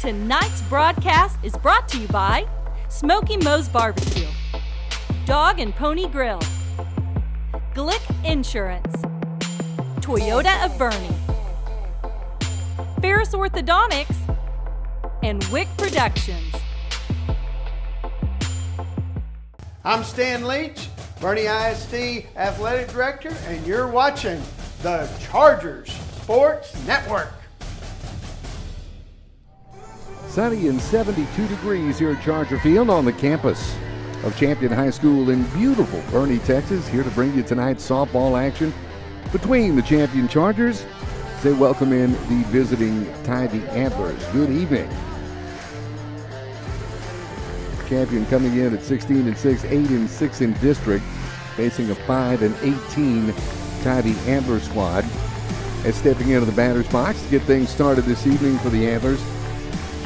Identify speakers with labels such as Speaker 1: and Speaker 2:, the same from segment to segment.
Speaker 1: Tonight's broadcast is brought to you by Smoky Moe's Barbecue, Dog and Pony Grill, Glick Insurance, Toyota of Boerne, Ferris Orthodontics, and Wick Productions.
Speaker 2: I'm Stan Leach, Boerne ISD Athletic Director, and you're watching the Chargers Sports Network.
Speaker 3: Sunny and 72 degrees here at Charger Field on the campus of Champion High School in beautiful Boerne, Texas. Here to bring you tonight's softball action between the Champion Chargers. They welcome in the visiting Tivy Antlers. Good evening. Champion coming in at 16-6, 8-6 in district, facing a 5-18 Tivy Antler squad. And stepping into the batter's box to get things started this evening for the Antlers,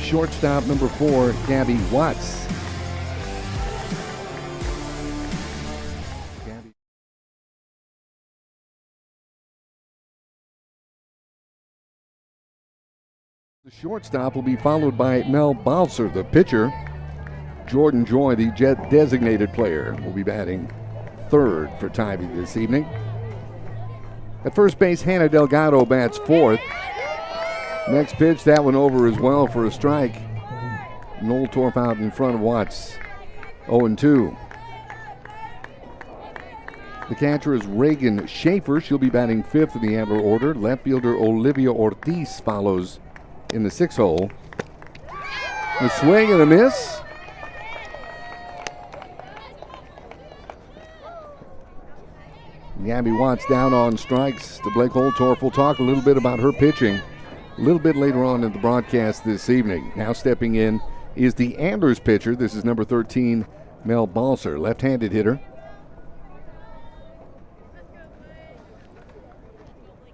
Speaker 3: shortstop number 4, Gabby Watts. The shortstop will be followed by Mel Balser. The pitcher, Jordan Joy, the designated player, will be batting third for Tivy this evening. At first base, Hannah Delgado bats fourth. Next pitch, that one over as well for a strike. Noel Torf out in front of Watts, 0-2. The catcher is Reagan Schaefer. She'll be batting fifth in the Antler order. Left fielder Olivia Ortiz follows in the sixth hole. A swing and a miss. Gabby Watts down on strikes to Blake Holtorf. We'll talk a little bit about her pitching a little bit later on in the broadcast this evening. Now stepping in is the Antlers pitcher. This is number 13, Mel Balser, left-handed hitter.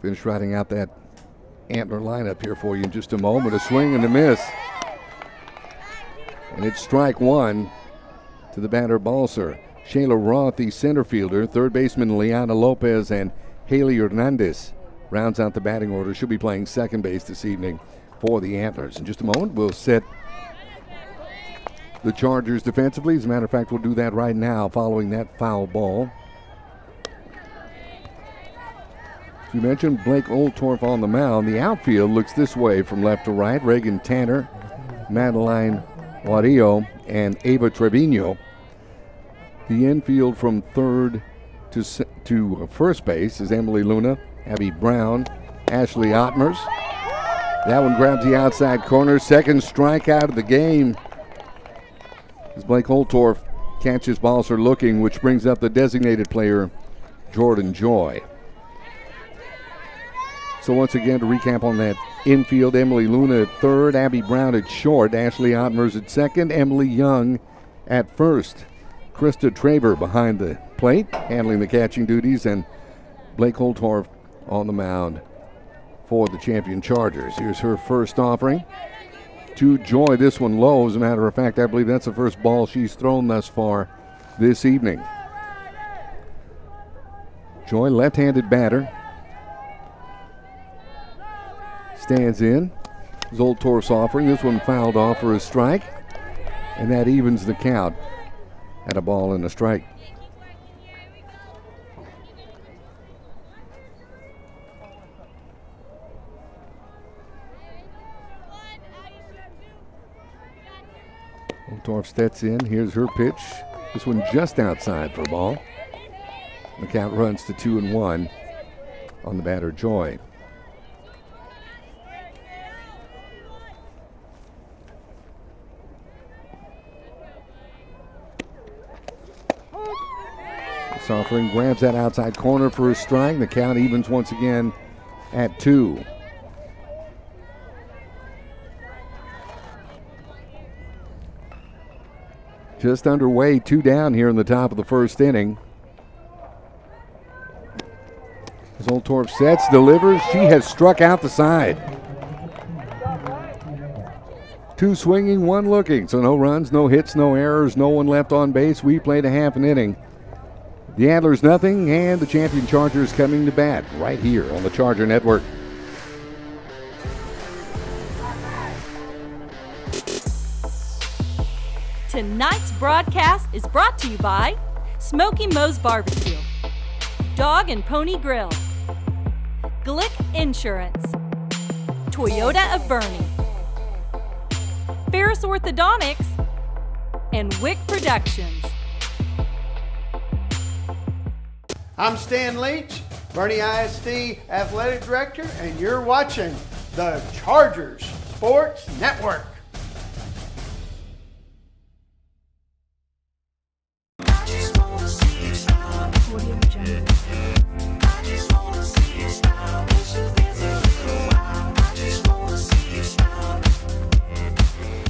Speaker 3: Finish writing out that Antler lineup here for you in just a moment. A swing and a miss. And it's strike one to the batter Balser. Shayla Roth, the center fielder. Third baseman Liana Lopez and Haley Hernandez rounds out the batting order. She'll be playing second base this evening for the Antlers. In just a moment, we'll set the Chargers defensively. As a matter of fact, we'll do that right now following that foul ball. As you mentioned, Blake Oltorf on the mound. The outfield looks this way from left to right. Reagan Tanner, Madeline Warillo, and Ava Trevino. The infield from third to first base is Emily Luna, Abby Brown, Ashley Ottmers. That one grabs the outside corner. Second strikeout of the game as Blake Holtorf catches Balser looking, which brings up the designated player, Jordan Joy. So once again, to recap on that infield, Emily Luna at third, Abby Brown at short, Ashley Ottmers at second, Emily Young at first. Krista Traver behind the plate, handling the catching duties, and Blake Holtorf on the mound for the Champion Chargers. Here's her first offering to Joy. This one low. As a matter of fact, I believe that's the first ball she's thrown thus far this evening. Joy, left-handed batter, stands in. Holtorf's offering. This one fouled off for a strike, and that evens the count at a ball and a strike. Holtorf steps in. Here's her pitch. This one just outside for a ball. The count runs to 2-1 on the batter Joy. This offering grabs that outside corner for a strike. The count evens once again at 2. Just underway, 2 down here in the top of the first inning. As Holtorf sets, delivers, she has struck out the side. 2 swinging, 1 looking. So no runs, no hits, no errors, no one left on base. We played a half an inning. The Antlers nothing, and the Champion Chargers coming to bat right here on the Charger Network.
Speaker 1: Tonight's broadcast is brought to you by Smoky Moe's Barbecue, Dog and Pony Grill, Glick Insurance, Toyota of Boerne, Ferris Orthodontics, and Wick Productions.
Speaker 2: I'm Stan Leach, Boerne ISD Athletic Director, and you're watching the Chargers Sports Network.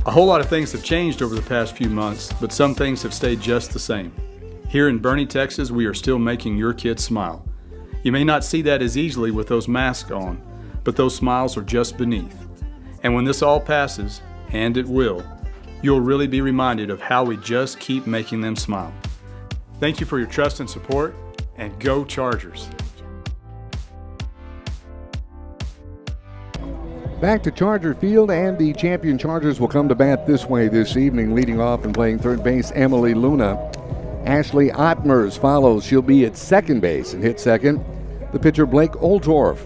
Speaker 4: A whole lot of things have changed over the past few months, but some things have stayed just the same. Here in Boerne, Texas, we are still making your kids smile. You may not see that as easily with those masks on, but those smiles are just beneath. And when this all passes, and it will, you'll really be reminded of how we just keep making them smile. Thank you for your trust and support, and go Chargers!
Speaker 3: Back to Charger Field, and the champion Chargers will come to bat this way this evening. Leading off and playing third base, Emily Luna. Ashley Ottmers follows. She'll be at second base and hit second. The pitcher, Blake Oltorf,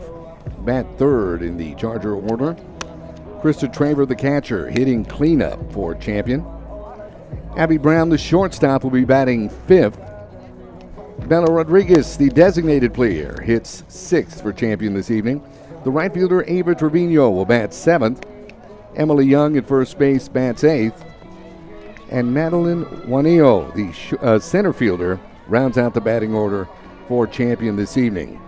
Speaker 3: bat third in the Charger order. Krista Traver, the catcher, hitting cleanup for champion. Abby Brown, the shortstop, will be batting fifth. Bella Rodriguez, the designated player, hits sixth for champion this evening. The right fielder, Ava Trevino, will bat seventh. Emily Young at first base bats eighth. And Madeline Juanillo, the center fielder, rounds out the batting order for champion this evening.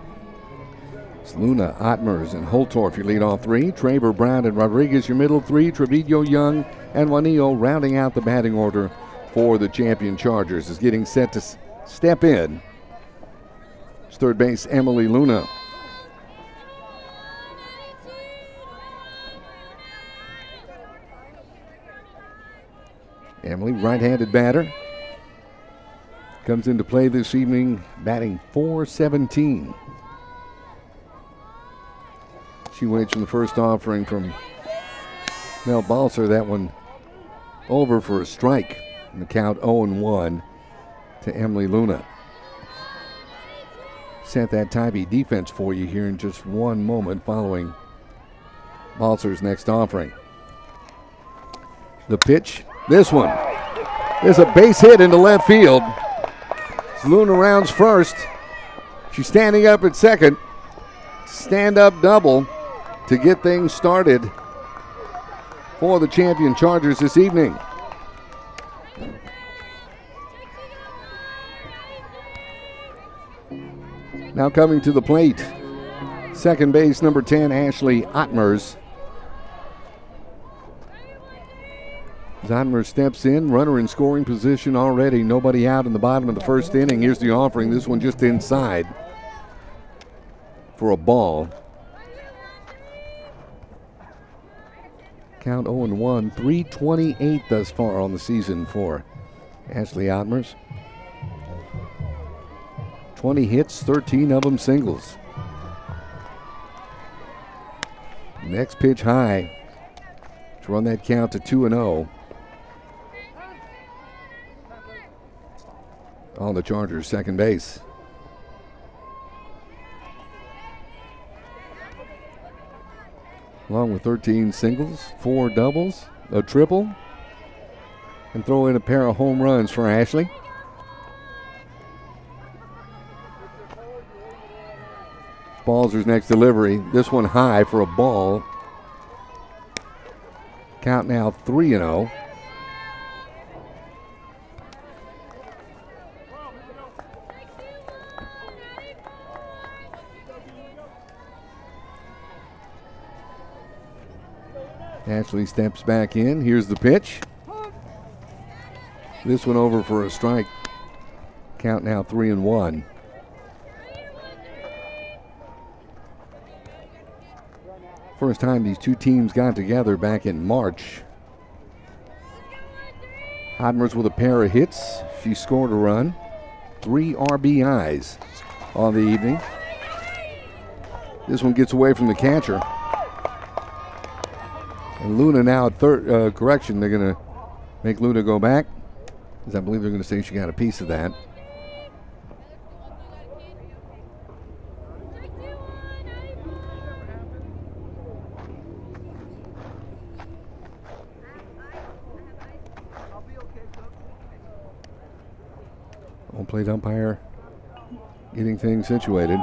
Speaker 3: It's Luna, Ottmers, and Holtorf your leadoff three. Traver, Brown, and Rodriguez your middle three. Trevino, Young, and Juanillo rounding out the batting order for the champion Chargers. Is getting set to step in. It's third base, Emily Luna. Emily, right-handed batter, comes into play this evening, batting .417. She waits from the first offering from Mel Balser. That one over for a strike. And the count 0-1 to Emily Luna. Set that Tivy defense for you here in just one moment following Balser's next offering. The pitch. This one is a base hit into left field. Luna rounds first. She's standing up at second. Stand up double to get things started for the champion Chargers this evening. Now coming to the plate, second base number 10, Ashley Ottmers. Ottmers steps in, runner in scoring position already. Nobody out in the bottom of the first inning. Here's the offering. This one just inside for a ball. Count 0-1, 328 thus far on the season for Ashley Ottmers. 20 hits, 13 of them singles. Next pitch high to run that count to 2-0. On the Chargers' second base. Along with 13 singles, 4 doubles, a triple, and throw in a pair of home runs for Ashley. Balzer's next delivery. This one high for a ball. Count now 3-0. Ashley steps back in. Here's the pitch. This one over for a strike. Count now 3-1. First time these two teams got together back in March. Ottmers with a pair of hits. She scored a run. 3 RBIs on the evening. This one gets away from the catcher. And Luna now at third, correction, they're going to make Luna go back. Because I believe they're going to say she got a piece of that. Home plate umpire getting things situated.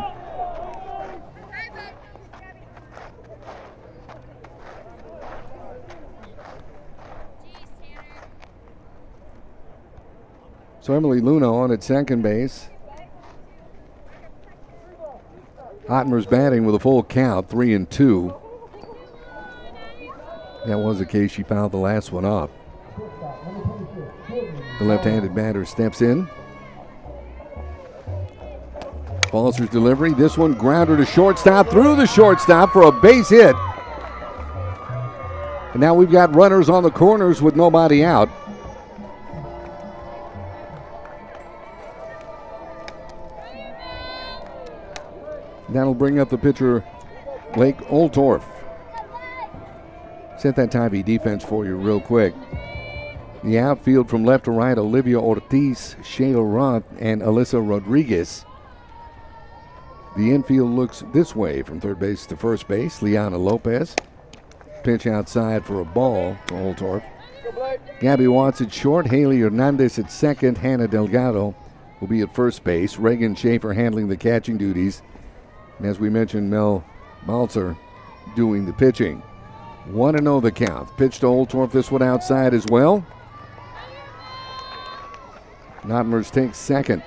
Speaker 3: So Emily Luna on at second base. Otmer's batting with a full count, 3-2. That was the case. She fouled the last one off. The left-handed batter steps in. Balzer's delivery. This one grounded to shortstop, through the shortstop for a base hit. And now we've got runners on the corners with nobody out. That'll bring up the pitcher, Blake Oltorf. Set that Tivy defense for you real quick. The outfield from left to right, Olivia Ortiz, Shayla Roth, and Alyssa Rodriguez. The infield looks this way from third base to first base. Liana Lopez. Pitch outside for a ball to Oltorf. Gabby Watts at short. Haley Hernandez at second. Hannah Delgado will be at first base. Reagan Schaefer handling the catching duties. And as we mentioned, Mel Balzer doing the pitching. 1-0 the count. Pitch to Oltorf. This one outside as well. Notmers takes second.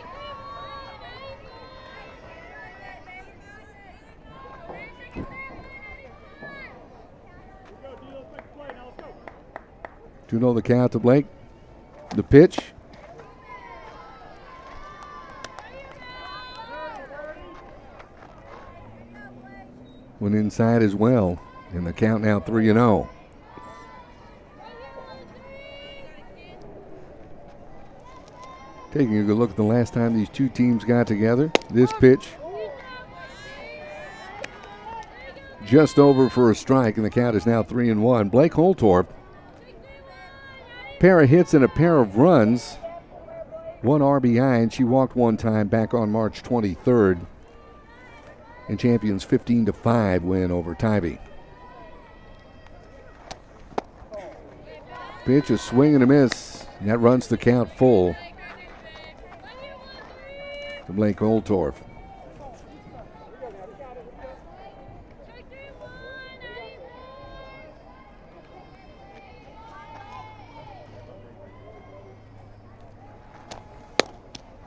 Speaker 3: To know the count to Blake. The pitch. Went inside as well. And the count now 3-0. Taking a good look at the last time these two teams got together. This pitch. Just over for a strike, and the count is now 3-1. Blake Oltorf. Pair of hits and a pair of runs. 1 RBI, and she walked one time back on March 23rd. And Champions 15-5 win over Tivy. Pitch, a swing and a miss. And that runs the count full to Blake Oltorf.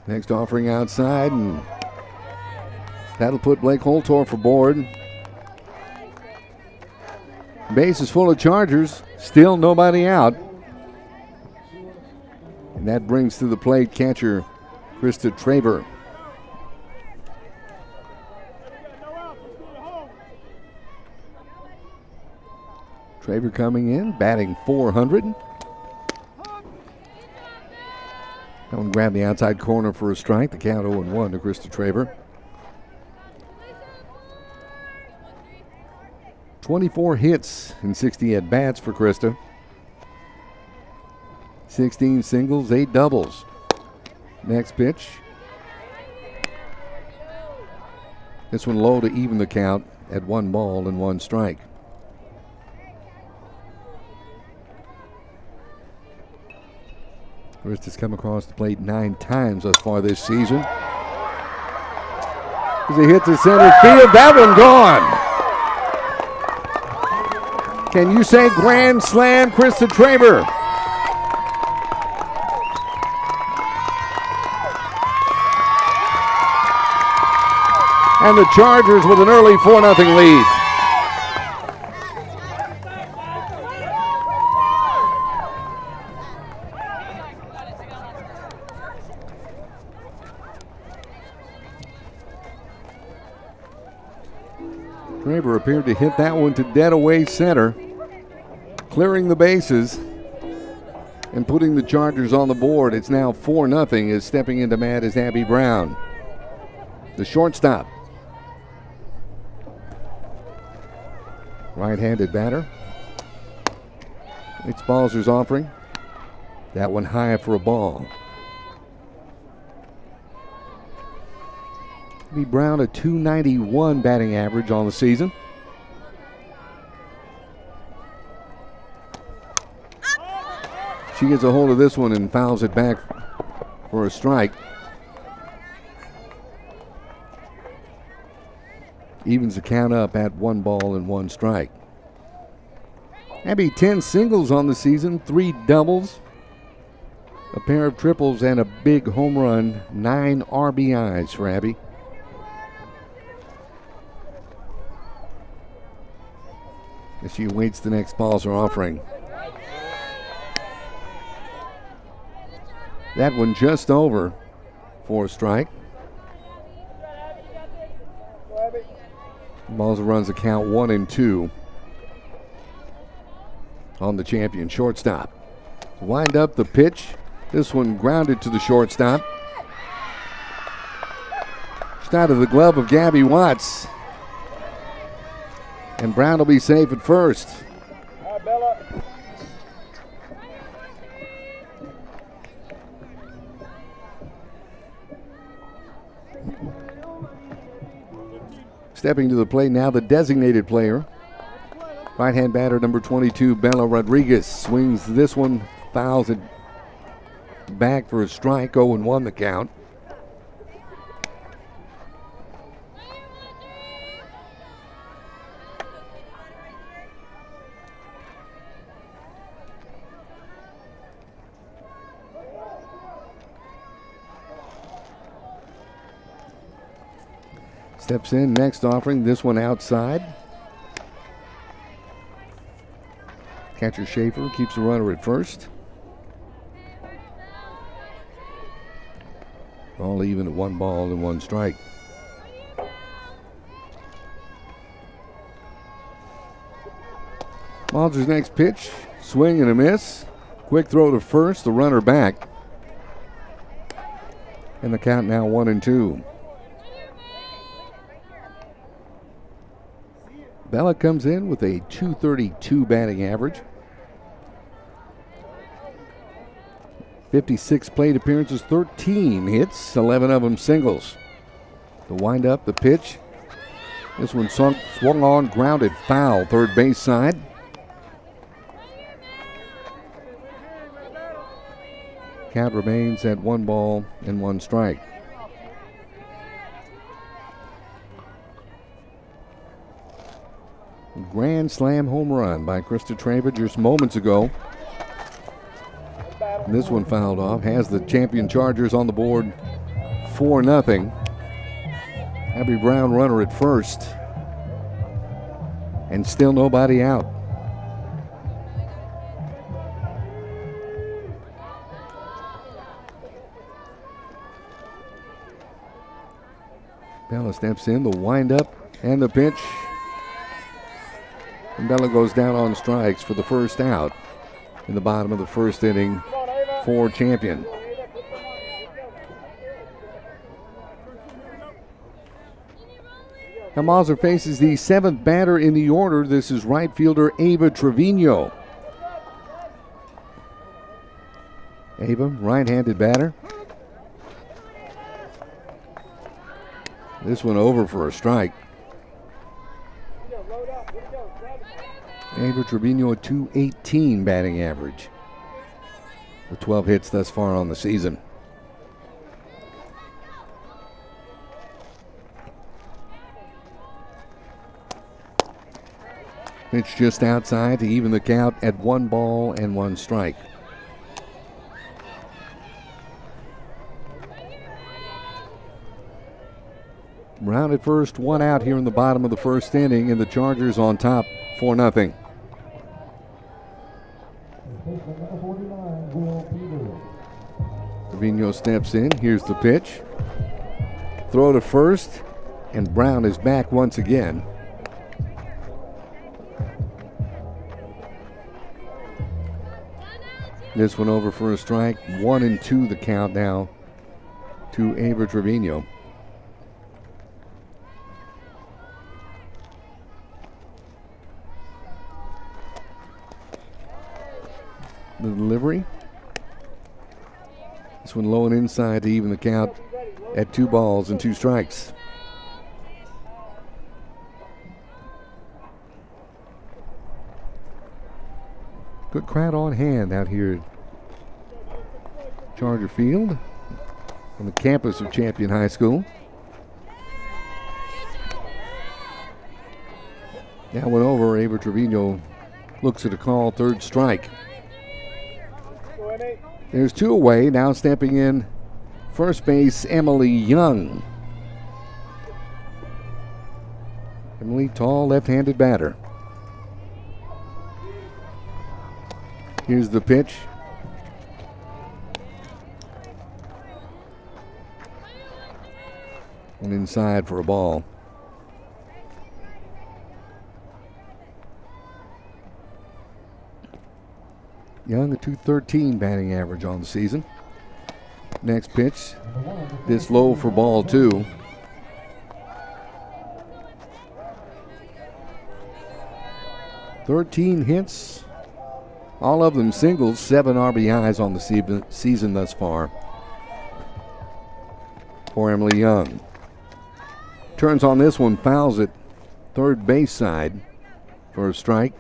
Speaker 3: Next offering outside, and that'll put Blake Oltorf aboard. Base is full of Chargers, still nobody out. And that brings to the plate catcher Krista Traver. Traver coming in, batting .400. That one grabbed the outside corner for a strike. The count 0-1 to Krista Traver. 24 hits and 60 at-bats for Krista. 16 singles, 8 doubles. Next pitch. This one low to even the count at 1 ball and 1 strike. Krista's come across the plate 9 times thus far this season. As he hit to center field, that one gone. Can you say grand slam, Krista Traver? And the Chargers with an early 4-0 lead. Traver appeared to hit that one to dead away center, clearing the bases and putting the Chargers on the board. It's now 4-0 as stepping into bat is Abby Brown, the shortstop. Right-handed batter. It's Balzer's offering. That one high for a ball. Abby Brown, a .291 batting average on the season. She gets a hold of this one and fouls it back for a strike. Evens the count up at 1 ball and 1 strike. Abby, 10 singles on the season, 3 doubles, a pair of triples, and a big home run. 9 RBIs for Abby. As she awaits the next balls her offering. That one just over for a strike. Balls runs the count 1-2 on the champion shortstop. Wind up the pitch. This one grounded to the shortstop. Just out of the glove of Gabby Watts. And Brown will be safe at first. Stepping to the plate now, the designated player. Right-hand batter number 22, Bella Rodriguez. Swings this one, fouls it back for a strike. 0-1 the count. Steps in, next offering, this one outside. Catcher Schaefer keeps the runner at first. All even at 1 ball and 1 strike. Malzer's next pitch, swing and a miss. Quick throw to first, the runner back. And the count now 1-2. Bella comes in with a .232 batting average. 56 plate appearances, 13 hits, 11 of them singles. The wind up, the pitch. This one swung on, grounded foul, third base side. Count remains at 1 ball and 1 strike. Grand slam home run by Krista Traver just moments ago. And this one fouled off. Has the champion Chargers on the board 4-0. Abby Brown runner at first. And still nobody out. Bella steps in, the windup and the pitch. And Bella goes down on strikes for the first out in the bottom of the first inning for champion. Now Mazur faces the 7th batter in the order. This is right fielder Ava Trevino. Ava, right-handed batter. This one over for a strike. Ava Trevino, a .218 batting average, with 12 hits thus far on the season. Pitch just outside to even the count at 1 ball and 1 strike. Brown at first, 1 out here in the bottom of the first inning, and the Chargers on top 4-0. Trevino steps in. Here's the pitch. Throw to first, and Brown is back once again. This one over for a strike. 1-2 the count now to Ava Trevino. The delivery This one low and inside to even the count at 2 balls and 2 strikes. Good crowd on hand out here at Charger Field on the campus of Champion High School. That one over. Ava Trevino looks at a call, 3rd strike. There's 2 away. Now stepping in first base, Emily Young. Emily, tall, left-handed batter. Here's the pitch. And inside for a ball. Young, a .213 batting average on the season. Next pitch, this low for ball 2. .13 hits, all of them singles, 7 RBIs on the season thus far for Emily Young. Turns on this one, fouls it third base side for a strike.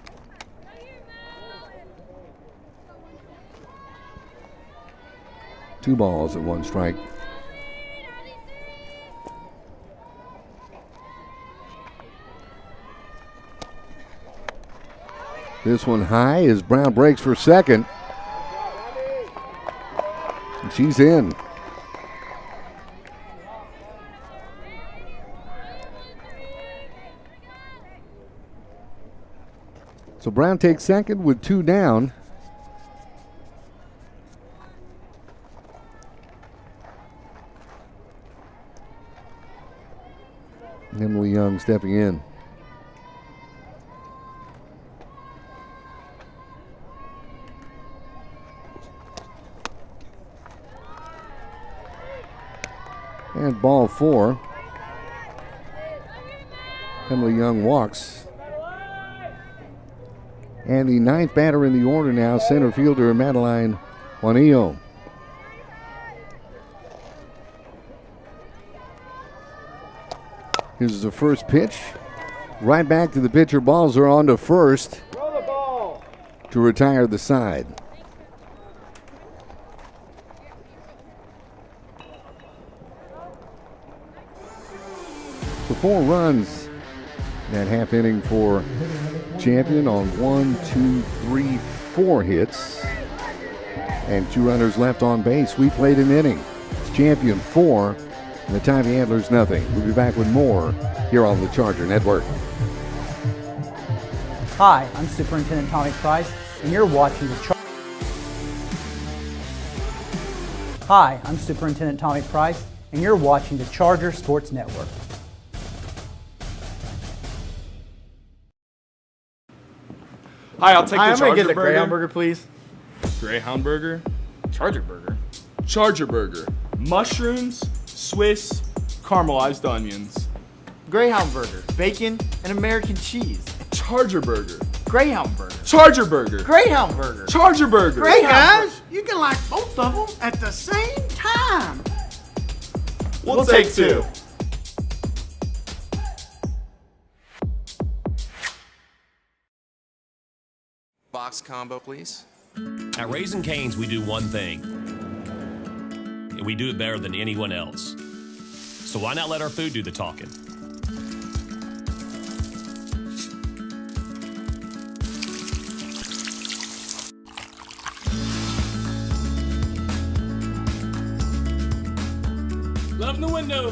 Speaker 3: Two balls and 1 strike. This one high as Brown breaks for second. And she's in. So Brown takes second with 2 down. Emily Young stepping in. And ball 4. Emily Young walks. And the 9th batter in the order now, center fielder Madeline Juanillo. Here's the first pitch. Right back to the pitcher. Balls are on to first to retire the side. So 4 runs that half inning for Champion on 1, 2, 3, 4 hits. And 2 runners left on base. We played an inning. It's Champion 4. And the Tivy Antlers, nothing. We'll be back with more here on the Charger Network.
Speaker 5: Hi, I'm Superintendent Tommy Price, and you're watching the Charger. Hi, I'm Superintendent Tommy Price, and you're watching the Charger Sports Network.
Speaker 6: Hi, I'll take
Speaker 7: Hi,
Speaker 6: the
Speaker 7: I'm gonna
Speaker 6: Charger
Speaker 7: get the
Speaker 6: burger.
Speaker 7: Greyhound burger, please.
Speaker 6: Greyhound burger. Charger burger. Charger burger. Mushrooms, Swiss, caramelized onions.
Speaker 7: Greyhound burger, bacon and American cheese.
Speaker 6: Charger burger.
Speaker 7: Greyhound burger.
Speaker 6: Charger burger.
Speaker 7: Greyhound burger.
Speaker 6: Charger burger.
Speaker 2: Hey guys, you can like both of them at the same time.
Speaker 6: We'll take 2.
Speaker 8: Box combo, please.
Speaker 9: At Raising Cane's, we do one thing, and we do it better than anyone else. So why not let our food do the talking? Love in the window.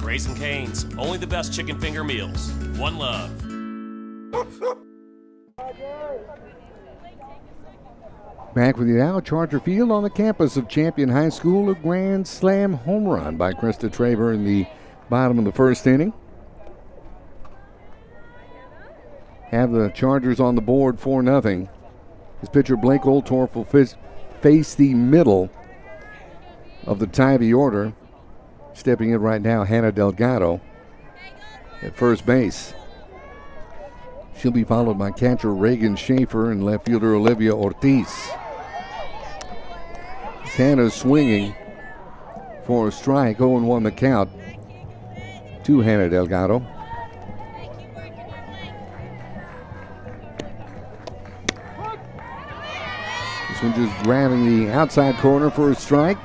Speaker 9: Raising Cane's, only the best chicken finger meals. One love.
Speaker 3: Back with you now, Charger Field on the campus of Champion High School. A grand slam home run by Krista Traver in the bottom of the first inning. Have the Chargers on the board 4-0. His pitcher Blake Oldtorf will face the middle of the Tivy order. Stepping in right now, Hannah Delgado at first base. She'll be followed by catcher Reagan Schaefer and left fielder Olivia Ortiz. Tanner swinging for a strike. 0-1 the count to Hannah Delgado. This one just grabbing the outside corner for a strike.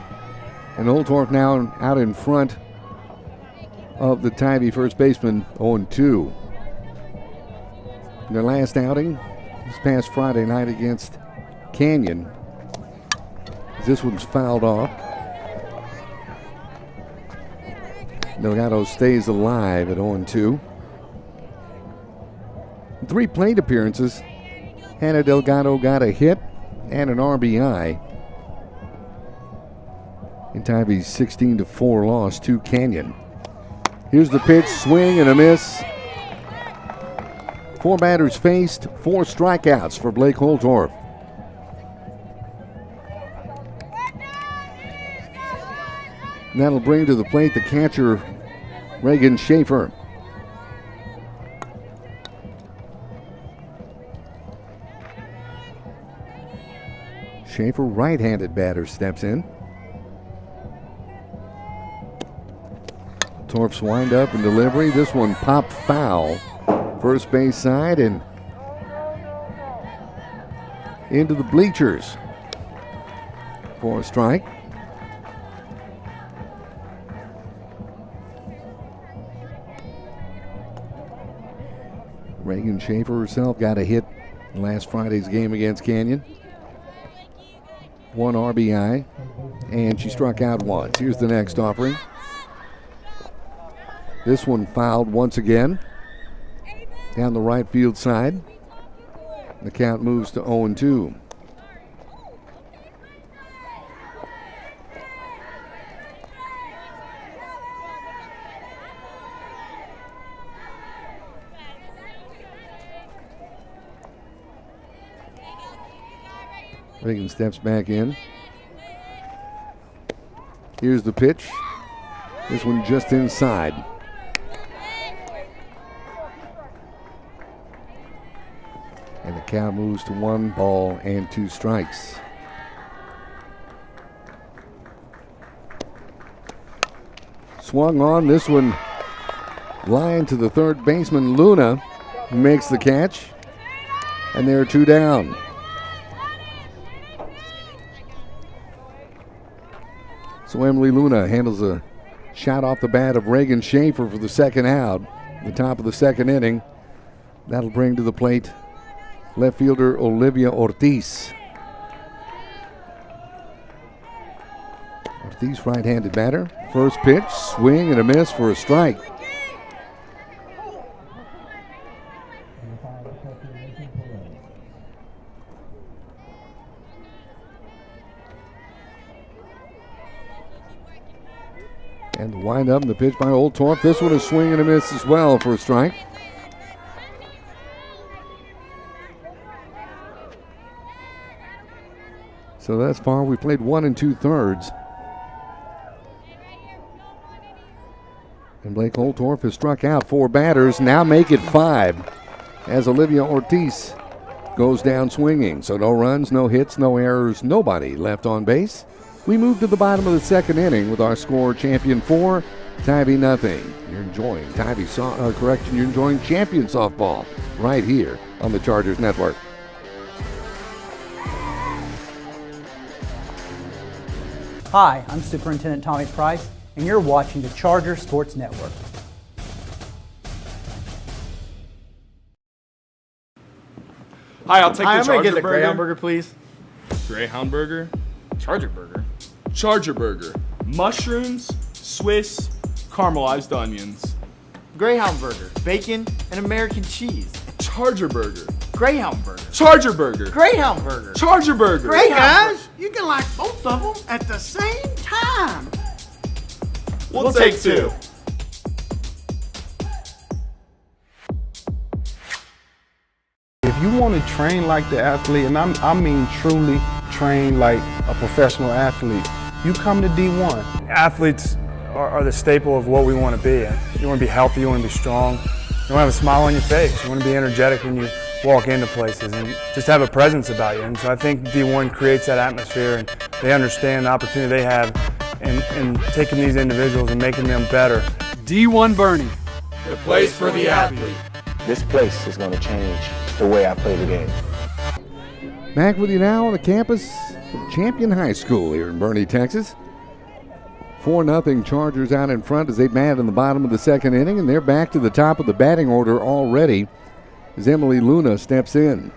Speaker 3: And Oldthorpe now out in front of the Tivy first baseman, 0-2. In their last outing this past Friday night against Canyon. This one's fouled off. Delgado stays alive at 0-2. 3 plate appearances. Hannah Delgado got a hit and an RBI in Tivy's 16-4 loss to Canyon. Here's the pitch, swing and a miss. 4 batters faced, 4 strikeouts for Blake Holtorf. That'll bring to the plate the catcher, Reagan Schaefer. Schaefer, right-handed batter, steps in. Torp's wind-up and delivery. This one popped foul. First base side and into the bleachers for a strike. Reagan Schaefer herself got a hit in last Friday's game against Canyon. 1 RBI, and she struck out once. Here's the next offering. This one fouled once again down the right field side. The count moves to 0-2. Reagan steps back in. Here's the pitch. This one just inside. And the count moves to 1 ball and 2 strikes. Swung on, this one line to the third baseman, Luna, who makes the catch. And there are 2 down. So Emily Luna handles a shot off the bat of Reagan Schaefer for the second out, the top of the second inning. That'll bring to the plate left fielder Olivia Ortiz. Ortiz, right-handed batter. First pitch, swing and a miss for a strike. And the wind-up and the pitch by Oldthorpe. This one is swing and a miss as well for a strike. So thus far, we played 1 2/3. And Blake Oldthorpe has struck out 4 batters. Now make it 5 as Olivia Ortiz goes down swinging. So no runs, no hits, no errors, nobody left on base. We move to the bottom of the second inning with our score Champion 4, Tivy nothing. You're enjoying you're enjoying Champion softball right here on the Chargers Network.
Speaker 5: Hi, I'm Superintendent Tommy Price, and you're watching the Charger Sports Network.
Speaker 6: Hi, I'll take
Speaker 7: Hi,
Speaker 6: the
Speaker 7: I'm going to
Speaker 6: Charger
Speaker 7: get the
Speaker 6: burger.
Speaker 7: Greyhound burger, please.
Speaker 6: Greyhound burger.
Speaker 7: Charger burger.
Speaker 6: Charger burger. Mushrooms, Swiss, caramelized onions.
Speaker 7: Greyhound burger. Bacon and American cheese.
Speaker 6: Charger burger.
Speaker 7: Greyhound burger.
Speaker 6: Charger burger.
Speaker 7: Greyhound burger.
Speaker 6: Charger burger.
Speaker 2: Hey guys, you can like both of them at the same time.
Speaker 6: We'll take 2.
Speaker 10: If you want to train like the athlete, and I mean truly train like a professional athlete, you come to D1.
Speaker 11: Athletes are the staple of what we want to be. You want to be healthy, you want to be strong, you want to have a smile on your face, you want to be energetic when you walk into places and just have a presence about you. And so I think D1 creates that atmosphere, and They understand the opportunity they have in taking these individuals and making them better.
Speaker 6: D1 Boerne, the place for the athlete.
Speaker 12: This place is going to change the way I play the game.
Speaker 3: Back with you now on the campus of Champion High School here in Boerne, Texas. 4-0 Chargers out in front as they bat in the bottom of the second inning, and they're back to the top of the batting order already as Emily Luna steps in.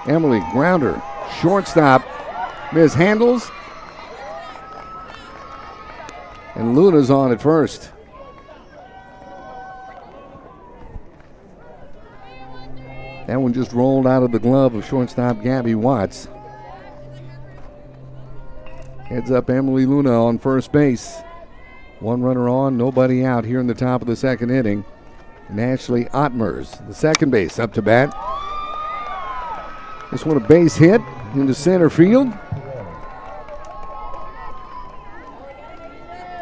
Speaker 3: Emily grounder, shortstop, mishandles, and Luna's on at first. That one just rolled out of the glove of shortstop Gabby Watts. Heads up Emily Luna on first base. One runner on, nobody out here in the top of the second inning. And Ashley Ottmers, the second base, up to bat. This one a base hit into center field.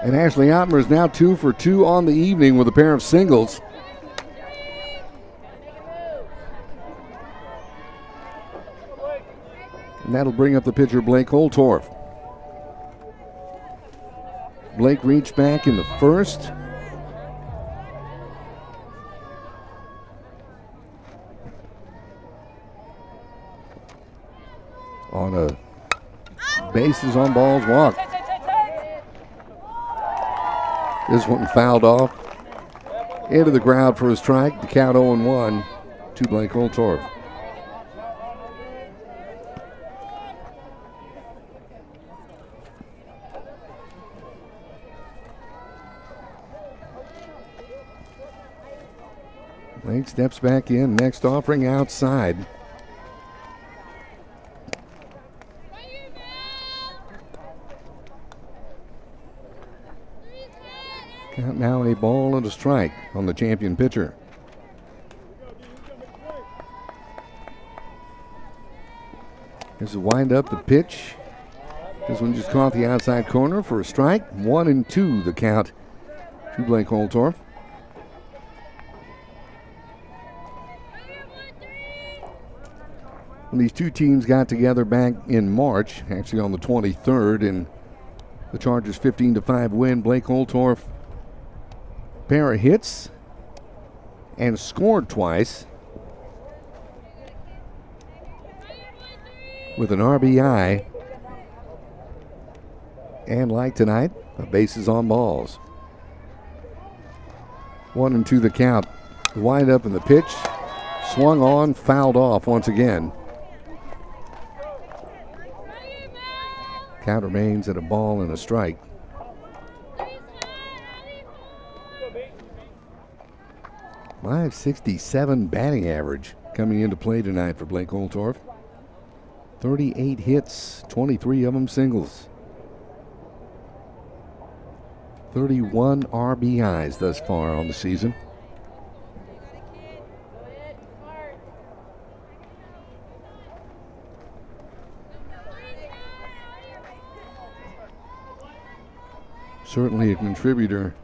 Speaker 3: And Ashley Ottmers now 2 for 2 on the evening with a pair of singles. And that'll bring up the pitcher Blake Holtorf. Blake reached back in the first. On a bases on balls walk. This one fouled off into the crowd for a strike. The count 0-1 to Blake Holtorf. Blake steps back in. Next offering outside. Count now a ball and a strike on the champion pitcher. Here's a wind up the pitch. This one just caught the outside corner for a strike. 1-2 the count to Blake Holtorf. When these two teams got together back in March, actually on the 23rd, in the Chargers' 15-5 win, Blake Holtorf pair of hits and scored twice with an RBI, and like tonight, a bases on balls. 1-2 the count. The wind up in the pitch, swung on, fouled off once again. Count remains at a ball and a strike. .567 batting average coming into play tonight for Blake Holtorf. 38 hits, 23 of them singles. 31 RBIs thus far on the season. Certainly a contributor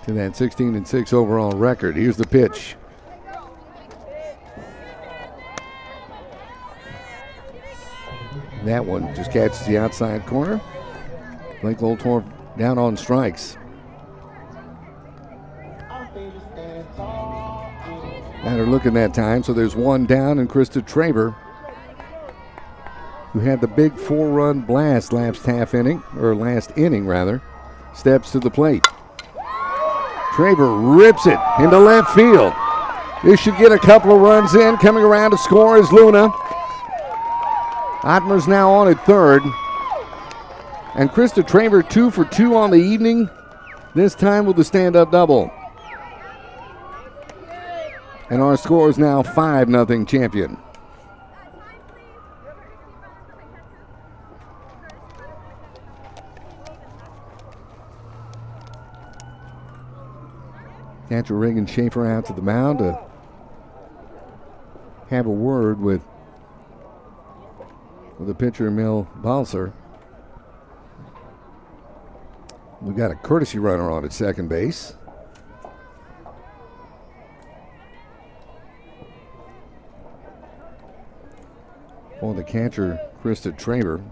Speaker 3: to that 16-6 overall record. Here's the pitch. That one just catches the outside corner. Blake Holtorf down on strikes. Better looking that time, so there's one down, and Krista Traver, who had the big 4-run blast last inning, steps to the plate. Traver rips it into left field. This should get a couple of runs in. Coming around to score is Luna. Ottmer's now on at third. And Krista Traver 2 for 2 on the evening, this time with the stand-up double. And our score is now 5-0 champion. Catcher Reagan Schaefer out to the mound to have a word with the pitcher, Mel Balser. We've got a courtesy runner on at second base. for the catcher, Krista Traver.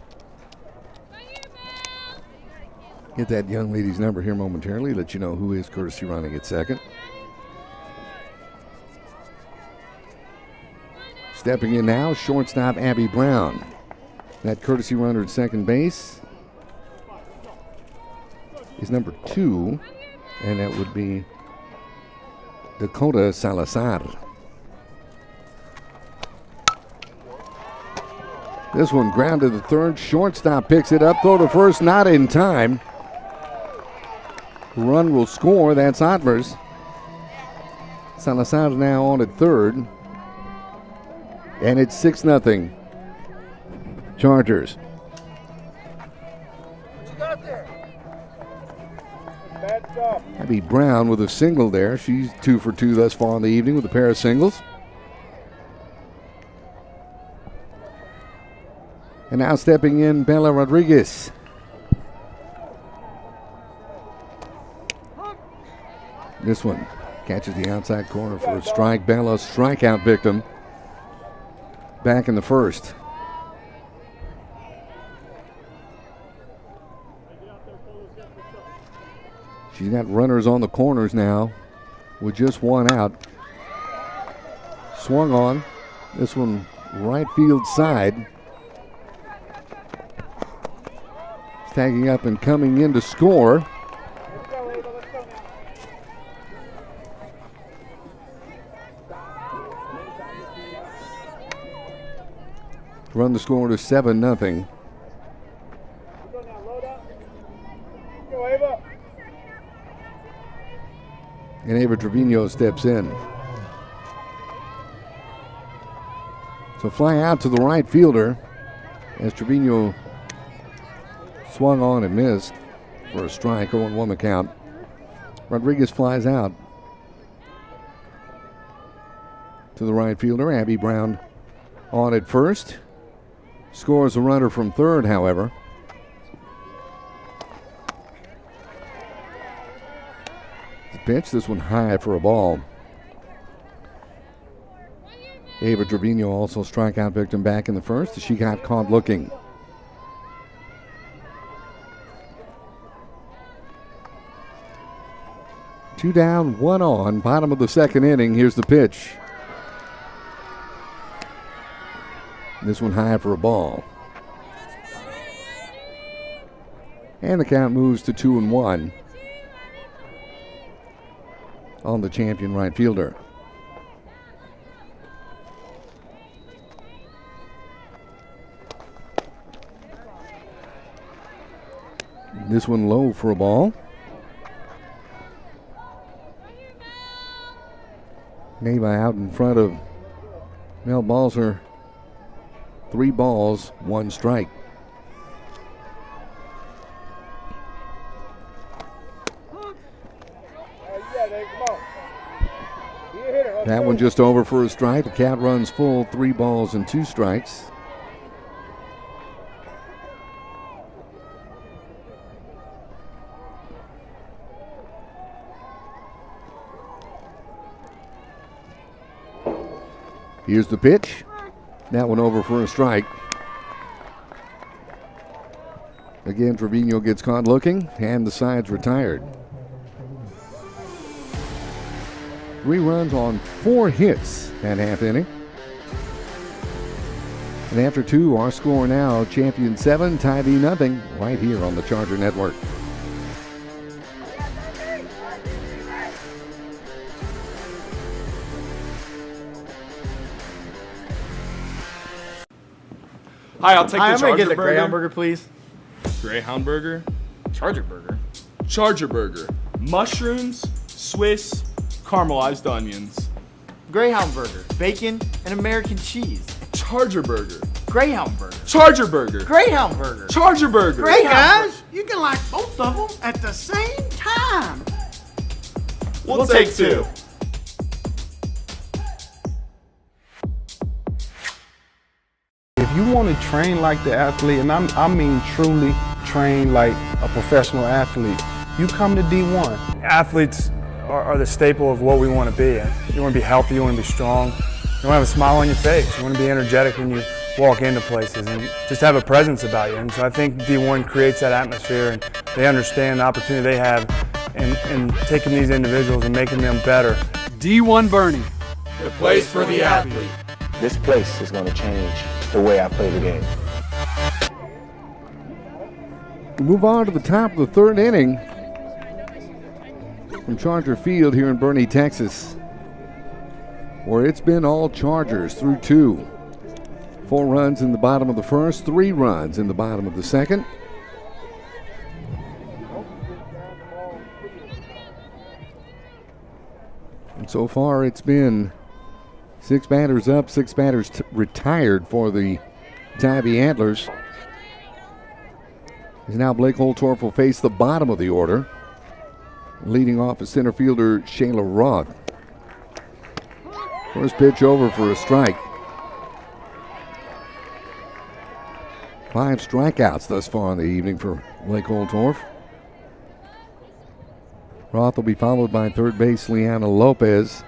Speaker 3: Get that young lady's number here momentarily, let you know who is courtesy running at second. Stepping in now, shortstop Abby Brown. That courtesy runner at second base is number 2, and that would be Dakota Salazar. This one grounded to third. Shortstop picks it up. Throw to first, not in time. Run will score. That's Otmers. Salazar now on at third. And it's 6-0. Chargers.
Speaker 6: What you got there? Bad stuff.
Speaker 3: Abby Brown with a single there. She's 2 for 2 thus far in the evening with a pair of singles. And now stepping in, Bella Rodriguez. This one catches the outside corner for a strike. Bella, strikeout victim, back in the first. She's got runners on the corners now with just one out. Swung on. This one right field side. Tagging up and coming in to score. Run the score to 7-0. And Ava Trevino steps in. So fly out to the right fielder as Trevino swung on and missed for a strike, 0-1 the count. Rodriguez flies out to the right fielder. Abby Brown on at first. Scores a runner from third, however. The pitch, this one high for a ball. Ava Trevino also strikeout victim back in the first. She got caught looking. Two down, one on, bottom of the second inning. Here's the pitch. This one high for a ball. And the count moves to 2-1 on the champion right fielder. This one low for a ball. Neva out in front of Mel Balzer. 3 balls, 1 strike. That one just over for a strike. The count runs full, 3 balls and 2 strikes. Here's the pitch. That one over for a strike. Again, Trevino gets caught looking, and the side's retired. 3 runs on 4 hits that half inning. And after 2, our score now, champion 7, Tivy 0, right here on the Charger Network.
Speaker 7: Hi, I'll take the
Speaker 6: I'm gonna
Speaker 7: Charger
Speaker 6: get the
Speaker 7: burger.
Speaker 6: Greyhound burger, please.
Speaker 7: Greyhound burger.
Speaker 6: Charger burger.
Speaker 7: Charger burger. Mushrooms, Swiss, caramelized onions.
Speaker 6: Greyhound burger. Bacon and American cheese.
Speaker 7: Charger burger.
Speaker 6: Greyhound burger.
Speaker 7: Charger burger.
Speaker 6: Greyhound burger.
Speaker 7: Charger burger.
Speaker 2: Hey guys, you can like both of them at the same time.
Speaker 7: We'll take 2.
Speaker 10: If you want to train like the athlete, and I mean truly train like a professional athlete, you come to D1.
Speaker 11: Athletes are the staple of what we want to be. You want to be healthy, you want to be strong, you want to have a smile on your face, you want to be energetic when you walk into places and just have a presence about you. And so I think D1 creates that atmosphere, and they understand the opportunity they have in taking these individuals and making them better.
Speaker 6: D1 Boerne, the place for the athlete.
Speaker 12: This place is going to change the way I play the game.
Speaker 3: We move on to the top of the third inning from Charger Field here in Boerne, Texas, where it's been all Chargers through 2. 4 runs in the bottom of the first, 3 runs in the bottom of the second. And so far it's been 6 batters up, 6 batters retired for the Tivy Antlers. As now Blake Holtorf will face the bottom of the order. Leading off is center fielder Shayla Roth. First pitch over for a strike. 5 strikeouts thus far in the evening for Blake Holtorf. Roth will be followed by third base Liana Lopez,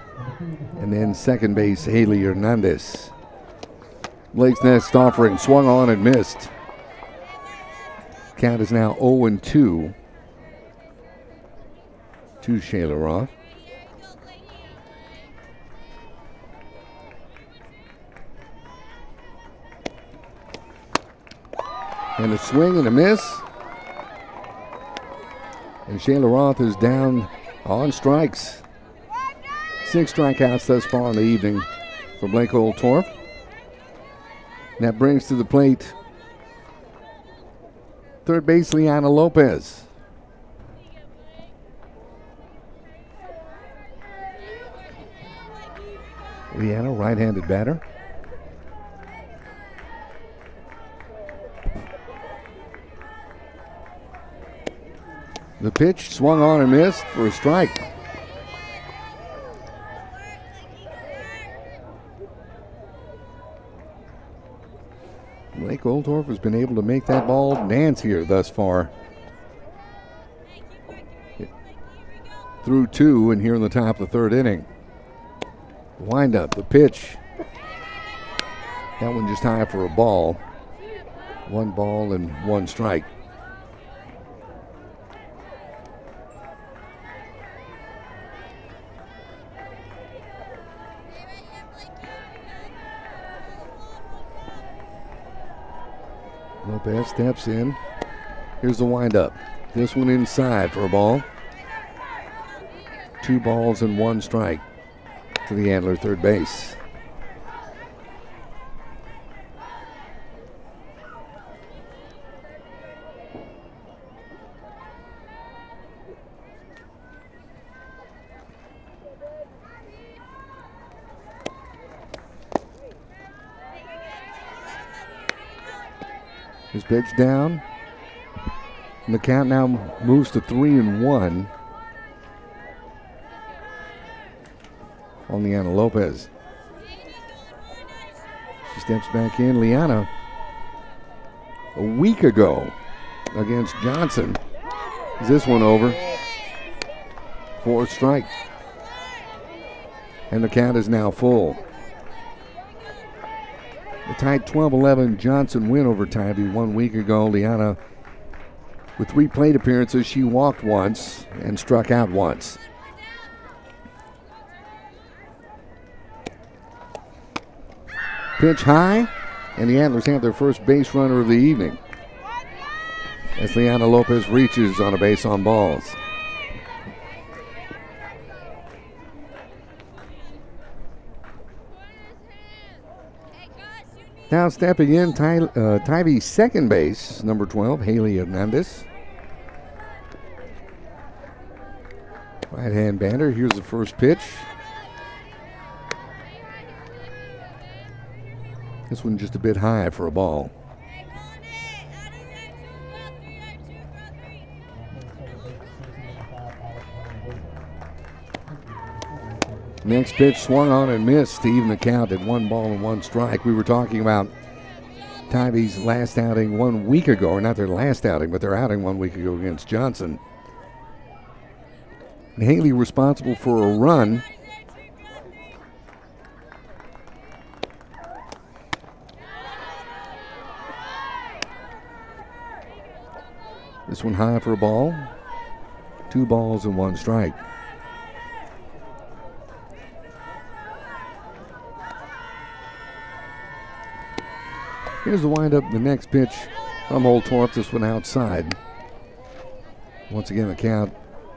Speaker 3: and then second base Haley Hernandez. Blake's next offering swung on and missed. Count is now 0-2 to Shayla Roth. And a swing and a miss. And Shayla Roth is down on strikes. 6 strikeouts thus far in the evening for Blake Holtorf. That brings to the plate third base Liana Lopez. Liana, right-handed batter. The pitch swung on and missed for a strike. Blake Holtorf has been able to make that ball dance here thus far. Through 2 and here in the top of the third inning. Wind up, the pitch. That one just high for a ball. 1 ball and 1 strike. Lopez steps in. Here's the windup. This one inside for a ball. 2 balls and 1 strike to the Antler third base. His pitch down. And the count now moves to 3-1 on Liana Lopez. She steps back in. Liana, a week ago against Johnson, is this one over for a strike. And the count is now full. The tight 12-11 Johnson win over Tivy 1 week ago. Liana, with 3 plate appearances, she walked once and struck out once. Pitch high, and the Antlers have their first base runner of the evening as Liana Lopez reaches on a base on balls. Now stepping in, Tivy's second base, number 12, Haley Hernandez. Right-hand batter, here's the first pitch. This one just a bit high for a ball. Next pitch swung on and missed to even the count at 1 ball and 1 strike. We were talking about Tivy's last outing 1 week ago, or not their last outing, but their outing 1 week ago against Johnson. And Haley responsible for a run. This one high for a ball. 2 balls and 1 strike. Here's the windup, the next pitch from Holtorf. This one outside. Once again, the count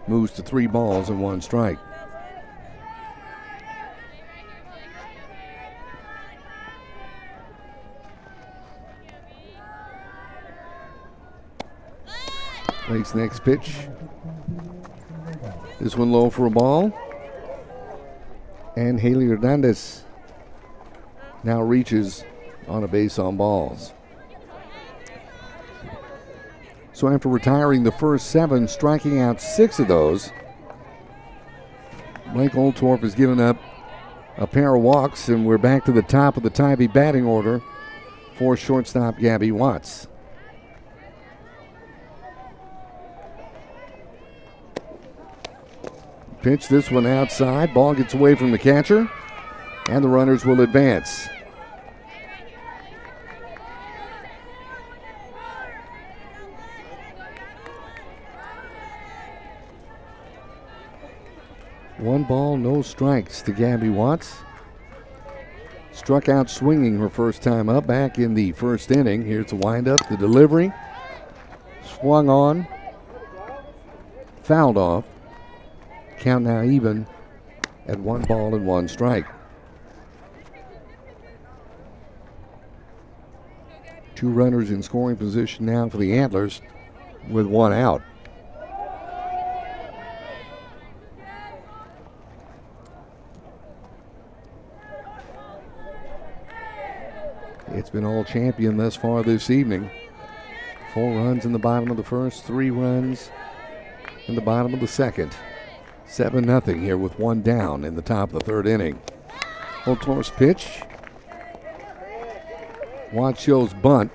Speaker 3: moves to 3 balls and 1 strike. Blake's next pitch. This one low for a ball. And Haley Hernandez now reaches on a base on balls. So after retiring the first 7, striking out 6 of those, Blake Holtorf has given up a pair of walks, and we're back to the top of the Tivy batting order for shortstop Gabby Watts. Pitch this one outside. Ball gets away from the catcher, and the runners will advance. One ball, no strikes to Gabby Watts. Struck out swinging her first time up back in the first inning. Here's the windup, the delivery. Swung on. Fouled off. Count now even at 1 ball and 1 strike. 2 runners in scoring position now for the Antlers with 1 out. It's been all champion thus far this evening. 4 runs in the bottom of the first, 3 runs in the bottom of the second. 7-0 here with 1 down in the top of the 3rd inning. Holtorf's pitch. Watts shows bunt.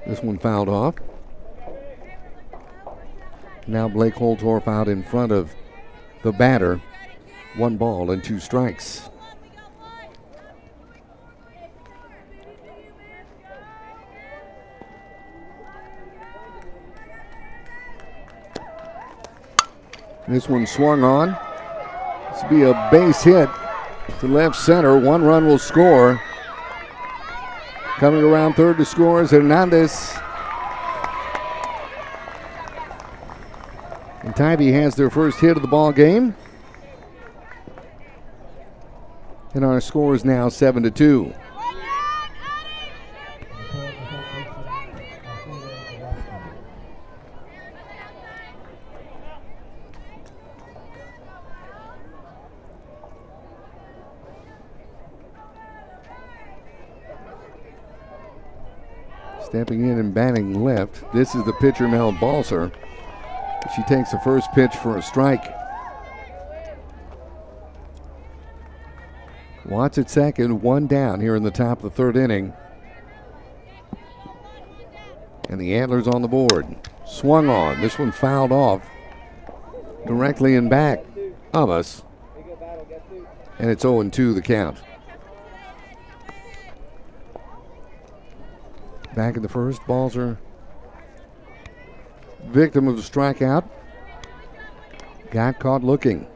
Speaker 3: This one fouled off. Now Blake Holtorf out in front of the batter. 1 ball and 2 strikes. This one swung on. This will be a base hit to left center. 1 run will score. Coming around third to score is Hernandez. And Tivy has their first hit of the ball game. And our score is now 7-2. Stepping in and batting left, this is the pitcher Mel Balser. She takes the first pitch for a strike. Watts at second, 1 down here in the top of the 3rd inning. And the Antlers on the board. Swung on. This one fouled off directly in back of us. And it's 0-2 the count. Back in the first, Balser, victim of the strikeout, got caught looking.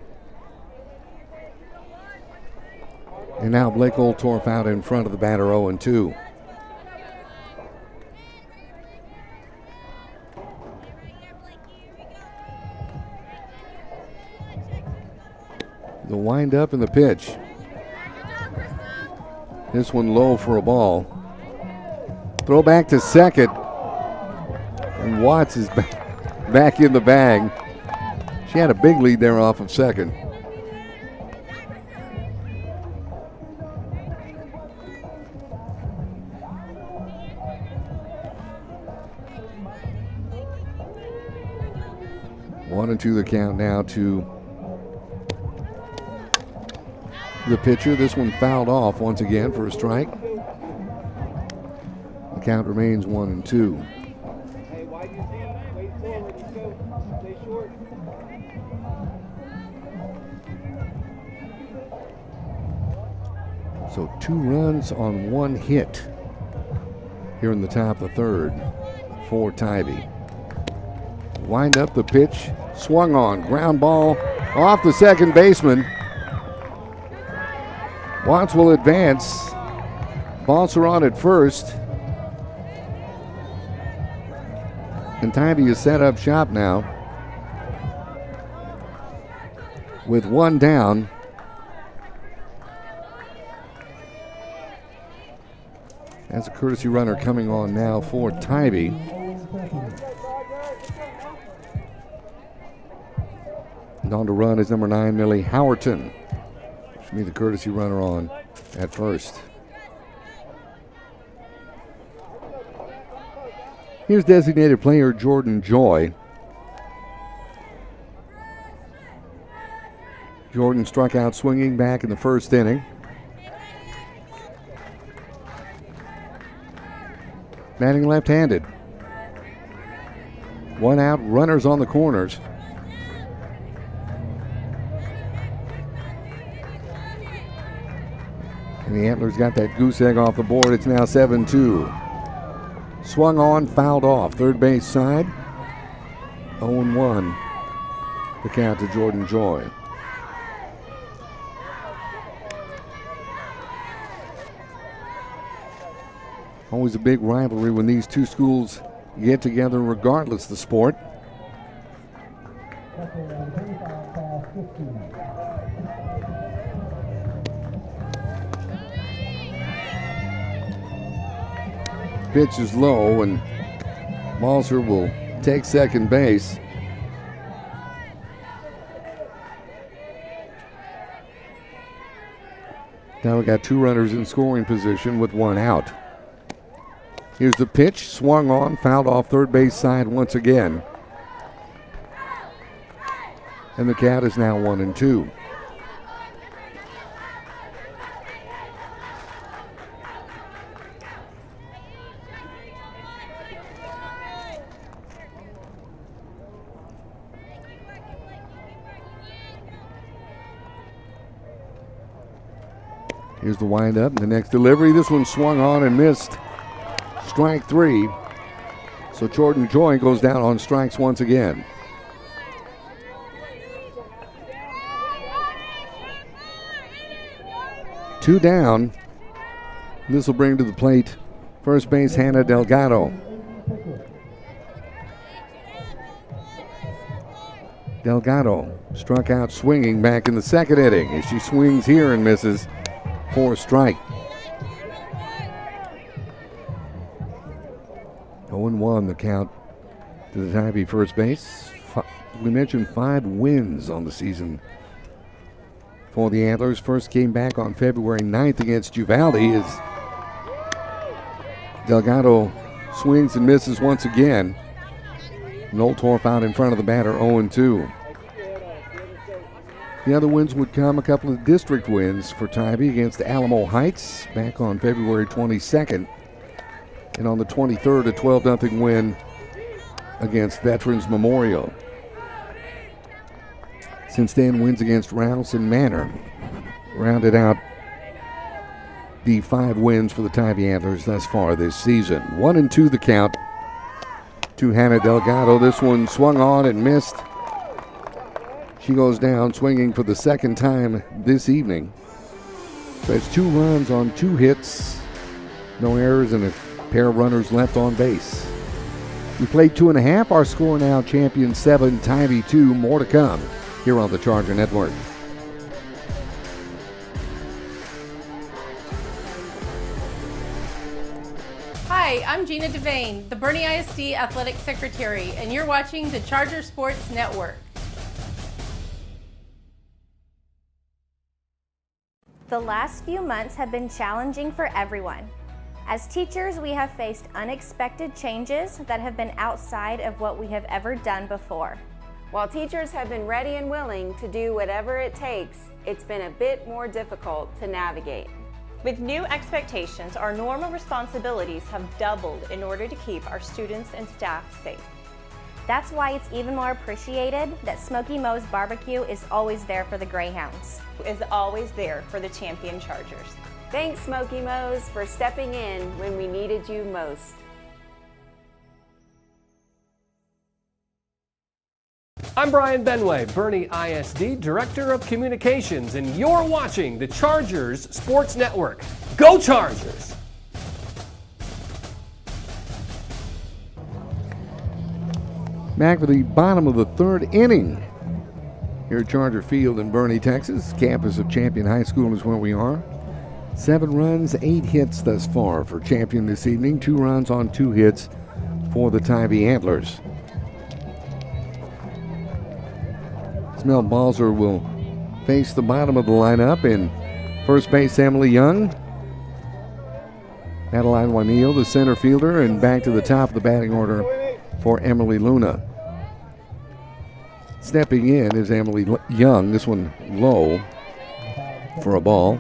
Speaker 3: And now Blake Holtorf out in front of the batter, 0-2. The windup and the pitch. This one low for a ball. Throw back to second. And Watts is back in the bag. She had a big lead there off of second. One and 2 the count now to the pitcher. This one fouled off once again for a strike. The count remains 1-2. So 2 runs on 1 hit here in the top of the 3rd. for Tivy. Wind up the pitch, swung on, ground ball off the second baseman. Watts will advance. Balser on at first. And Tivy is set up shop now with one down. That's a courtesy runner coming on now for Tivy. And on to run is number 9, Millie Howerton. Should be the courtesy runner on at first. Here's designated player Jordan Joy. Jordan struck out swinging back in the first inning. Batting left-handed. One out, runners on the corners. And the Antlers got that goose egg off the board. It's now 7-2. Swung on, fouled off. Third base side. 0-1. The count to Jordan Joy. Always a big rivalry when these two schools get together, regardless of the sport. Pitch is low, and Balser will take second base. Now we got two runners in scoring position with one out. Here's the pitch, swung on, fouled off third base side once again. And the count is now 1-2. Here's the windup, the next delivery. This one swung on and missed. Strike 3. So Jordan Joy goes down on strikes once again. Two down. This will bring to the plate first base Hannah Delgado. Delgado struck out swinging back in the second inning as she swings here and misses for a strike. 0-1 the count to the Tivy first base. We mentioned 5 wins on the season for the Antlers. First came back on February 9th against Uvalde as Delgado swings and misses once again. Noltorf out in front of the batter, 0-2. The other wins would come, a couple of district wins for Tivy against Alamo Heights back on February 22nd. And on the 23rd, a 12-0 win against Veterans Memorial. Since then, wins against Rouse and Manor rounded out the 5 wins for the Tivy Antlers thus far this season. 1-2 the count to Hannah Delgado. This one swung on and missed. She goes down swinging for the second time this evening. So it's 2 runs on 2 hits, no errors, and a pair of runners left on base. We played 2.5. Our score now, Champion 7, Tivy 2. More to come here on the Charger Network.
Speaker 13: Hi, I'm Gina Devane, the Boerne ISD Athletic Secretary, and you're watching the Charger Sports Network.
Speaker 14: The last few months have been challenging for everyone. As teachers, we have faced unexpected changes that have been outside of what we have ever done before.
Speaker 15: While teachers have been ready and willing to do whatever it takes, it's been a bit more difficult to navigate.
Speaker 16: With new expectations, our normal responsibilities have doubled in order to keep our students and staff safe.
Speaker 14: That's why it's even more appreciated that Smoky Mo's Barbecue is always there for the Greyhounds.
Speaker 16: Is always there for the Champion Chargers.
Speaker 15: Thanks, Smoky Mo's, for stepping in when we needed you most.
Speaker 17: I'm Brian Benway, Boerne ISD Director of Communications, and you're watching the Chargers Sports Network. Go Chargers!
Speaker 3: Back for the bottom of the third inning here at Charger Field in Boerne, Texas. Campus of Champion High School is where we are. 7 runs, 8 hits thus far for Champion this evening. 2 runs on 2 hits for the Tivy Antlers. Smell Balzer will face the bottom of the lineup in first base, Emily Young. Madeline Juanillo, the center fielder, and back to the top of the batting order for Emily Luna. Stepping in is Emily Young. This one low for a ball.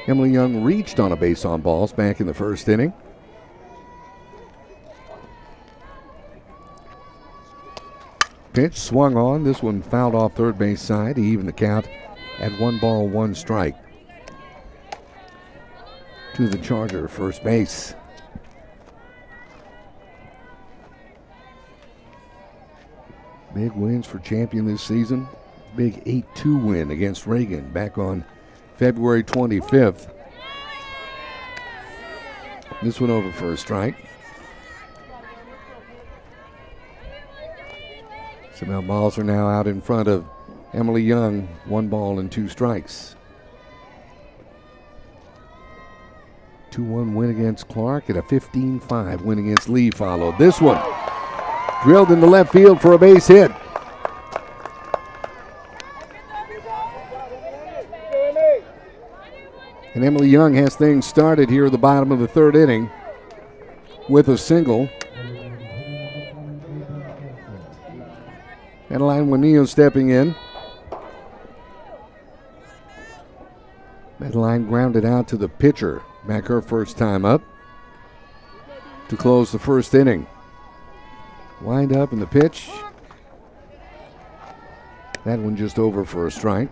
Speaker 3: Emily Young reached on a base on balls back in the first inning. Pitch swung on. This one fouled off third base side to even the count at 1 ball, 1 strike. To the Charger first base. Big wins for Champion this season. Big 8-2 win against Reagan back on February 25th. This one over for a strike. Samel Balls are now out in front of Emily Young. 1 ball and 2 strikes. 2-1 win against Clark and a 15-5 win against Lee followed. This one drilled into left field for a base hit. And Emily Young has things started here at the bottom of the third inning with a single. Madeline Juanillo stepping in. Madeline grounded out to the pitcher. Back her first time up to close the first inning. Wind up in the pitch. That one just over for a strike.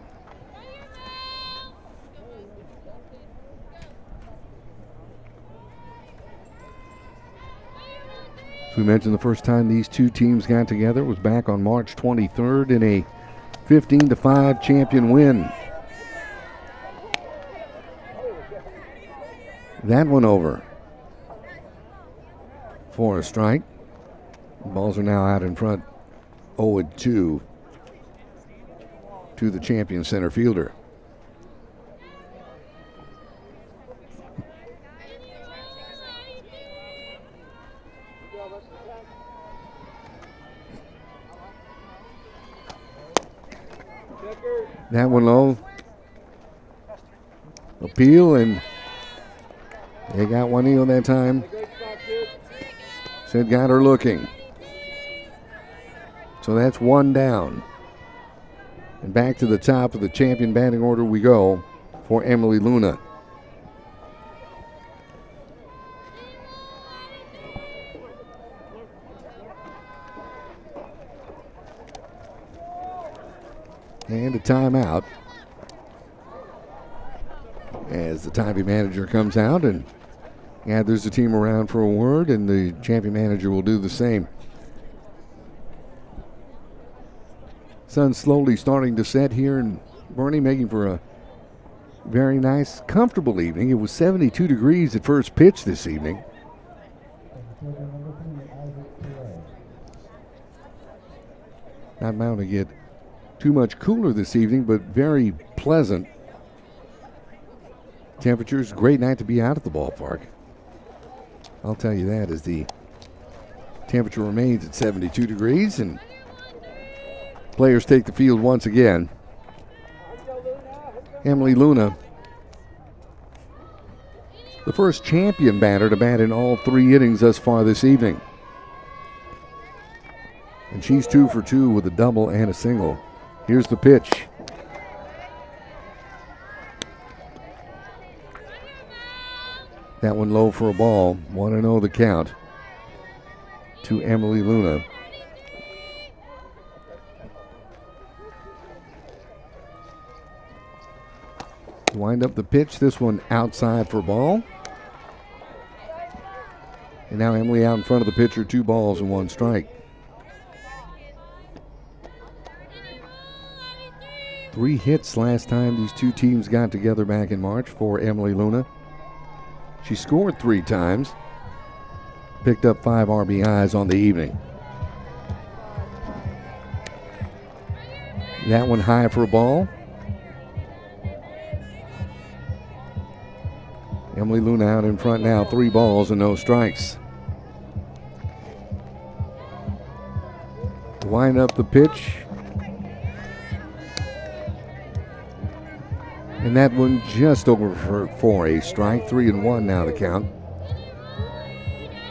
Speaker 3: As we mentioned, the first time these two teams got together was back on March 23rd in a 15-5 Champion win. That one over for a strike. Balls are now out in front, 0-2 to the Champion center fielder. That one low. Appeal, and they got Juanillo that time. Said got her looking. So that's 1 down. And back to the top of the Champion batting order we go for Emily Luna. And a timeout as the Tivy manager comes out and gathers the team around for a word, and the Champion manager will do the same. Sun slowly starting to set here in Boerne, making for a very nice, comfortable evening. It was 72 degrees at first pitch this evening. Not bound to get too much cooler this evening, but very pleasant temperatures. Great night to be out at the ballpark. I'll tell you that, as the temperature remains at 72 degrees and players take the field once again. Emily Luna, the first Champion batter to bat in all 3 innings thus far this evening. And she's 2 for 2 with a double and a single. Here's the pitch. That one low for a ball. 1-0 the count to Emily Luna. Wind up the pitch. This one outside for ball. And now Emily out in front of the pitcher. 2 balls and 1 strike. 3 hits last time these two teams got together back in March for Emily Luna. She scored 3 times, picked up 5 RBIs on the evening. That one high for a ball. Emily Luna out in front now, 3 balls and no strikes. Wind up the pitch. And that one just over for a strike. 3-1 now the count.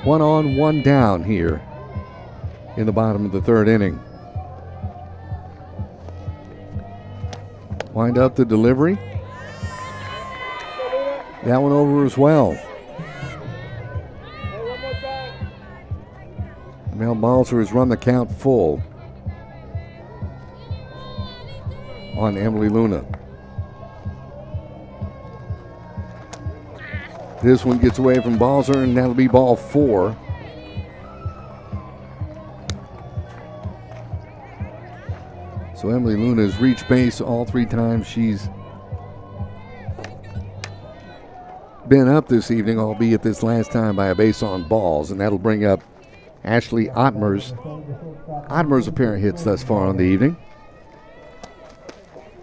Speaker 3: 1 on, 1 down here in the bottom of the 3rd inning. Wind up the delivery. That one over as well. Mel Balzer has run the count full on Emily Luna. This one gets away from Balzer, and that'll be ball 4. So Emily Luna has reached base all 3 times she's been up this evening, albeit this last time by a base on balls, and that'll bring up Ashley Ottmer's a pair of hits thus far on the evening.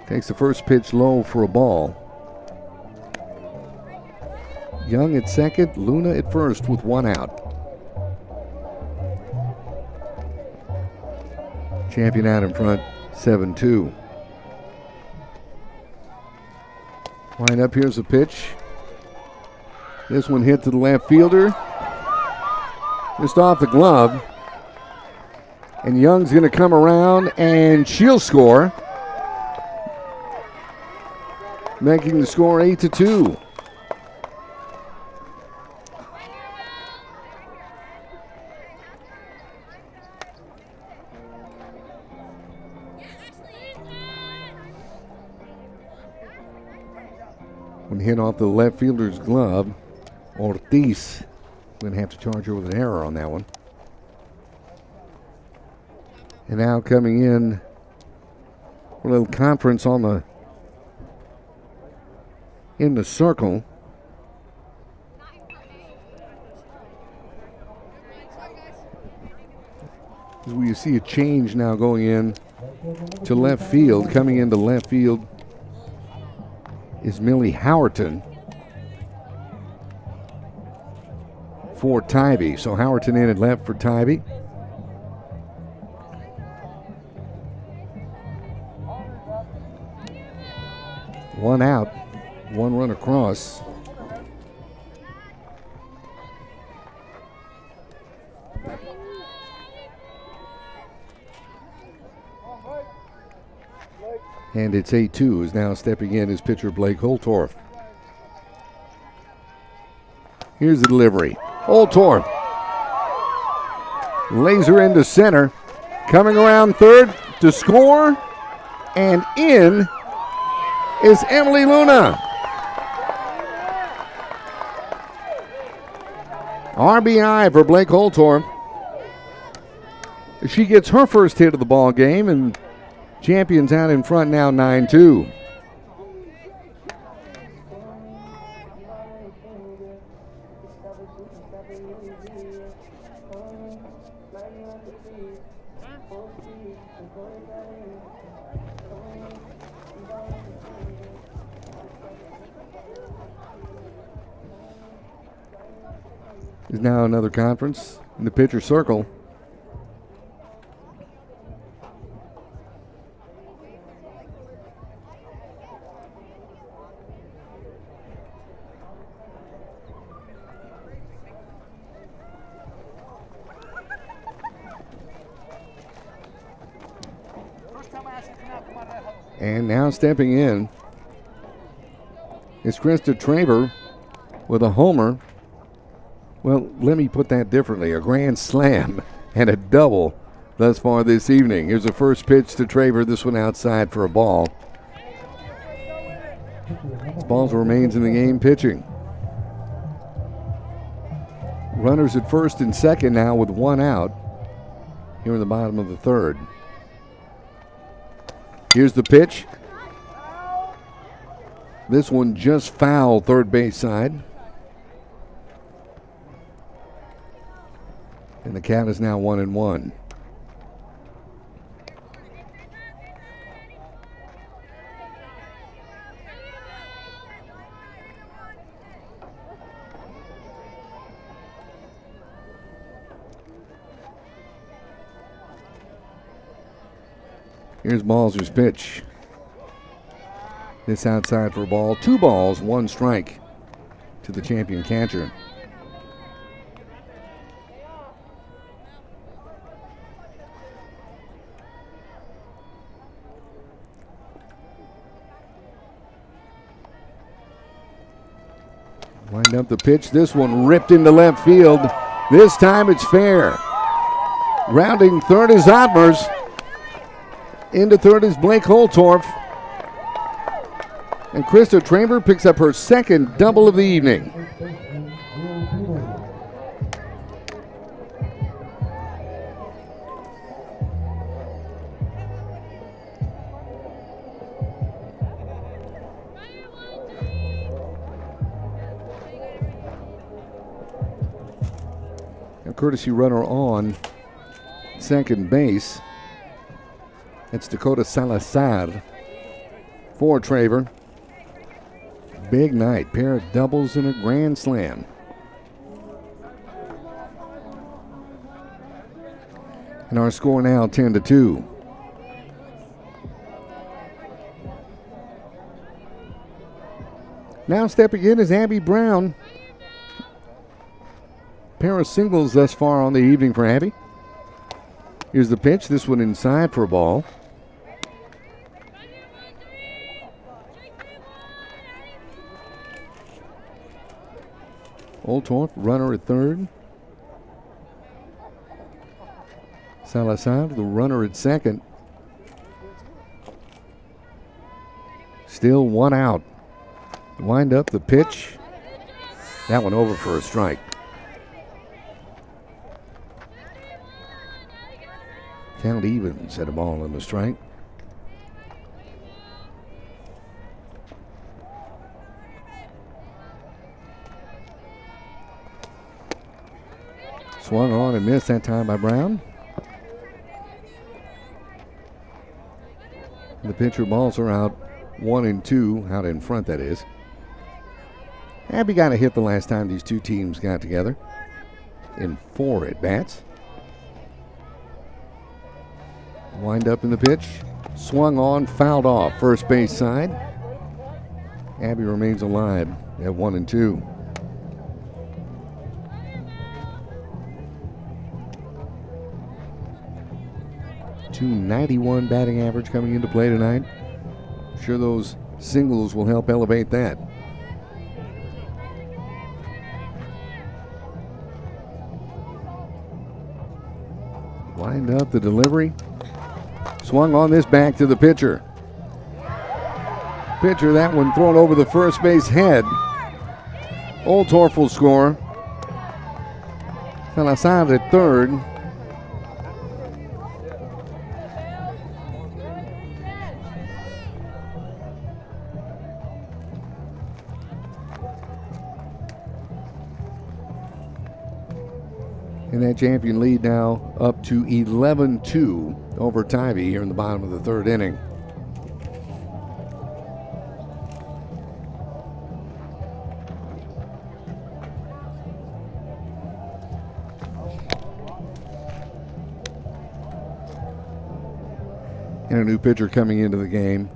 Speaker 3: Takes the first pitch low for a ball. Young at second, Luna at first with 1 out. Champion out in front, 7-2. Line up, here's a pitch. This one hit to the left fielder. Just off the glove. And Young's going to come around and she'll score. Making the score 8-2. When hit off the left fielder's glove, Ortiz going to have to charge her with an error on that one. And now coming in, a little conference in the circle. As we see a change now going in to left field. Coming into left field is Millie Howerton for Tivy. So Howerton in at left for Tivy. One out, 1 run across. And it's 8-2, is now stepping in as pitcher Blake Holtorf. Here's the delivery. Holtorf laser into center. Coming around third to score. And in is Emily Luna. RBI for Blake Holtorf. She gets her first hit of the ball game, and Champions out in front now 9-2. Is now another conference in the pitcher circle. And now stepping in is Krista Traver with a homer. Well, let me put that differently. A grand slam and a double thus far this evening. Here's the first pitch to Traver. This one outside for a ball. Balzer remains in the game pitching. Runners at first and second now with 1 out here in the bottom of the 3rd. Here's the pitch. This one just foul third base side. And the count is now 1-1. Here's Balzer's pitch. This outside for a ball. 2 balls, 1 strike to the champion catcher. Wind up the pitch. This one ripped into left field. This time it's fair. Rounding third is Antlers. Into third is Blake Holtorf. And Krista Traber picks up her second double of the evening. A courtesy runner on second base. It's Dakota Salazar for Traver. Big night, pair of doubles and a grand slam. And our score now 10-2. Now stepping in is Abby Brown. Pair of singles thus far on the evening for Abby. Here's the pitch, this one inside for a ball. Holtorf, runner at third. Salazar, the runner at second. Still 1 out. Wind up the pitch. That one over for a strike. Count evens at a ball and a strike. Swung on and missed that time by Brown. The pitcher balls are out 1-2, out in front that is. Abby got a hit the last time these two teams got together in 4 at-bats. Wind up in the pitch. Swung on, fouled off, first base side. Abby remains alive at 1-2. .291 batting average coming into play tonight. Sure those singles will help elevate that. Wind up the delivery. Swung on this back to the pitcher. Pitcher, that one thrown over the first base head. Holtorf will score. Salazar at third. And that champion lead now up to 11-2 over Tivy here in the bottom of the third inning. And a new pitcher coming into the game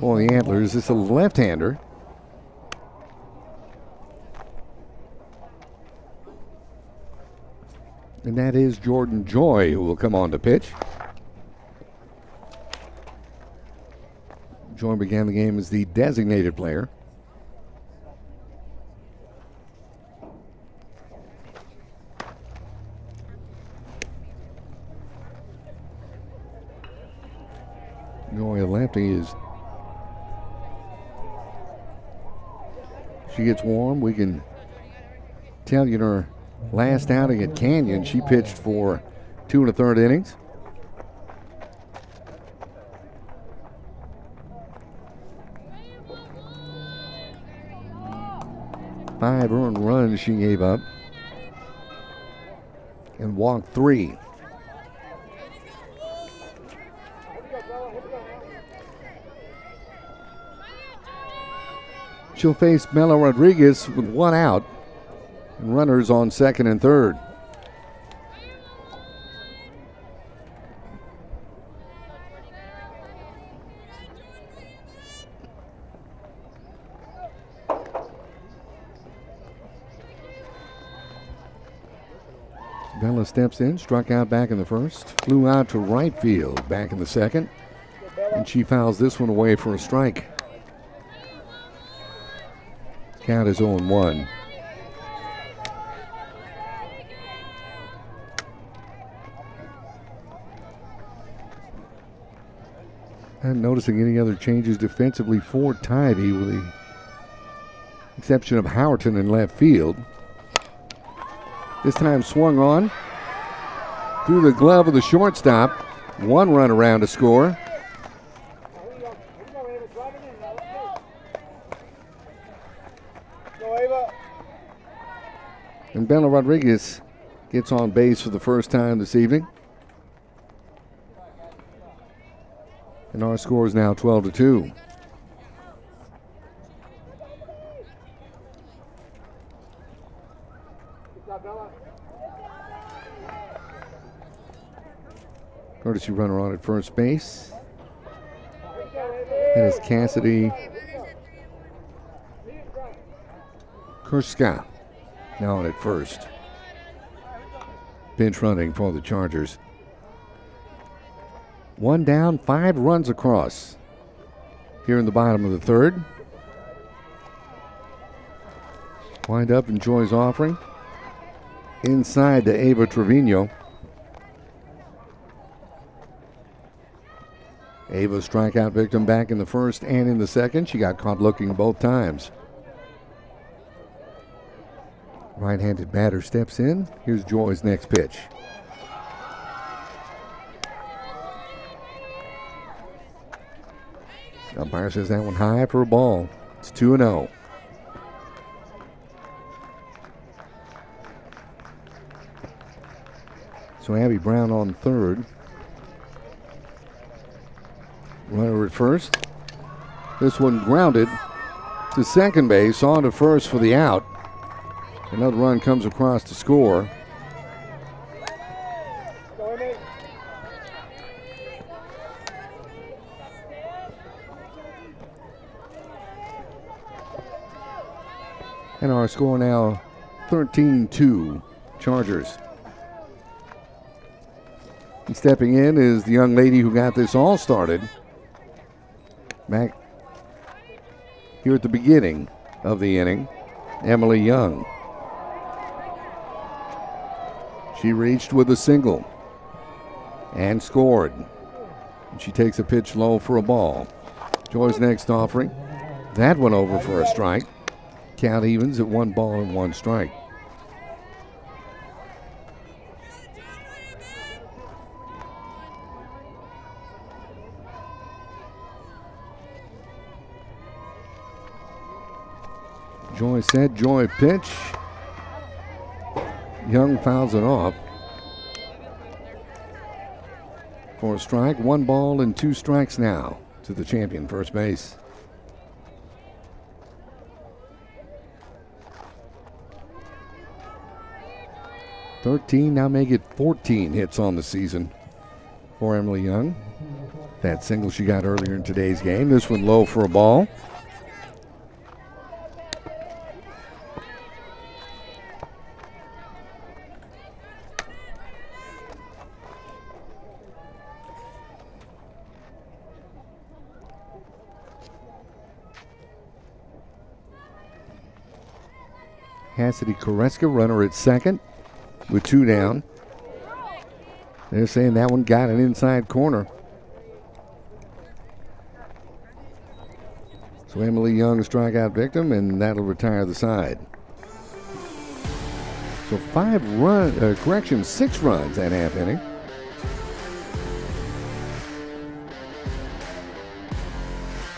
Speaker 3: for the Antlers. It's a left-hander. And that is Jordan Joy, who will come on to pitch. Joy began the game as the designated player. Joy, a lefty, is. She gets warm. We can tell you in her last outing at Canyon, she pitched for 2 1/3 innings. 5 earned runs she gave up and walked 3. She'll face Mela Rodriguez with 1 out and runners on second and third. Bella steps in, struck out back in the first, flew out to right field back in the second, and she fouls this one away for a strike. Count is 0-1. Not noticing any other changes defensively for Tivy, with the exception of Howerton in left field. This time swung on through the glove of the shortstop. 1 run around to score. And Bella Rodriguez gets on base for the first time this evening. And our score is now 12-2. Courtesy runner on at first base. That is Cassidy Kurska now on at first. Pinch running for the Chargers. 1 down, 5 runs across here in the bottom of the third. Wind up and Joy's offering. Inside to Ava Trevino. Ava strikeout victim back in the first and in the second. She got caught looking both times. Right-handed batter steps in. Here's Joy's next pitch. Umpire says that one high for a ball. It's 2-0. So Abby Brown on third. Runner at first. This one grounded to second base, on to first for the out. Another run comes across to score. And our score now 13-2 Chargers. And stepping in is the young lady who got this all started back here at the beginning of the inning, Emily Young. She reached with a single and scored. And she takes a pitch low for a ball. Joy's next offering. That one over for a strike. Count evens at 1 ball and 1 strike. Joy set, Joy pitch. Young fouls it off for a strike. 1 ball and 2 strikes now to the champion first base. Now make it 14 hits on the season for Emily Young. That single she got earlier in today's game. This one low for a ball. Cassidy Koreska, runner at second with 2 down. They're saying that one got an inside corner. So Emily Young, strikeout victim, and that'll retire the side. So 6 runs that half inning.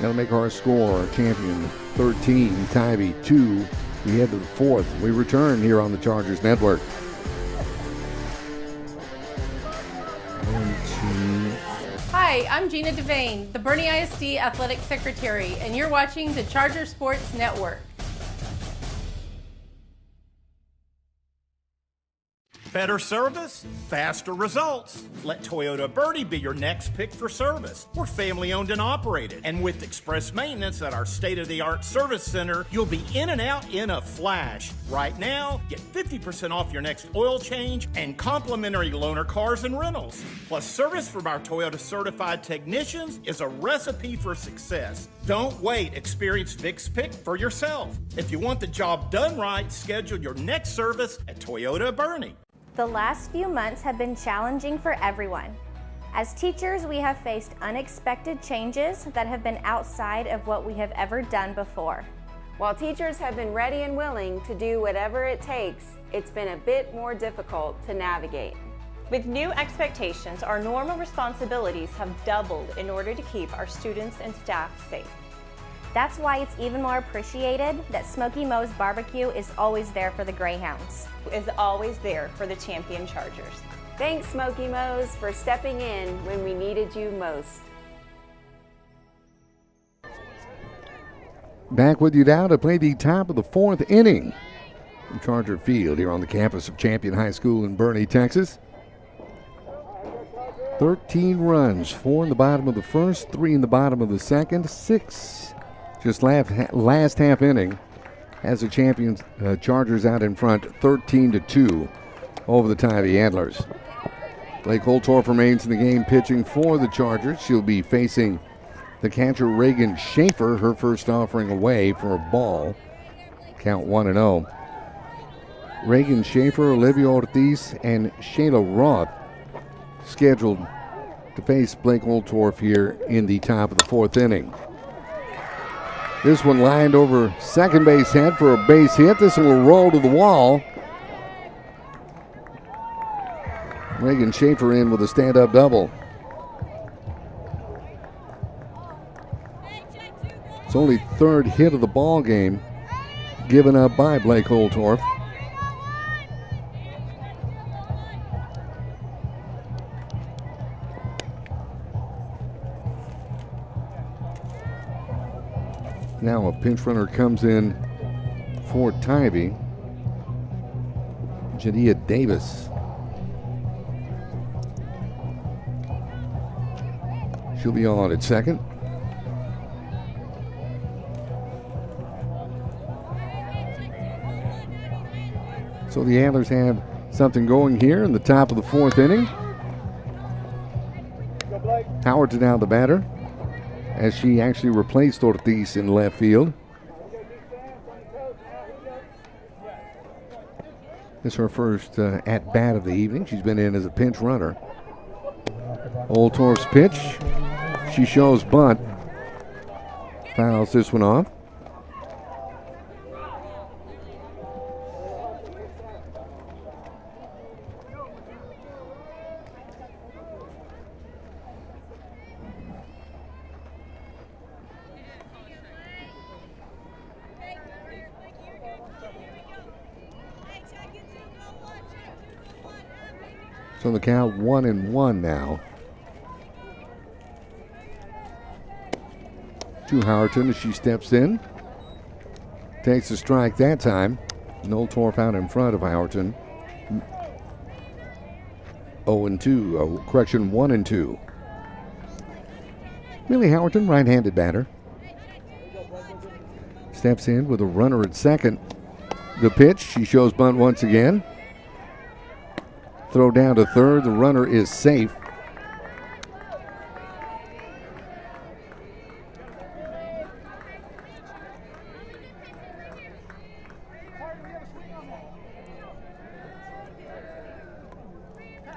Speaker 3: That'll make our score champion 13, Tivy 2, We head to the fourth. We return here on the Chargers Network. 1, 2.
Speaker 13: Hi, I'm Gina Devane, the Boerne ISD Athletic Secretary, and you're watching the Charger Sports Network.
Speaker 18: Better service, faster results. Let Toyota Boerne be your next pick for service. We're family owned and operated. And with express maintenance at our state-of-the-art service center, you'll be in and out in a flash. Right now, get 50% off your next oil change and complimentary loaner cars and rentals. Plus, service from our Toyota certified technicians is a recipe for success. Don't wait. Experience Vic's Pick for yourself. If you want the job done right, schedule your next service at Toyota Boerne.
Speaker 14: The last few months have been challenging for everyone. As teachers, we have faced unexpected changes that have been outside of what we have ever done before.
Speaker 15: While teachers have been ready and willing to do whatever it takes, it's been a bit more difficult to navigate.
Speaker 16: With new expectations, our normal responsibilities have doubled in order to keep our students and staff safe.
Speaker 14: That's why it's even more appreciated that Smoky Mo's Barbecue is always there for the Greyhounds.
Speaker 16: Is always there for the champion Chargers.
Speaker 15: Thanks, Smoky Mo's, for stepping in when we needed you most.
Speaker 3: Back with you now to play the top of the fourth inning from Charger Field here on the campus of Champion High School in Boerne, Texas. 13 runs, 4 in the bottom of the first, 3 in the bottom of the second, 6 just last half inning has the champions Chargers out in front 13-2 over the Tivy Antlers. Blake Holtorf remains in the game pitching for the Chargers. She'll be facing the catcher Reagan Schaefer, her first offering away for a ball. Count 1-0. Reagan Schaefer, Olivia Ortiz, and Shayla Roth scheduled to face Blake Holtorf here in the top of the fourth inning. This one lined over second base head for a base hit. This one will roll to the wall. Reagan Schaefer in with a stand-up double. It's only third hit of the ball game given up by Blake Holtorf. Now a pinch runner comes in for Tivy. Jania Davis. She'll be on at second. So the Antlers have something going here in the top of the fourth inning. Howard's now the batter, as she actually replaced Ortiz in left field. This is her first at-bat of the evening. She's been in as a pinch runner. Holtorf's pitch. She shows bunt. Fouls this one off. So the count 1-1 now. To Howerton as she steps in. Takes a strike that time. Holtorf out in front of Howerton. 0-2. Oh, correction, 1-2. Millie Howerton, right-handed batter. Steps in with a runner at second. The pitch, she shows bunt once again. Throw down to third. The runner is safe.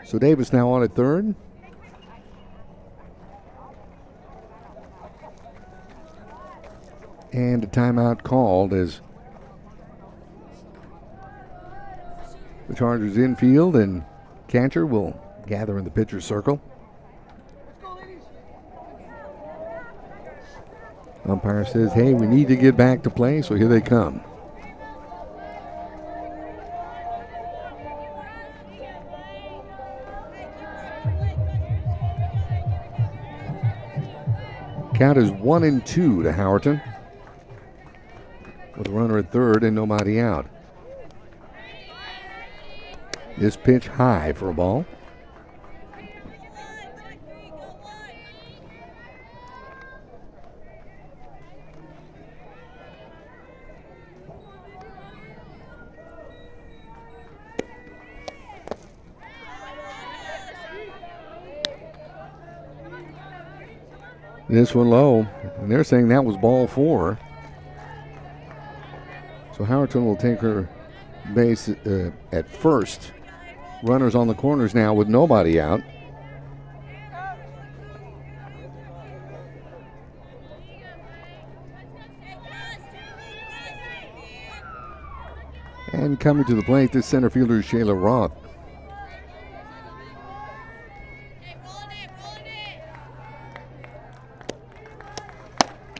Speaker 3: So Davis now on at third. And a timeout called as the Chargers infield and catcher will gather in the pitcher's circle. Umpire says, hey, we need to get back to play, so here they come. Count is 1-2 to Howerton, with a runner at third and nobody out. This pitch high for a ball. This one low, and they're saying that was ball 4. So Howerton will take her base at first. Runners on the corners now with nobody out. And coming to the plate, this center fielder is Shayla Roth.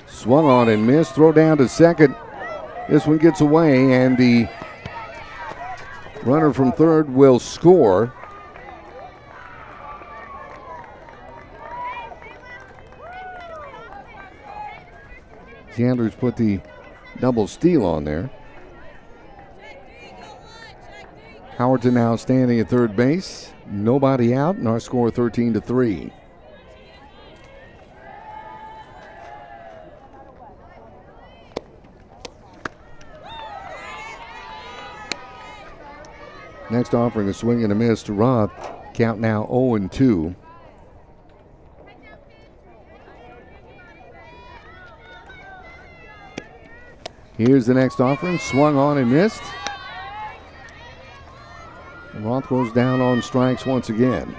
Speaker 3: Swung on and missed. Throw down to second. This one gets away, and the runner from third will score. The Antlers put the double steal on there. Howerton now standing at third base. Nobody out, and our score 13-3. Next offering, a swing and a miss to Roth. Count now 0-2. Here's the next offering. Swung on and missed. And Roth goes down on strikes once again.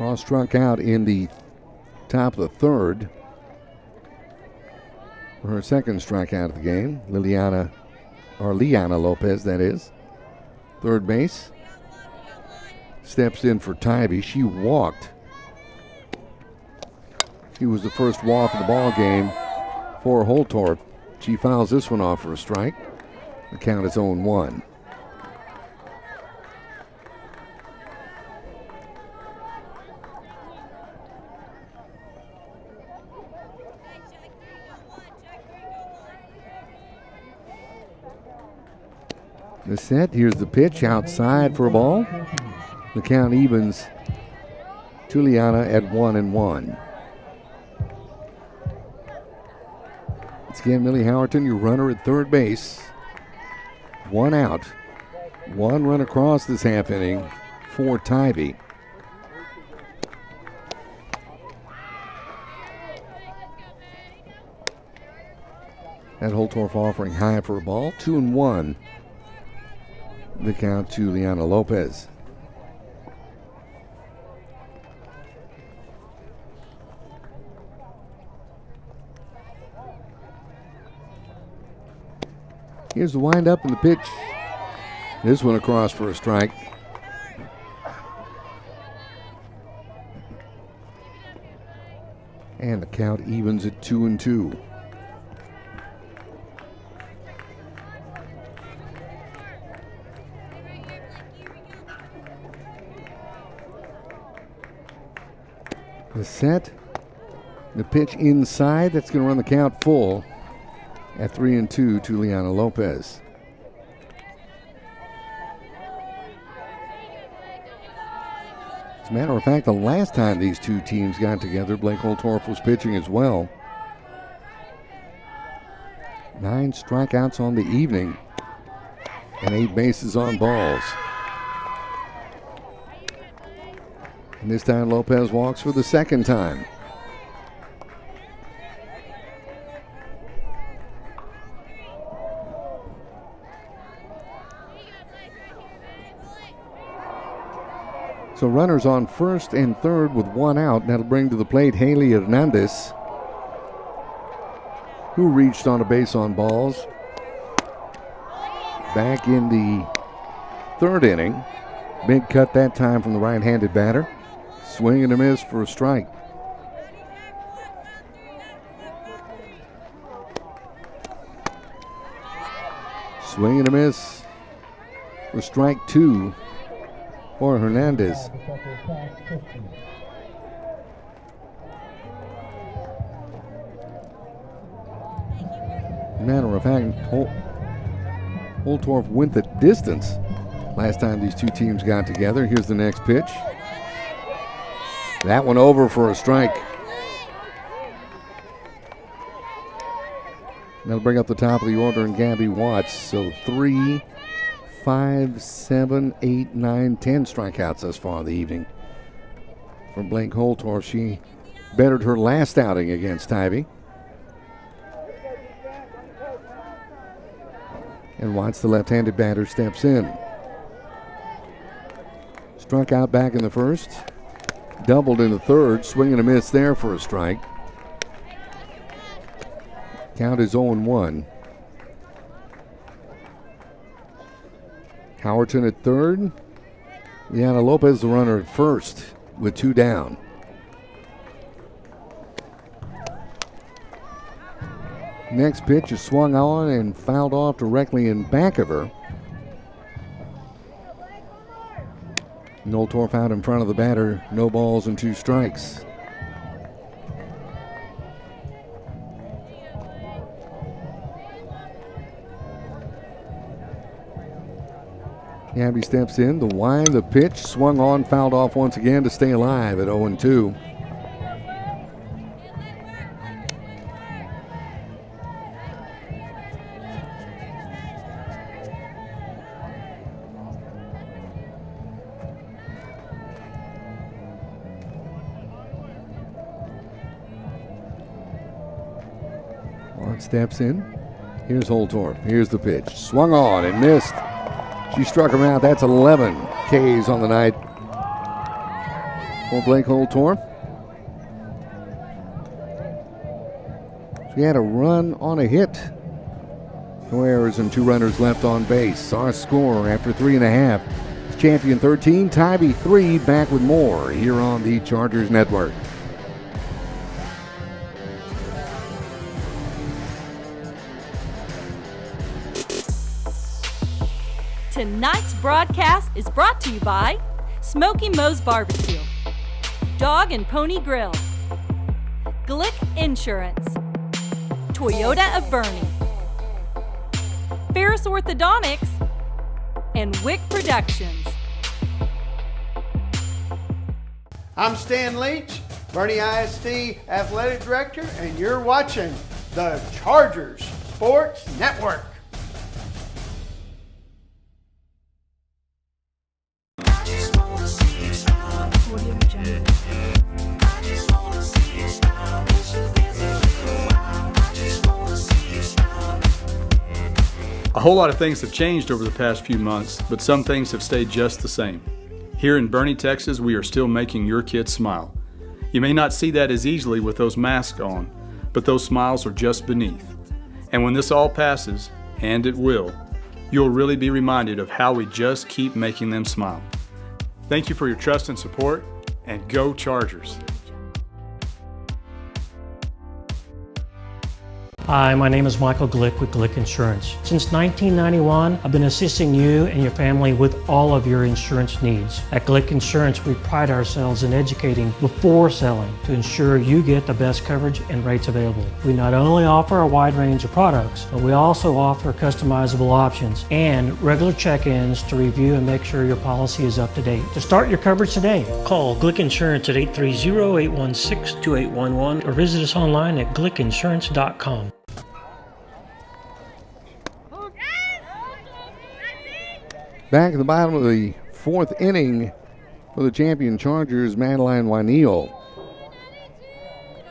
Speaker 3: Roth struck out in the top of the third for her second strikeout of the game. Liana Lopez, that is. Third base. Steps in for Tivy. She walked. She was the first walk of the ball game for Holtorf. She fouls this one off for a strike. The count is 0-1. The set, here's the pitch outside for a ball. The count evens Tuliana at 1-1. It's again Millie Howerton, your runner at third base. One out. One run across this half inning for Tivy. That Holtorf offering high for a ball. 2-1. The count to Liana Lopez. Here's the windup and the pitch. This one across for a strike. And the count evens at 2-2. The set, the pitch inside, that's going to run the count full at 3-2 to Liana Lopez. As a matter of fact, the last time these two teams got together, Blake Holtorf was pitching as well. 9 strikeouts on the evening and 8 bases on balls. And this time Lopez walks for the second time. So runners on first and third with one out. That'll bring to the plate Haley Hernandez, who reached on a base on balls back in the third inning. Big cut that time from the right-handed batter. Swing and a miss for a strike. Swing and a miss for strike 2 for Hernandez. Matter of fact, Holtorf went the distance last time these two teams got together. Here's the next pitch. That one over for a strike. That'll bring up the top of the order and Gabby Watts. So 3, 5, 7, 8, 9, 10 strikeouts thus far of the evening. From Blake Holtorf, she bettered her last outing against Tivy. And Watts, the left-handed batter, steps in. Struck out back in the first. Doubled in the third. Swing and a miss there for a strike. Count is 0-1. Howerton at third. Liana Lopez, the runner at first, with 2 down. Next pitch is swung on and fouled off directly in back of her. Holtorf out in front of the batter. No balls and 2 strikes. Gabby steps in. The wind, the pitch, swung on, fouled off once again to stay alive at 0-2. Steps in. Here's Holtorf. Here's the pitch. Swung on and missed. She struck him out. That's 11 Ks on the night for Blake Holtorf. She had a run on a hit. No errors and 2 runners left on base. Our score after 3.5. It's Champion 13, Tivy 3. Back with more here on the Chargers Network.
Speaker 1: Tonight's broadcast is brought to you by Smoky Moe's Barbecue, Dog and Pony Grill, Glick Insurance, Toyota of Boerne, Ferris Orthodontics, and Wick Productions.
Speaker 2: I'm Stan Leach, Boerne ISD Athletic Director, and you're watching the Chargers Sports Network.
Speaker 4: A whole lot of things have changed over the past few months, but some things have stayed just the same. Here in Boerne, Texas, we are still making your kids smile. You may not see that as easily with those masks on, but those smiles are just beneath. And when this all passes, and it will, you'll really be reminded of how we just keep making them smile. Thank you for your trust and support, and go Chargers!
Speaker 19: Hi, my name is Michael Glick with Glick Insurance. Since 1991, I've been assisting you and your family with all of your insurance needs. At Glick Insurance, we pride ourselves in educating before selling to ensure you get the best coverage and rates available. We not only offer a wide range of products, but we also offer customizable options and regular check-ins to review and make sure your policy is up to date. To start your coverage today, call Glick Insurance at 830-816-2811 or visit us online at glickinsurance.com.
Speaker 3: Back at the bottom of the 4th inning for the champion Chargers, Madeline Waneel.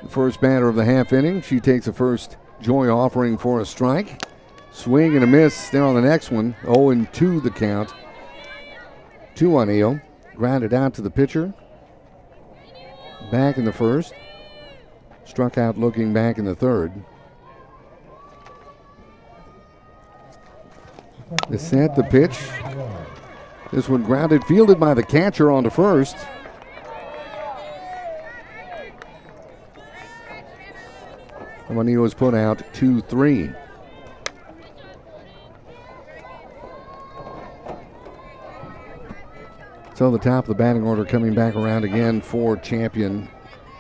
Speaker 3: The first batter of the half inning. She takes the first joy offering for a strike. Swing and a miss there on the next one. 0-2 the count to Waneel. Grounded out to the pitcher. Back in the first. Struck out looking back in the third. The set, the pitch. This one grounded, fielded by the catcher on to first. Waneel was put out 2-3. So the top of the batting order coming back around again for champion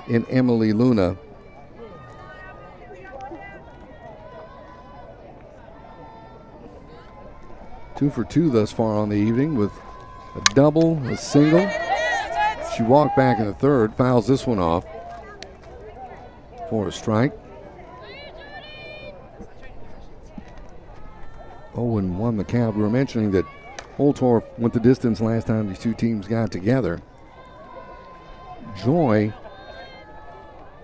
Speaker 3: in Emily Luna. 2 for 2 thus far on the evening with a double, a single. She walked back in the third, fouls this one off for a strike. 0-1 the count. We were mentioning that Oltorf went the distance last time these two teams got together. Joy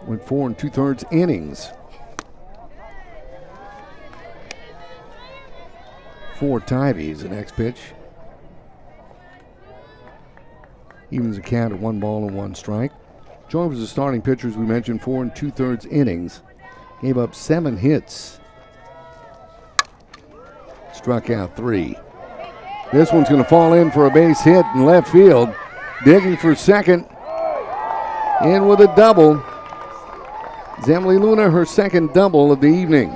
Speaker 3: went 4 2/3 innings. For Tivy is the next pitch. Evens the count at 1-1 strike. Joy was the starting pitcher, as we mentioned, 4 2/3 innings. Gave up 7 hits. Struck out 3. This one's going to fall in for a base hit in left field. Digging for second. In with a double. It's Emily Luna, her second double of the evening.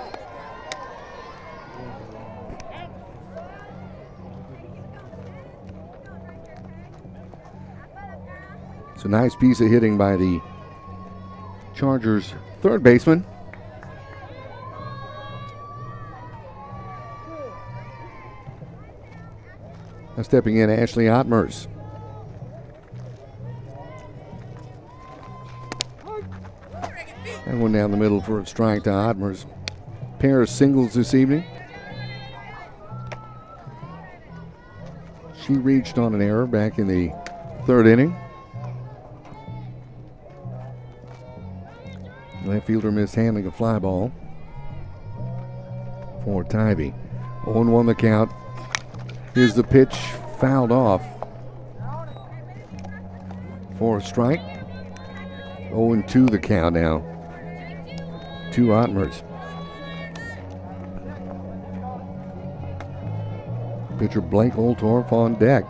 Speaker 3: It's a nice piece of hitting by the Chargers' third baseman. Now stepping in, Ashley Ottmers. And one down the middle for a strike to Ottmers. Pair of singles this evening. She reached on an error back in the third inning. Left fielder missed handling a fly ball for Tivy. 0-1 the count. Here's the pitch, fouled off for a strike. 0-2 the count now. 2 Ottmers. Pitcher Blake Oltorf on deck.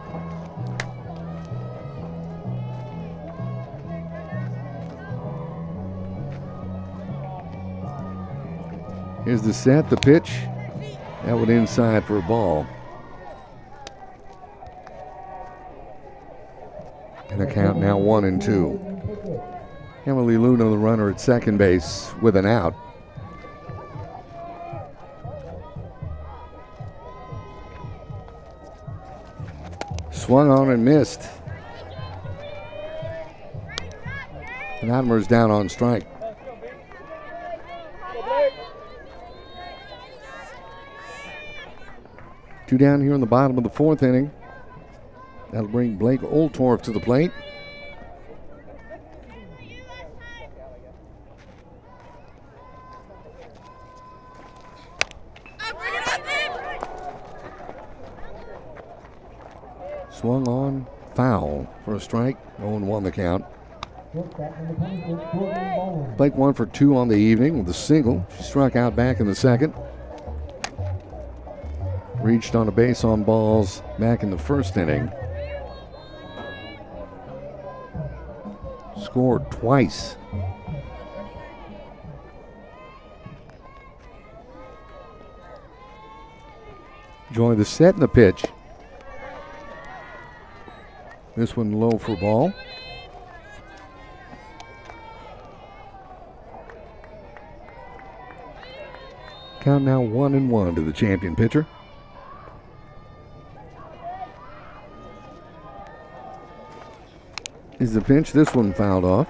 Speaker 3: Here's the set, the pitch. That went inside for a ball. And the count now 1-2. Emily Luna, the runner at second base, with an out. Swung on and missed. And Ottmer's down on strike. Two down here in the bottom of the fourth inning. That'll bring Blake Oltorf to the plate. Swung on, foul for a strike. 0-1 the count. Blake 1 for 2 on the evening with a single. She struck out back in the second. Reached on a base on balls back in the first inning. Scored twice. Joy the set and the pitch. This one low for ball. Count now 1-1 to the champion pitcher. Is the pinch. This one fouled off.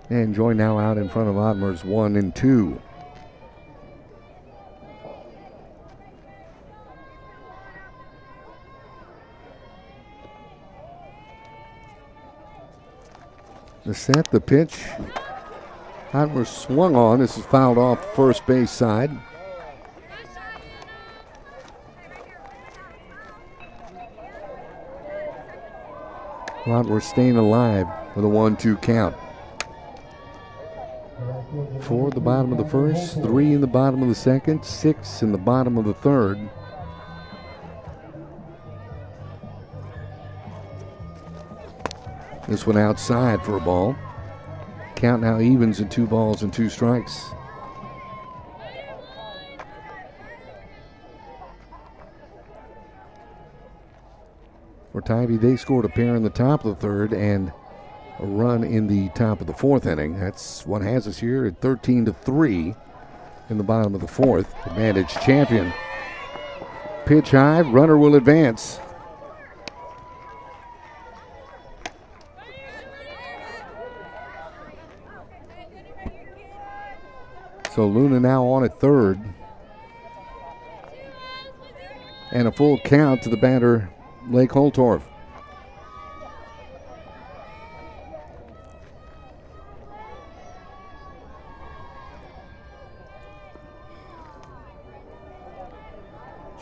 Speaker 3: And Joy now out in front of Ottmers, 1-2. The set, the pitch. Ottmers swung on. This is fouled off first base side. Ottmers staying alive with a 1-2 count. 4 at the bottom of the first, 3 in the bottom of the second, 6 in the bottom of the third. This one outside for a ball. Count now evens at 2 balls and 2 strikes. For Tivy, they scored a pair in the top of the third and a run in the top of the fourth inning. That's what has us here at 13-3 in the bottom of the fourth. Advantage Champion. Pitch high, runner will advance. So Luna now on at third. And a full count to the batter, Blake Holtorf.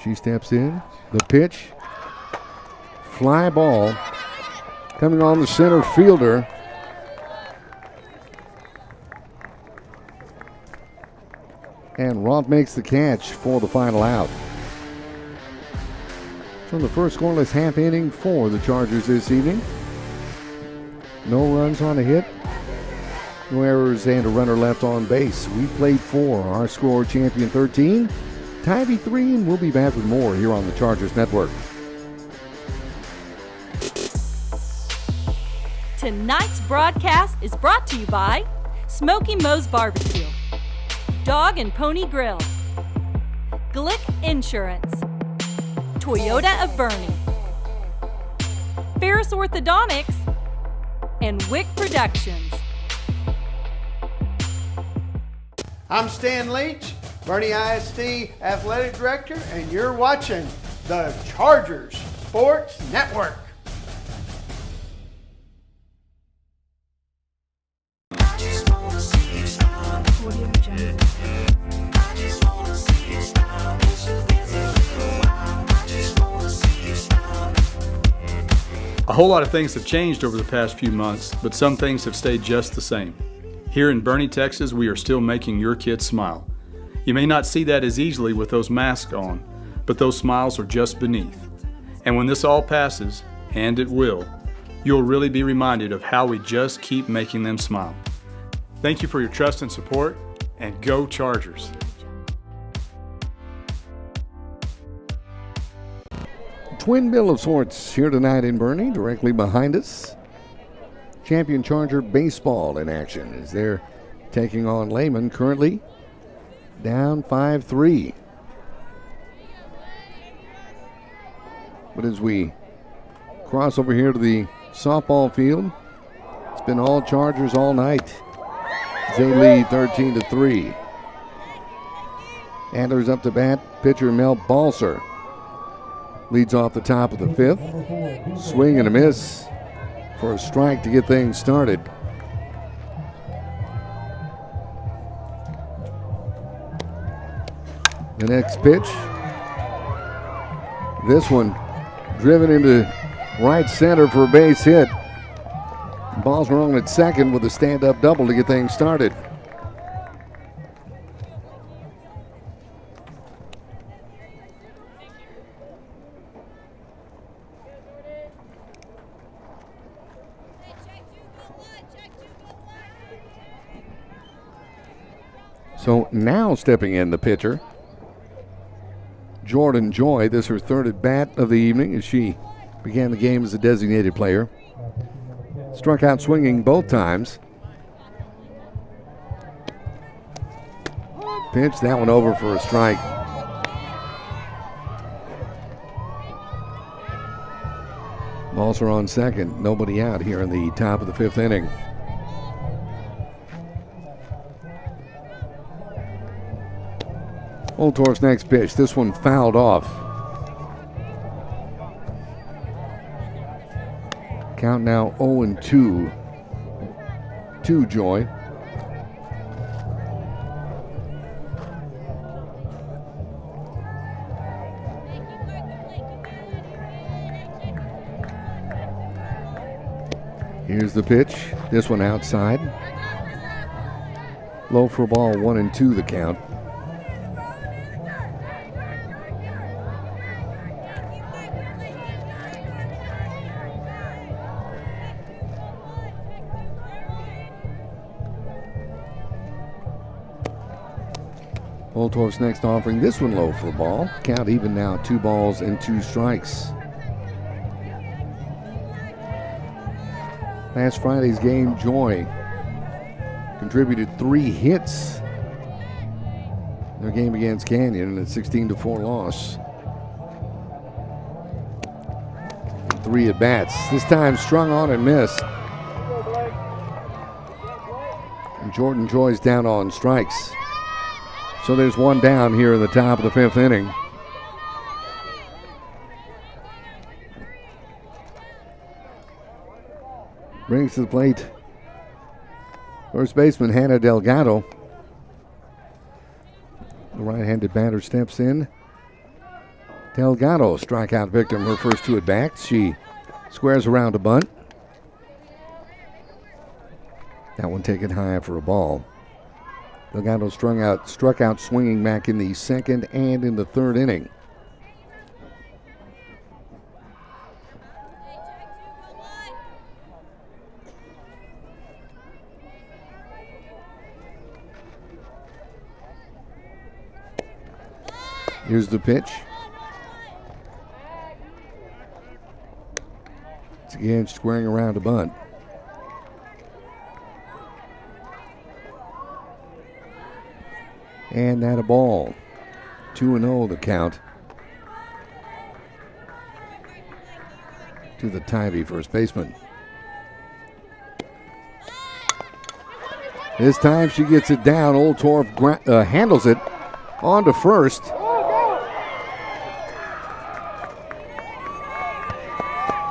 Speaker 3: She steps in. The pitch. Fly ball. Coming on the center fielder. And Roth makes the catch for the final out. So the first scoreless half inning for the Chargers this evening. No runs on a hit. No errors and a runner left on base. We played 4. Our score, Champion 13. Tivy 3, and we'll be back with more here on the Chargers Network.
Speaker 1: Tonight's broadcast is brought to you by Smoky Moe's Barbecue, Dog and Pony Grill, Glick Insurance, Toyota of Boerne, Ferris Orthodontics, and Wick Productions.
Speaker 2: I'm Stan Leach, Boerne ISD Athletic Director, and you're watching the Chargers Sports Network.
Speaker 4: A whole lot of things have changed over the past few months, but some things have stayed just the same. Here in Boerne, Texas, we are still making your kids smile. You may not see that as easily with those masks on, but those smiles are just beneath. And when this all passes, and it will, you'll really be reminded of how we just keep making them smile. Thank you for your trust and support, and go Chargers!
Speaker 3: Twin bill of sorts here tonight in Boerne. Directly behind us, Champion Charger baseball in action as they're taking on Lehman, currently down 5-3. But as we cross over here to the softball field, it's been all Chargers all night. They lead 13-3. Antlers up to bat. Pitcher Mel Balser leads off the top of the fifth. Swing and a miss for a strike to get things started. The next pitch. This one driven into right center for a base hit. Ball's wrong at second with a stand-up double to get things started. So now stepping in the pitcher, Jordan Joy. This is her third at bat of the evening as she began the game as a designated player. Struck out swinging both times. Pitch, that one over for a strike. Balser on second, nobody out here in the top of the fifth inning. Holtorf's next pitch, this one fouled off. Count now 0-2 to Joy. Here's the pitch. This one outside. Low for a ball, 1-2 the count. Holtorf's next offering, this one low for a ball. Count even now, 2 balls and 2 strikes. Last Friday's game, Joy contributed 3 hits. Their game against Canyon, a 16-4 loss. 3 at bats. This time strung on and missed. And Jordan Joy's down on strikes. So there's 1 down here in the top of the 5th inning. Brings to the plate first baseman Hannah Delgado. The right-handed batter steps in. Delgado, strikeout victim, her first 2 at bats. She squares around a bunt. That one taken high for a ball. Delgado struck out swinging back in the 2nd and in the 3rd inning. Here's the pitch. It's again squaring around a bunt. And that a ball. 2-0 the count to the Tivy first baseman. This time she gets it down. Oldtorf handles it on to first.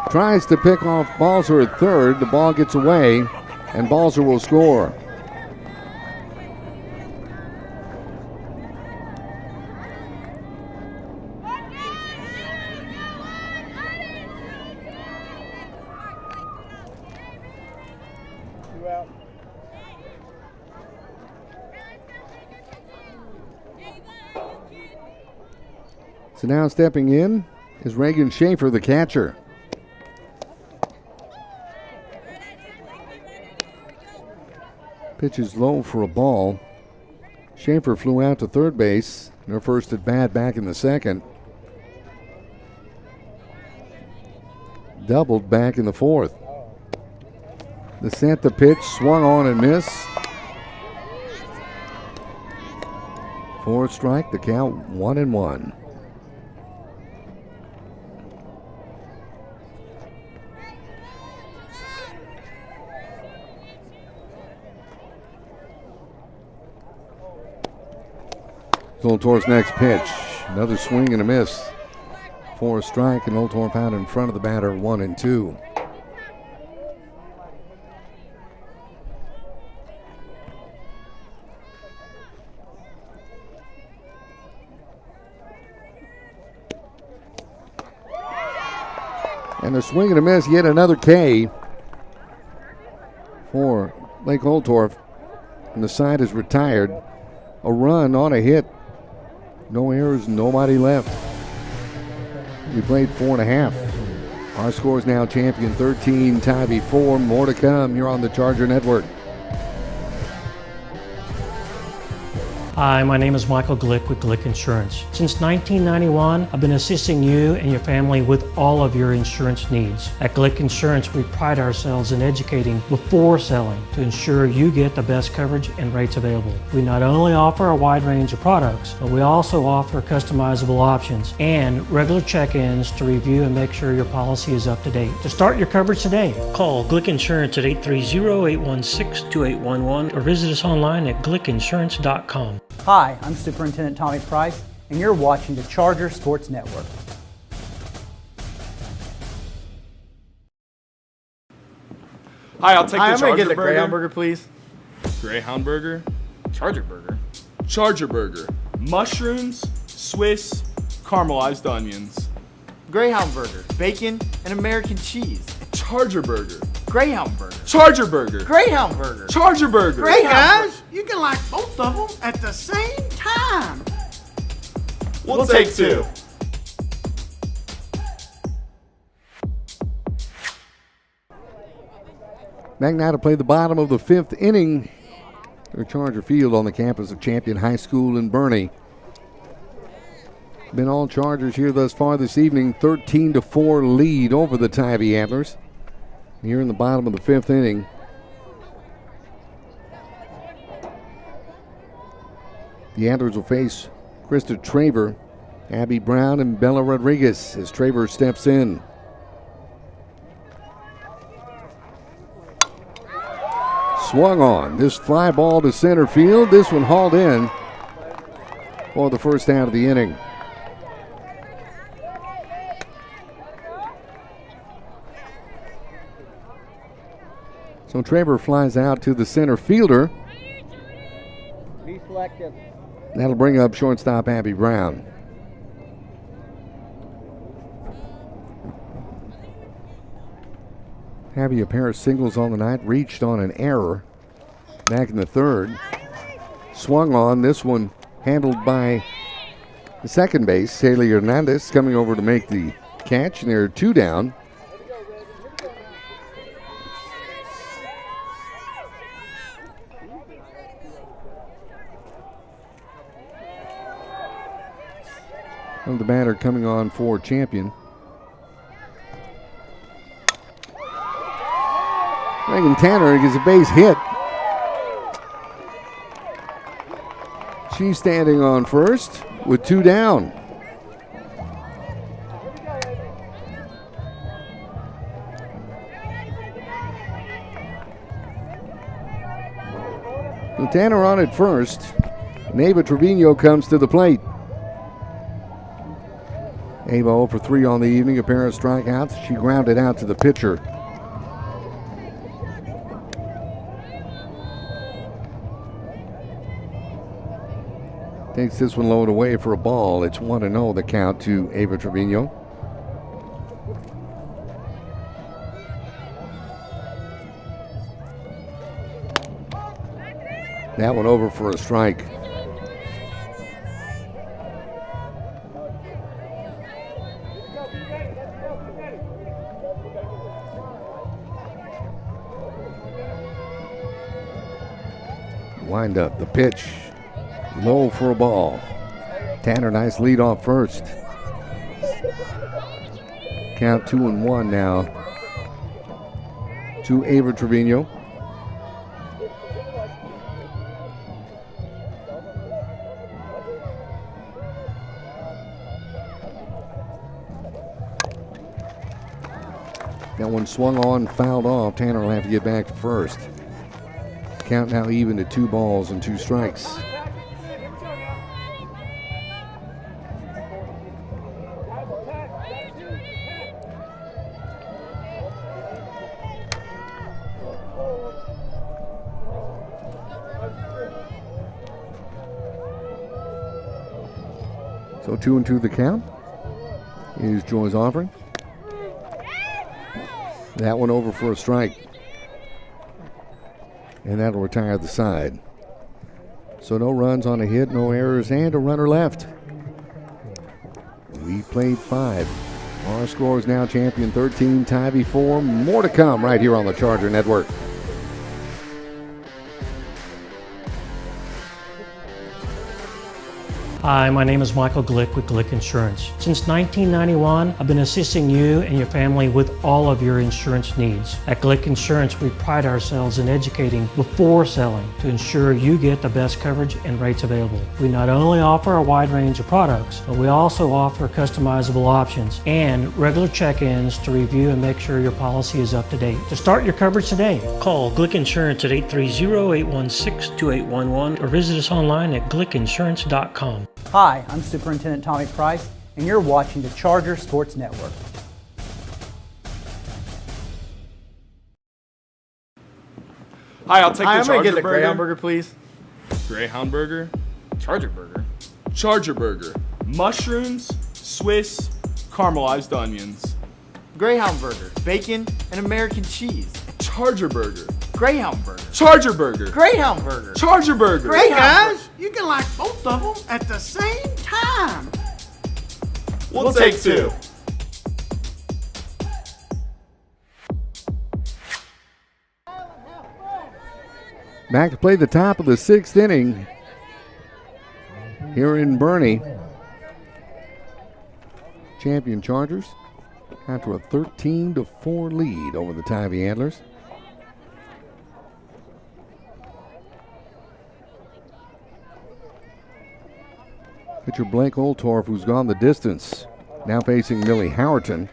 Speaker 3: Tries to pick off Balzer at third. The ball gets away, and Balzer will score. So now stepping in is Reagan Schaefer, the catcher. Pitch is low for a ball. Schaefer flew out to third base in her first at bat back in the 2nd. Doubled back in the 4th. The set, the pitch, swung on and missed. 4th strike, the count 1-1. Oldtorf's next pitch. Another swing and a miss. 4th strike, and Oldtorf out in front of the batter, 1-2. And a swing and a miss, yet another K for Lake Oldtorf. And the side is retired. A run on a hit. No errors, nobody left. We played 4.5. Our score is now Champion 13, Tivy 4. More to come here on the Charger Network.
Speaker 19: Hi, my name is Michael Glick with Glick Insurance. Since 1991, I've been assisting you and your family with all of your insurance needs. At Glick Insurance, we pride ourselves in educating before selling to ensure you get the best coverage and rates available. We not only offer a wide range of products, but we also offer customizable options and regular check-ins to review and make sure your policy is up to date. To start your coverage today, call Glick Insurance at 830-816-2811 or visit us online at glickinsurance.com.
Speaker 5: Hi, I'm Superintendent Tommy Price, and you're watching the Charger Sports Network.
Speaker 7: Hi, I'll take the I'm Charger gonna get the burger. Greyhound burger, please.
Speaker 6: Greyhound burger,
Speaker 7: Charger burger.
Speaker 6: Charger burger, mushrooms, Swiss, caramelized onions.
Speaker 7: Greyhound burger, bacon and American cheese.
Speaker 6: Charger burger,
Speaker 7: Greyhound burger.
Speaker 6: Charger burger,
Speaker 7: Greyhound burger.
Speaker 6: Charger burger.
Speaker 2: Hey guys, you can like both of them at the same time.
Speaker 6: We'll take 2.
Speaker 3: Back now to play the bottom of the 5th inning at Charger Field on the campus of Champion High School in Boerne. Been all Chargers here thus far this evening. 13-4 lead over the Tivy Antlers. Here in the bottom of the 5th inning. The Antlers will face Krista Traver, Abby Brown, and Bella Rodriguez as Traver steps in. Swung on. This fly ball to center field. This one hauled in for the first out of the inning. So Traver flies out to the center fielder.
Speaker 20: Be selective.
Speaker 3: That'll bring up shortstop Abby Brown. Abby, a pair of singles on the night, reached on an error back in the 3rd. Swung on. This one handled by the second base, Haley Hernandez, coming over to make the catch, and there are 2 down. And the batter coming on for Champion. Megan Tanner gets a base hit. She's standing on first with 2 down. So Tanner on at first. And Ava Trevino comes to the plate. Ava 0 for 3 on the evening, a pair of strikeouts. She grounded out to the pitcher. Takes this one low and away for a ball. It's 1-0 the count to Ava Trevino. That one over for a strike. Wind up the pitch. Low for a ball. Tanner, nice lead off first. Count 2-1 now to Ava Trevino. That one swung on, fouled off. Tanner will have to get back to first. Count now even to 2 balls and 2 strikes. So 2-2 the count. Here's Joy's offering. That one over for a strike. And that'll retire the side. So no runs on a hit, no errors, and a runner left. We played 5. Our score is now Champion 13, Tivy 4. More to come right here on the Charger Network.
Speaker 19: Hi, my name is Michael Glick with Glick Insurance. Since 1991, I've been assisting you and your family with all of your insurance needs. At Glick Insurance, we pride ourselves in educating before selling to ensure you get the best coverage and rates available. We not only offer a wide range of products, but we also offer customizable options and regular check-ins to review and make sure your policy is up to date. To start your coverage today, call Glick Insurance at 830-816-2811 or visit us online at glickinsurance.com.
Speaker 5: Hi, I'm Superintendent Tommy Price, and you're watching the Charger Sports Network.
Speaker 6: Hi, I'll take
Speaker 7: Hi,
Speaker 6: the
Speaker 7: I'm gonna
Speaker 6: Charger
Speaker 7: get the
Speaker 6: burger.
Speaker 7: Greyhound burger, please.
Speaker 6: Greyhound burger. Charger burger. Charger burger. Mushrooms, Swiss, caramelized onions.
Speaker 7: Greyhound burger, bacon and American cheese.
Speaker 6: Charger burger.
Speaker 7: Greyhound burger.
Speaker 6: Charger burger.
Speaker 7: Greyhound burger.
Speaker 6: Charger burger.
Speaker 2: Hey guys, you can like both of them at the same time.
Speaker 6: We'll take 2.
Speaker 3: Back to play the top of the 6th inning here in Boerne. Champion Chargers after a 13-4 lead over the Tivy Antlers. Pitcher Blake Oltorf, who's gone the distance, now facing Millie Howerton.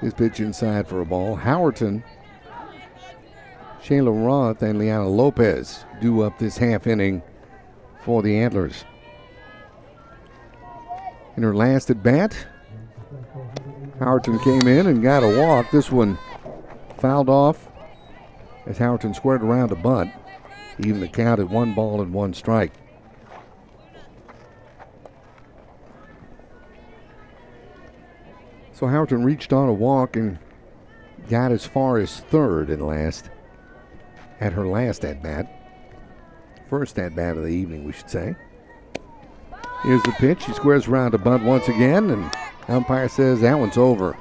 Speaker 3: His pitch inside for a ball. Howerton, Shayla Roth, and Liana Lopez do up this half inning for the Antlers. In her last at bat, Howerton came in and got a walk. This one fouled off as Howerton squared around a bunt. Even the count at 1-1 strike. So Howerton reached on a walk and got as far as third at her last at-bat. First at-bat of the evening, we should say. Here's the pitch. She squares around a bunt once again, and umpire says that one's over.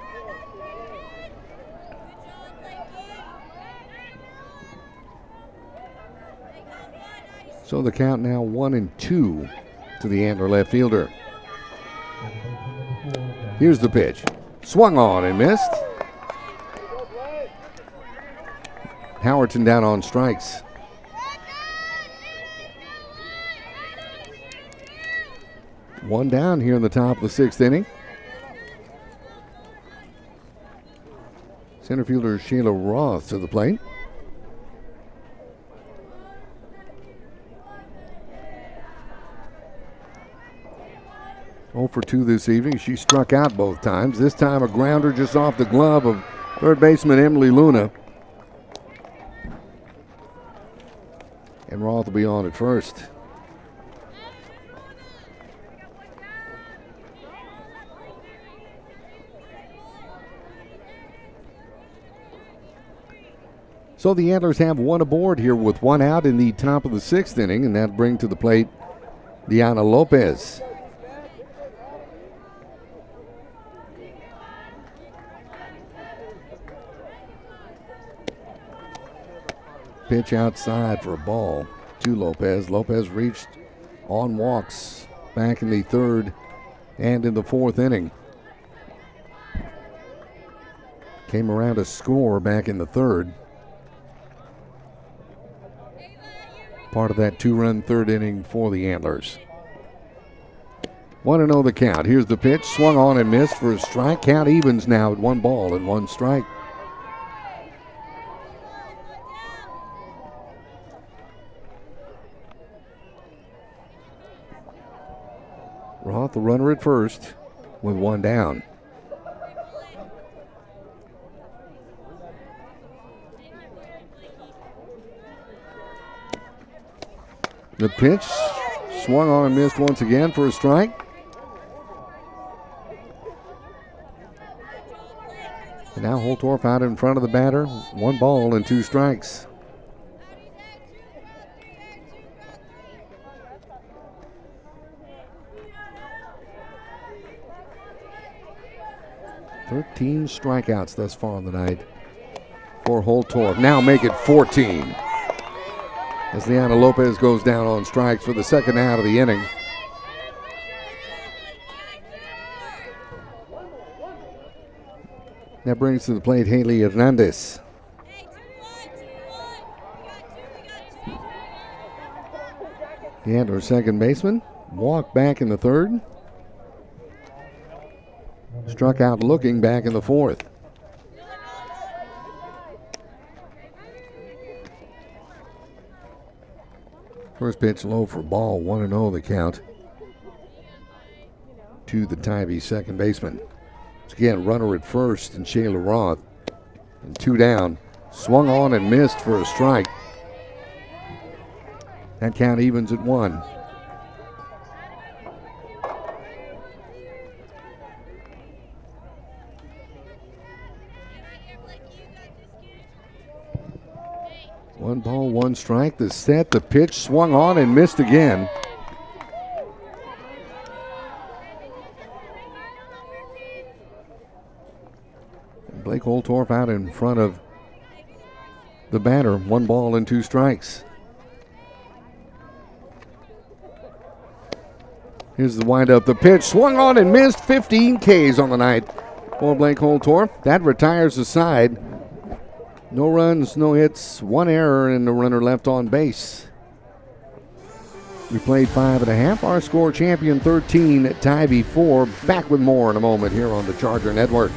Speaker 3: So the count now 1-2 to the Antler left fielder. Here's the pitch. Swung on and missed. Howerton down on strikes. One down here in the top of the sixth inning. Center fielder Shayla Roth to the plate. Oh for 2 this evening. She struck out both times. This time a grounder just off the glove of third baseman Emily Luna. And Roth will be on at first. So the Antlers have one aboard here with one out in the top of the sixth inning, and that'll bring to the plate Liana Lopez. Pitch outside for a ball to Lopez. Lopez reached on walks back in the third and in the fourth inning. Came around a score back in the third. Part of that 2-run third inning for the Antlers. 1-0 the count. Here's the pitch. Swung on and missed for a strike. Count evens now at 1-1 strike. Roth, the runner at first, with one down. The pitch swung on and missed once again for a strike. And now Holtorf out in front of the batter. 1-2 strikes. Thirteen strikeouts thus far on the night for Holtorf. Now make it 14. As Liana Lopez goes down on strikes for the second out of the inning. That brings to the plate Haley Hernandez. The Antlers second baseman walked back in the third. Struck out looking back in the fourth. First pitch low for ball, 1-0 the count to the Tivy second baseman. Once again, runner at first and Shayla Roth. And 2 down. Swung on and missed for a strike. That count evens at 1. One ball, one strike. The set, the pitch, swung on and missed again. Blake Holtorf out in front of the batter. 1-2 strikes. Here's the windup. The pitch swung on and missed. 15 Ks on the night for Blake Holtorf. That retires the side. No runs, no hits, one error, and the runner left on base. We played 5.5. Our score, Champion 13, Tivy 4. Back with more in a moment here on the Charger Network.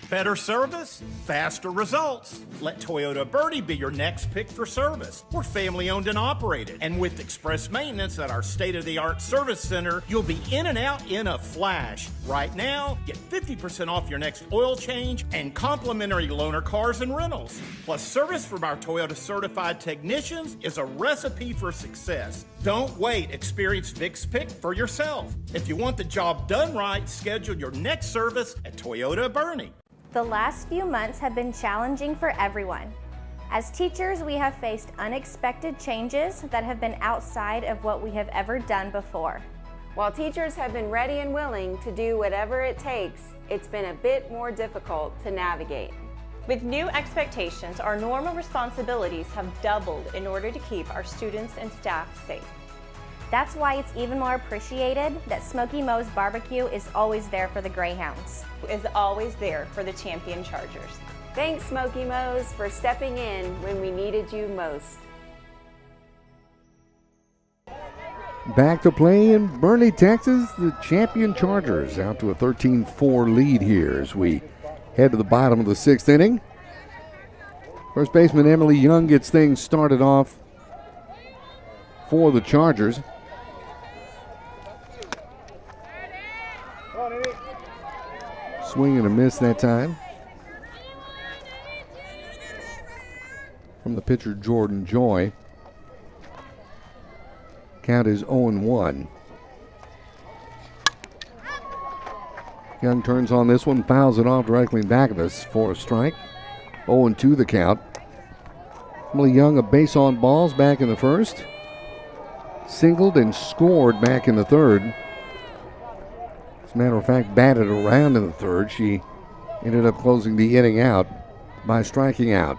Speaker 18: Better service, faster results. Let Toyota Boerne be your next pick for service. We're family owned and operated. And with express maintenance at our state-of-the-art service center, you'll be in and out in a flash. Right now, get 50% off your next oil change and complimentary loaner cars and rentals. Plus, service from our Toyota certified technicians is a recipe for success. Don't wait. Experience Vic's Pick for yourself. If you want the job done right, schedule your next service at Toyota Boerne.
Speaker 14: The last few months have been challenging for everyone. As teachers, we have faced unexpected changes that have been outside of what we have ever done before.
Speaker 15: While teachers have been ready and willing to do whatever it takes, it's been a bit more difficult to navigate.
Speaker 16: With new expectations, our normal responsibilities have doubled in order to keep our students and staff safe.
Speaker 14: That's why it's even more appreciated that Smoky Mo's Barbecue is always there for the Greyhounds.
Speaker 16: Is always there for the champion Chargers.
Speaker 15: Thanks, Smoky Mo's, for stepping in when we needed you most.
Speaker 3: Back to play in Boerne, Texas. The champion Chargers out to a 13-4 lead here as we head to the bottom of the 6th inning. First baseman Emily Young gets things started off for the Chargers. Swing and a miss that time from the pitcher Jordan Joy. Count is 0-1. Young turns on this one, fouls it off directly back of us for a strike. 0-2 the count. Emily Young, a base on balls back in the first. Singled and scored back in the third. As a matter of fact, batted around in the third. She ended up closing the inning out by striking out.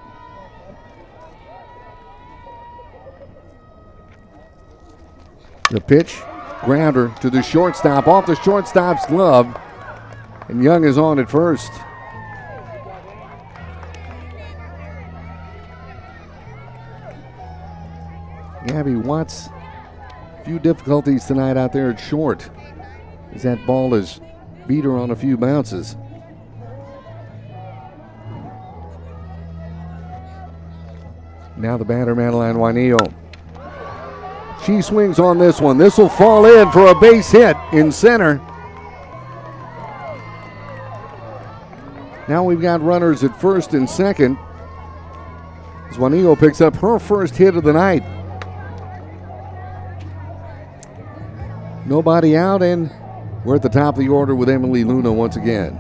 Speaker 3: The pitch, grounder to the shortstop, off the shortstop's glove, and Young is on at first. Gabby Watts, a few difficulties tonight out there at short, as that ball is beat her on a few bounces. Now the batter, Madeline Juanillo. She swings on this one. This will fall in for a base hit in center. Now we've got runners at first and second, as Juanillo picks up her first hit of the night. Nobody out, and we're at the top of the order with Emily Luna once again.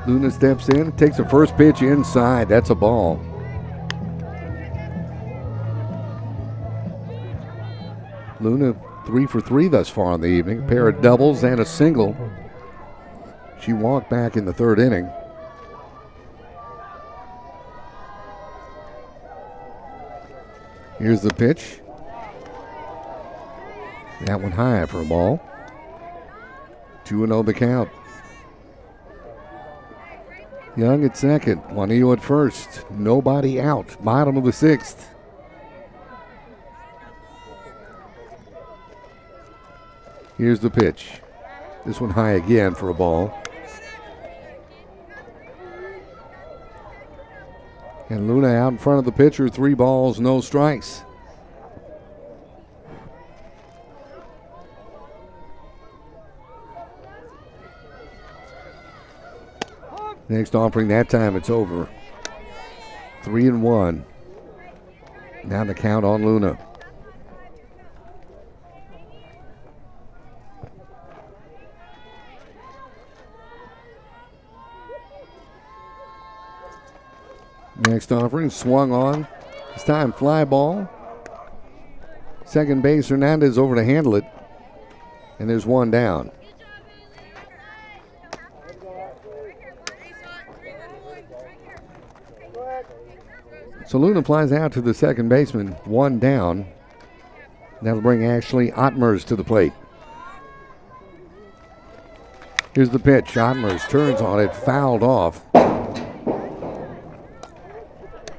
Speaker 3: Luna steps in, takes the first pitch inside. That's a ball. Luna 3 for 3 thus far in the evening. A pair of doubles and a single. She walked back in the third inning. Here's the pitch. That one high for a ball. 2-0 the count. Young at second. Juanillo at first. Nobody out. Bottom of the 6th. Here's the pitch. This one high again for a ball. And Luna out in front of the pitcher. 3 balls, no strikes. Next offering, that time it's over. 3-1. Now the count on Luna. Next offering, swung on. This time fly ball. Second base, Hernandez over to handle it. And there's one down. So Luna flies out to the second baseman, one down. That'll bring Ashley Ottmers to the plate. Here's the pitch. Ottmers turns on it, fouled off.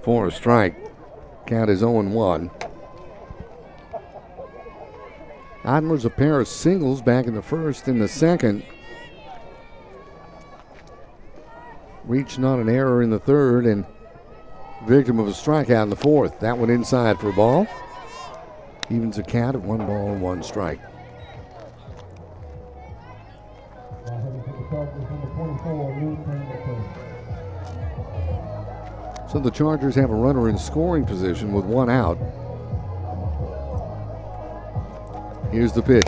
Speaker 3: For a strike. Count is 0-1. Ottmers a pair of singles back in the first and the second. Reached on an error in the third and victim of a strikeout in the fourth. That one inside for a ball. Evens a count at 1 ball and 1 strike. So the Chargers have a runner in scoring position with 1 out. Here's the pitch.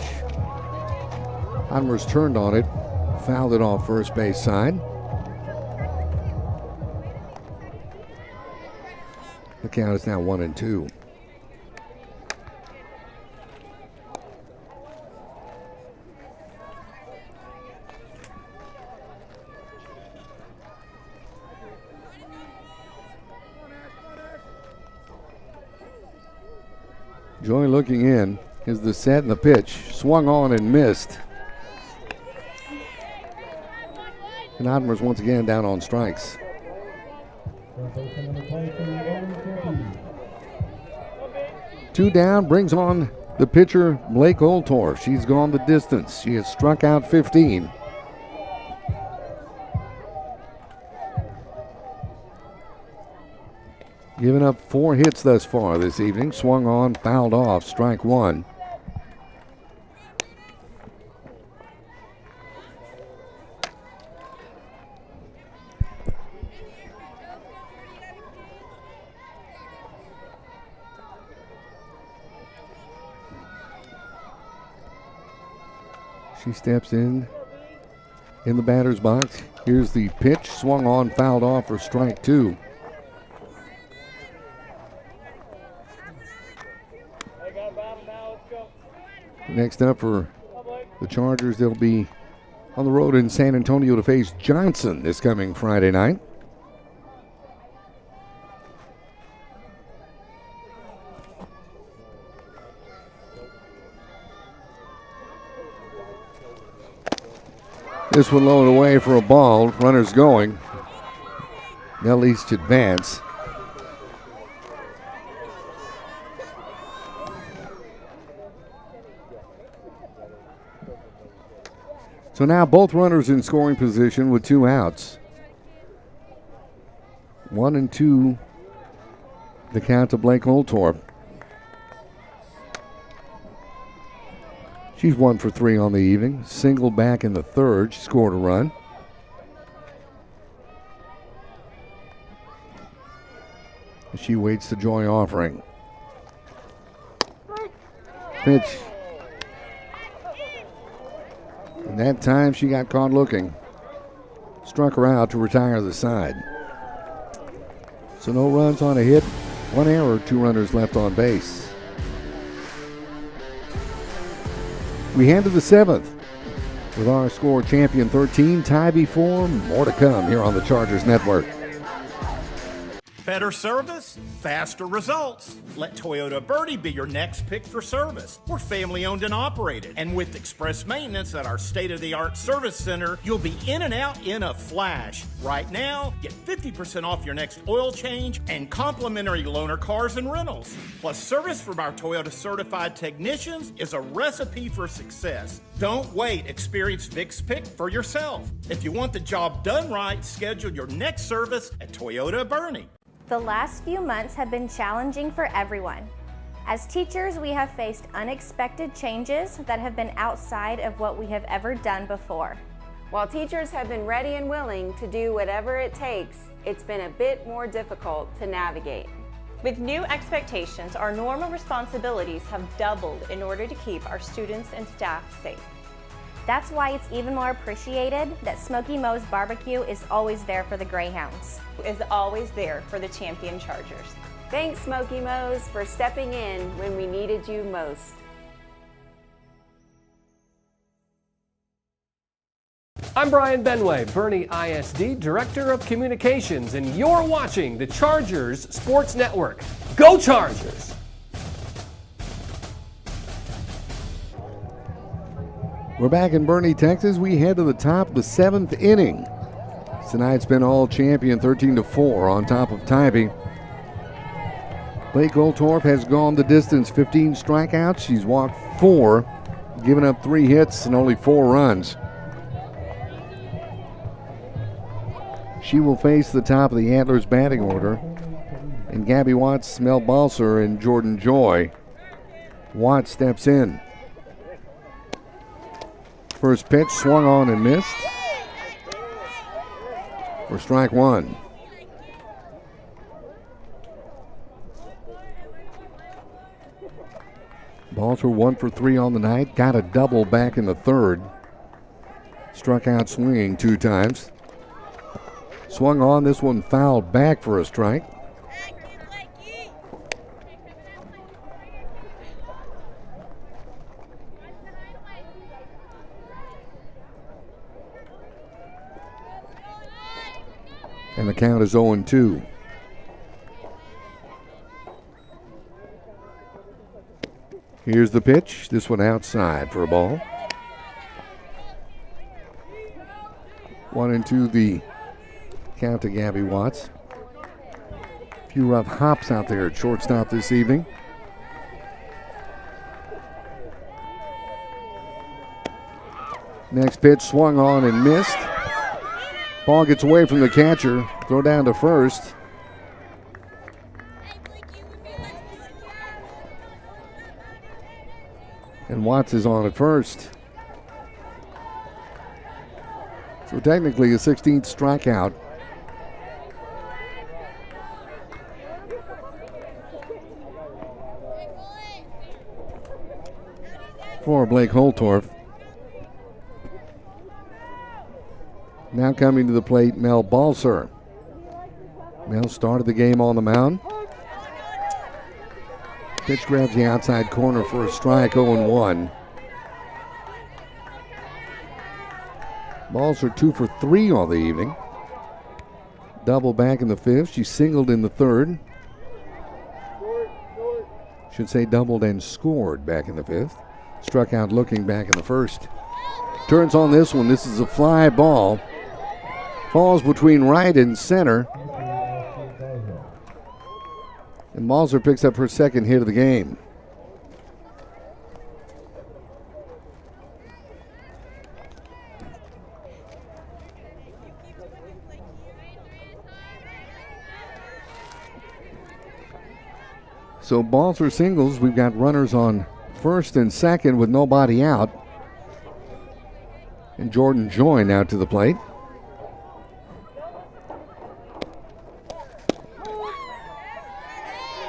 Speaker 3: Ottmers turned on it, fouled it off first base side. The count is now 1-2. Joy looking in. Here's the set and the pitch. Swung on and missed. And Ottmers once again down on strikes. Two down brings on the pitcher, Blake Oltorf. She's gone the distance. She has struck out 15. Given up 4 hits thus far this evening. Swung on, fouled off, strike 1. She steps in the batter's box. Here's the pitch, swung on, fouled off for strike 2. Next up for the Chargers, they'll be on the road in San Antonio to face Johnson this coming Friday night. This one low and away for a ball. Runners going. They'll each advance. So now both runners in scoring position with 2 outs. 1-2, the count to Blake Oltorf. She's 1 for 3 on the evening. Single back in the third. She scored a run. She waits the Joy offering. Pitch. And that time she got caught looking. Struck her out to retire the side. So no runs on a hit, 1 error, 2 runners left on base. We head to the 7th with our score champion 13, Tivy 4. More to come here on the Chargers Network.
Speaker 18: Better service, faster results. Let Toyota Boerne be your next pick for service. We're family owned and operated. And with express maintenance at our state-of-the-art service center, you'll be in and out in a flash. Right now, get 50% off your next oil change and complimentary loaner cars and rentals. Plus, service from our Toyota certified technicians is a recipe for success. Don't wait. Experience Vic's Pick for yourself. If you want the job done right, schedule your next service at Toyota Boerne.
Speaker 14: The last few months have been challenging for everyone. As teachers, we have faced unexpected changes that have been outside of what we have ever done before.
Speaker 15: While teachers have been ready and willing to do whatever it takes, it's been a bit more difficult to navigate.
Speaker 16: With new expectations, our normal responsibilities have doubled in order to keep our students and staff safe.
Speaker 14: That's why it's even more appreciated that Smoky Mo's Barbecue is always there for the Greyhounds.
Speaker 16: Is always there for the champion Chargers.
Speaker 15: Thanks, Smoky Mo's, for stepping in when we needed you most.
Speaker 17: I'm Brian Benway, Boerne ISD Director of Communications, and you're watching the Chargers Sports Network. Go Chargers!
Speaker 3: We're back in Boerne, Texas. We head to the top of the 7th inning. Tonight's been all champion 13-4 on top of Tivy. Blake Goldtorp has gone the distance, 15 strikeouts. She's walked 4, given up 3 hits and only 4 runs. She will face the top of the Antlers batting order, and Gabby Watts, Mel Balser, and Jordan Joy. Watts steps in. First pitch swung on and missed for strike 1. Balser 1 for 3 on the night, got a double back in the 3rd. Struck out swinging 2 times. Swung on, this one fouled back for a strike. And the count is 0-2. Here's the pitch. This one outside for a ball. 1-2 the count to Gabby Watts. A few rough hops out there at shortstop this evening. Next pitch swung on and missed. Ball gets away from the catcher. Throw down to first. And Watts is on at first. So technically a 16th strikeout. For Blake Goldtorp. Now coming to the plate, Mel Balser. Mel started the game on the mound. Pitch grabs the outside corner for a strike, 0-1. Balser 2 for 3 on the evening. Double back in the 5th. She singled in the 3rd. Should say doubled and scored back in the 5th. Struck out looking back in the 1st. Turns on this one. This is a fly ball. Falls between right and center. And Balser picks up her 2nd hit of the game. So Balser singles. We've got runners on 1st and 2nd with nobody out. And Jordan Joy now to the plate.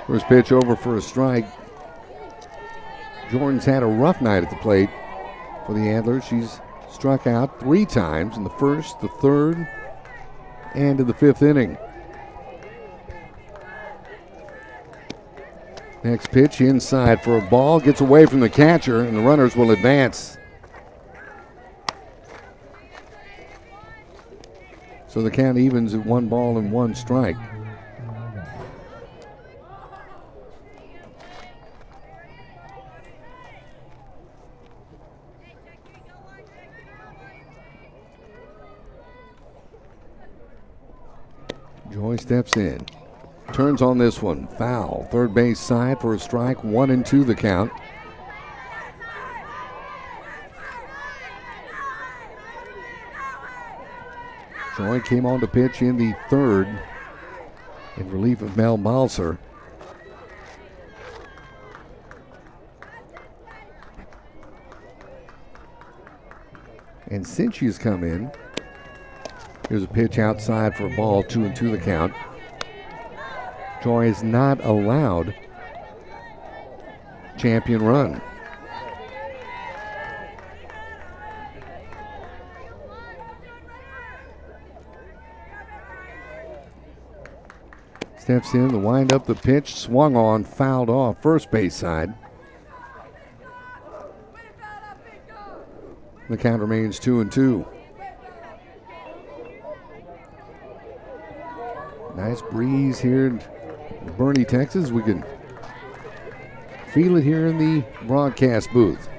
Speaker 3: First pitch over for a strike. Jordan's had a rough night at the plate for the Antlers. She's struck out 3 times in the 1st, the 3rd, and in the 5th inning. Next pitch inside for a ball. Gets away from the catcher, and the runners will advance. So the count evens at 1 ball and 1 strike. Joy steps in. Turns on this one. Foul. 3rd base side for a strike. 1-2 the count. Joy came on to pitch in the 3rd in relief of Mel Balser. And since she's come in, here's a pitch outside for a ball, 2-2 the count. Joy is not allowed champion run. Steps in, the wind up, the pitch, swung on, fouled off, first base side. The count remains 2-2. Nice breeze here in Boerne, Texas. We can feel it here in the broadcast booth.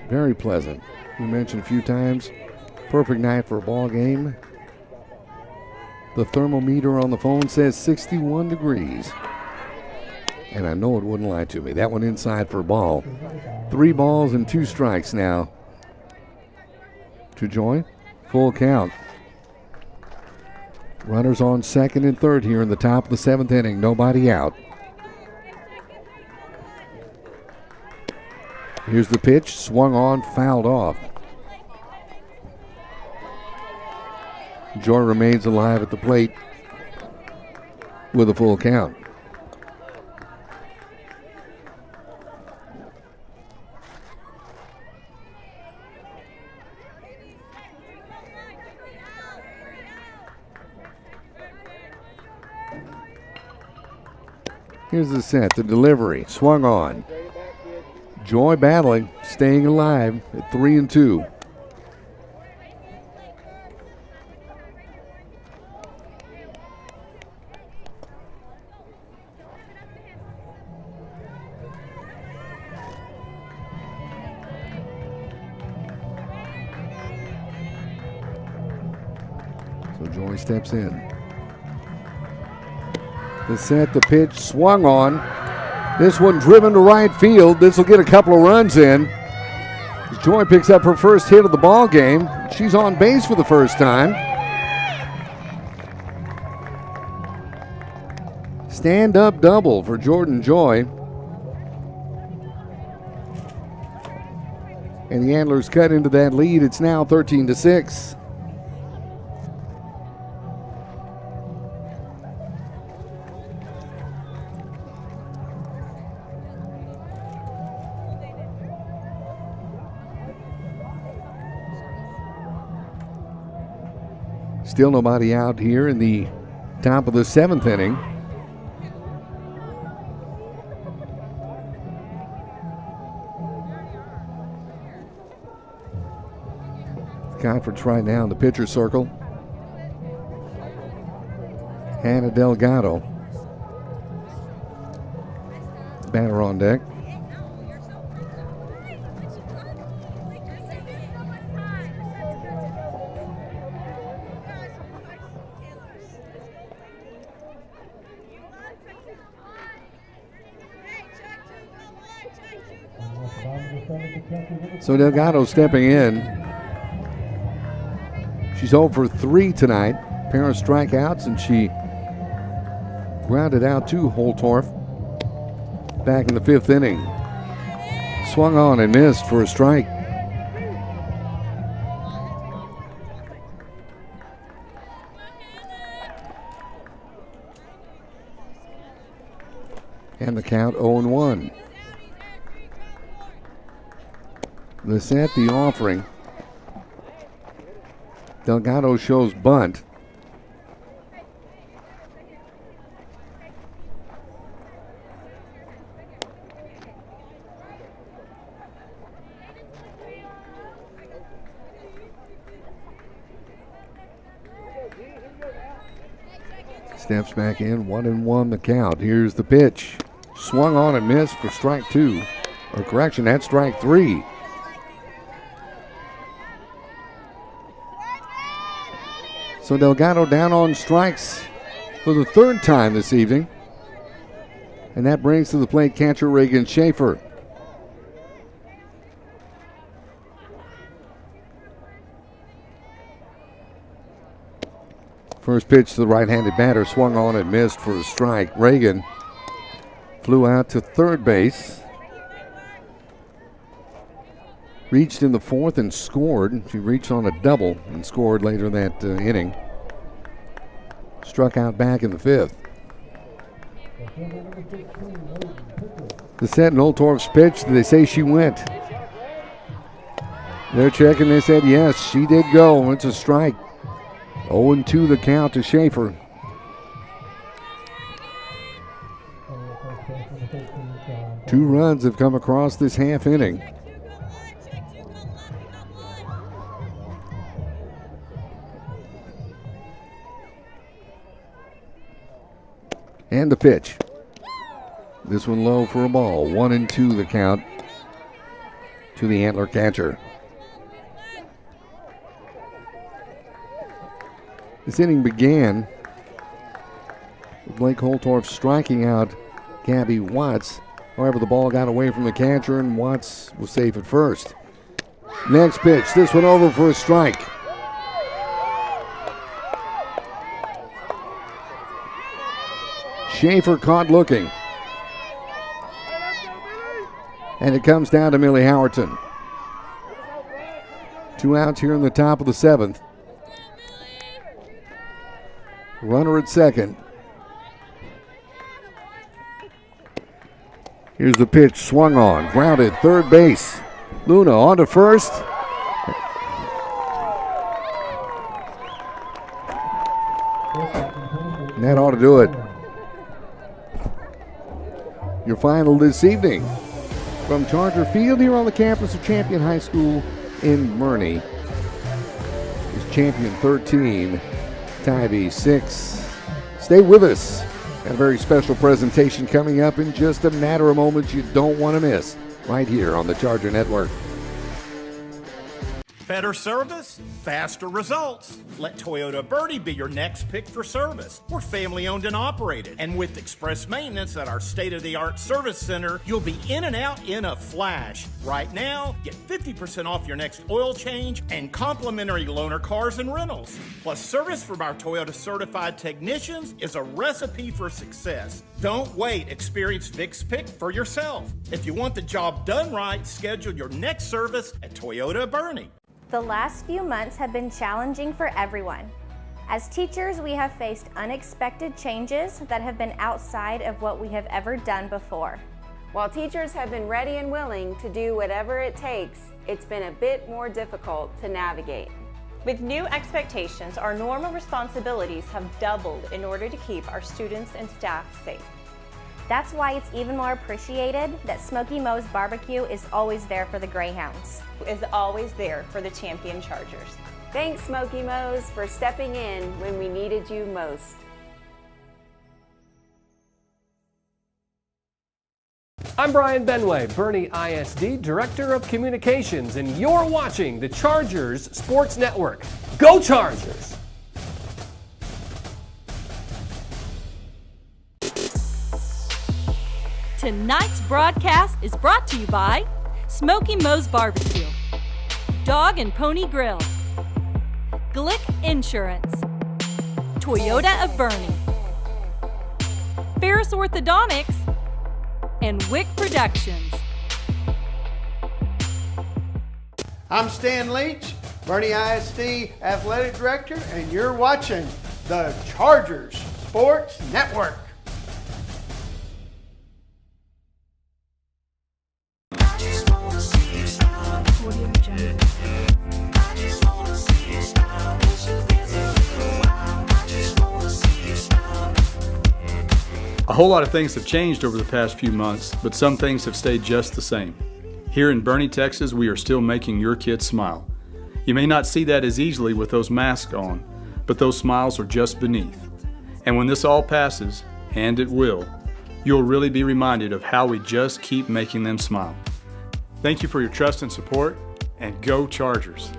Speaker 3: Very pleasant. We mentioned a few times, perfect night for a ball game. The thermometer on the phone says 61 degrees. And I know it wouldn't lie to me. That one inside for a ball. 3 balls and 2 strikes now to Joy. Full count. Runners on second and third here in the top of the 7th inning. Nobody out. Here's the pitch. Swung on, fouled off. Joy remains alive at the plate with a full count. Here's the set, the delivery, swung on. Joy battling, staying alive at 3-2. So Joy steps in. The set, the pitch, swung on. This one driven to right field. This will get a couple of runs in. Joy picks up her first hit of the ball game. She's on base for the first time. Stand-up double for Jordan Joy. And the Antlers cut into that lead. It's now 13-6. Still nobody out here in the top of the 7th inning. Conference right now in the pitcher circle. Hannah Delgado. Batter on deck. So Delgado stepping in. She's 0 for 3 tonight. Pair of strikeouts, and she grounded out to Holtorf back in the 5th inning. Swung on and missed for a strike. And the count 0-1. The set, the offering. Delgado shows bunt. Steps back in, 1-1 the count. Here's the pitch. Swung on and missed for strike 2. Or correction, that's strike 3. So Delgado down on strikes for the 3rd time this evening. And that brings to the plate catcher Reagan Schaefer. First pitch to the right-handed batter, swung on and missed for a strike. Reagan flew out to 3rd base. Reached in the 4th and scored. She reached on a double and scored later that inning. Struck out back in the 5th. The set in Holtorf's pitch, they say she went. They're checking, they said yes, she did go. It's a strike. 0-2 the count to Schaefer. 2 runs have come across this half inning. And the pitch. This one low for a ball. 1-2 the count to the Antler catcher. This inning began with Blake Holtorf striking out Gabby Watts. However, the ball got away from the catcher and Watts was safe at first. Next pitch, this one over for a strike. Schaefer caught looking. And it comes down to Millie Howerton. 2 outs here in the top of the 7th. Runner at second. Here's the pitch, swung on, grounded, third base. Luna on to first. And that ought to do it. Your final this evening from Charger Field here on the campus of Champion High School in Boerne is Champion 13, Tivy 6. Stay with us. Got a very special presentation coming up in just a matter of moments you don't want to miss right here on the Charger Network.
Speaker 18: Better service, faster results. Let Toyota Boerne be your next pick for service. We're family owned and operated. And with express maintenance at our state-of-the-art service center, you'll be in and out in a flash. Right now, get 50% off your next oil change and complimentary loaner cars and rentals. Plus, service from our Toyota certified technicians is a recipe for success. Don't wait. Experience Vic's Pick for yourself. If you want the job done right, schedule your next service at Toyota Boerne.
Speaker 14: The last few months have been challenging for everyone. As teachers, we have faced unexpected changes that have been outside of what we have ever done before.
Speaker 15: While teachers have been ready and willing to do whatever it takes, it's been a bit more difficult to navigate.
Speaker 16: With new expectations, our normal responsibilities have doubled in order to keep our students and staff safe.
Speaker 14: That's why it's even more appreciated that Smoky Mo's Barbecue is always there for the Greyhounds.
Speaker 16: Is always there for the Champion Chargers.
Speaker 15: Thanks, Smoky Mo's, for stepping in when we needed you most.
Speaker 17: I'm Brian Benway, Boerne ISD Director of Communications, and you're watching the Chargers Sports Network. Go Chargers!
Speaker 1: Tonight's broadcast is brought to you by Smoky Mo's Barbecue, Dog and Pony Grill, Glick Insurance, Toyota of Boerne, Ferris Orthodontics, and Wick Productions.
Speaker 2: I'm Stan Leach, Boerne ISD Athletic Director, and you're watching the Chargers Sports Network.
Speaker 4: A whole lot of things have changed over the past few months, but some things have stayed just the same. Here in Boerne, Texas, we are still making your kids smile. You may not see that as easily with those masks on, but those smiles are just beneath. And when this all passes, and it will, you'll really be reminded of how we just keep making them smile. Thank you for your trust and support, and go Chargers!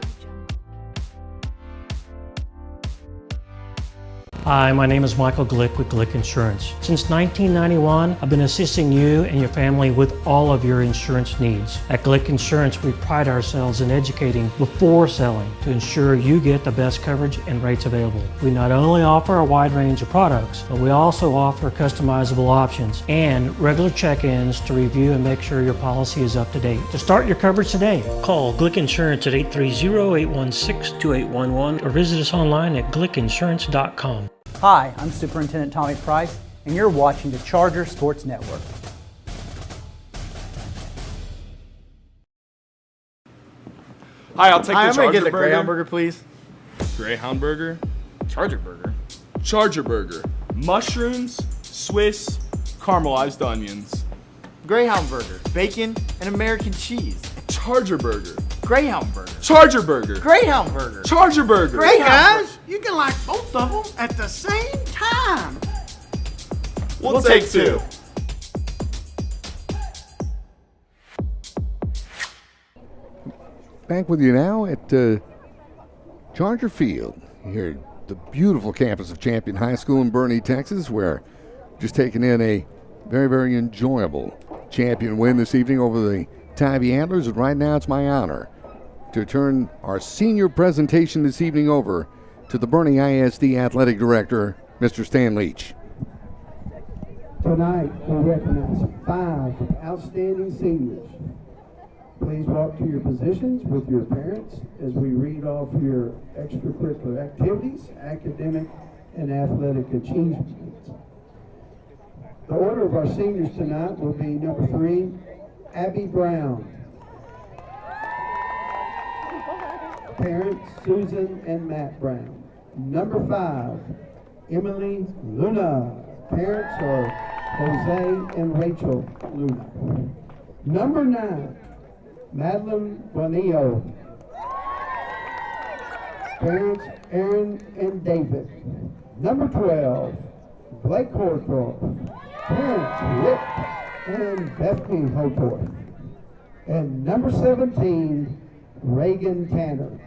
Speaker 19: Hi, my name is Michael Glick with Glick Insurance. Since 1991, I've been assisting you and your family with all of your insurance needs. At Glick Insurance, we pride ourselves in educating before selling to ensure you get the best coverage and rates available. We not only offer a wide range of products, but we also offer customizable options and regular check-ins to review and make sure your policy is up to date. To start your coverage today, call Glick Insurance at 830-816-2811 or visit us online at glickinsurance.com.
Speaker 5: Hi, I'm Superintendent Tommy Price, and you're watching the Charger Sports Network.
Speaker 6: Hi, I'll take the
Speaker 7: I'm
Speaker 6: Charger
Speaker 7: gonna get the
Speaker 6: burger.
Speaker 7: Greyhound burger, please.
Speaker 6: Greyhound burger. Charger burger. Charger burger. Mushrooms, Swiss, caramelized onions.
Speaker 7: Greyhound burger, bacon, and American cheese.
Speaker 6: Charger burger.
Speaker 7: Greyhound burger.
Speaker 6: Charger burger.
Speaker 7: Greyhound burger.
Speaker 6: Charger burger.
Speaker 2: Hey guys, you can like both of them at the same time.
Speaker 6: We'll take two.
Speaker 3: Back with you now at Charger Field here at the beautiful campus of Champion High School in Boerne, Texas, where just taking in a very, very enjoyable Champion win this evening over the Tivy Antlers. And right now it's my honor to turn our senior presentation this evening over to the Boerne ISD Athletic Director, Mr. Stan Leach.
Speaker 21: Tonight we recognize 5 outstanding seniors. Please walk to your positions with your parents as we read off your extracurricular activities, academic and athletic achievements. The order of our seniors tonight will be number 3, Abby Brown. Parents, Susan and Matt Brown. Number 5, Emily Luna. Parents are Jose and Rachel Luna. Number 9, Madeline Bonillo. Parents, Aaron and David. Number 12, Blake Horthorpe. Parents, Rick and Bethany Horthorpe. And number 17, Reagan Tanner.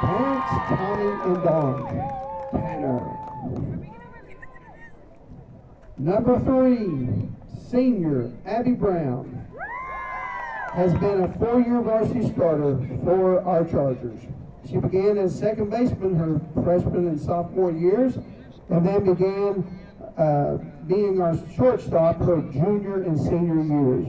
Speaker 21: Parents, Tommy and Dawn Tanner. Number 3, senior Abby Brown has been a 4-year varsity starter for our Chargers. She began as second baseman her freshman and sophomore years, and then began being our shortstop her junior and senior years.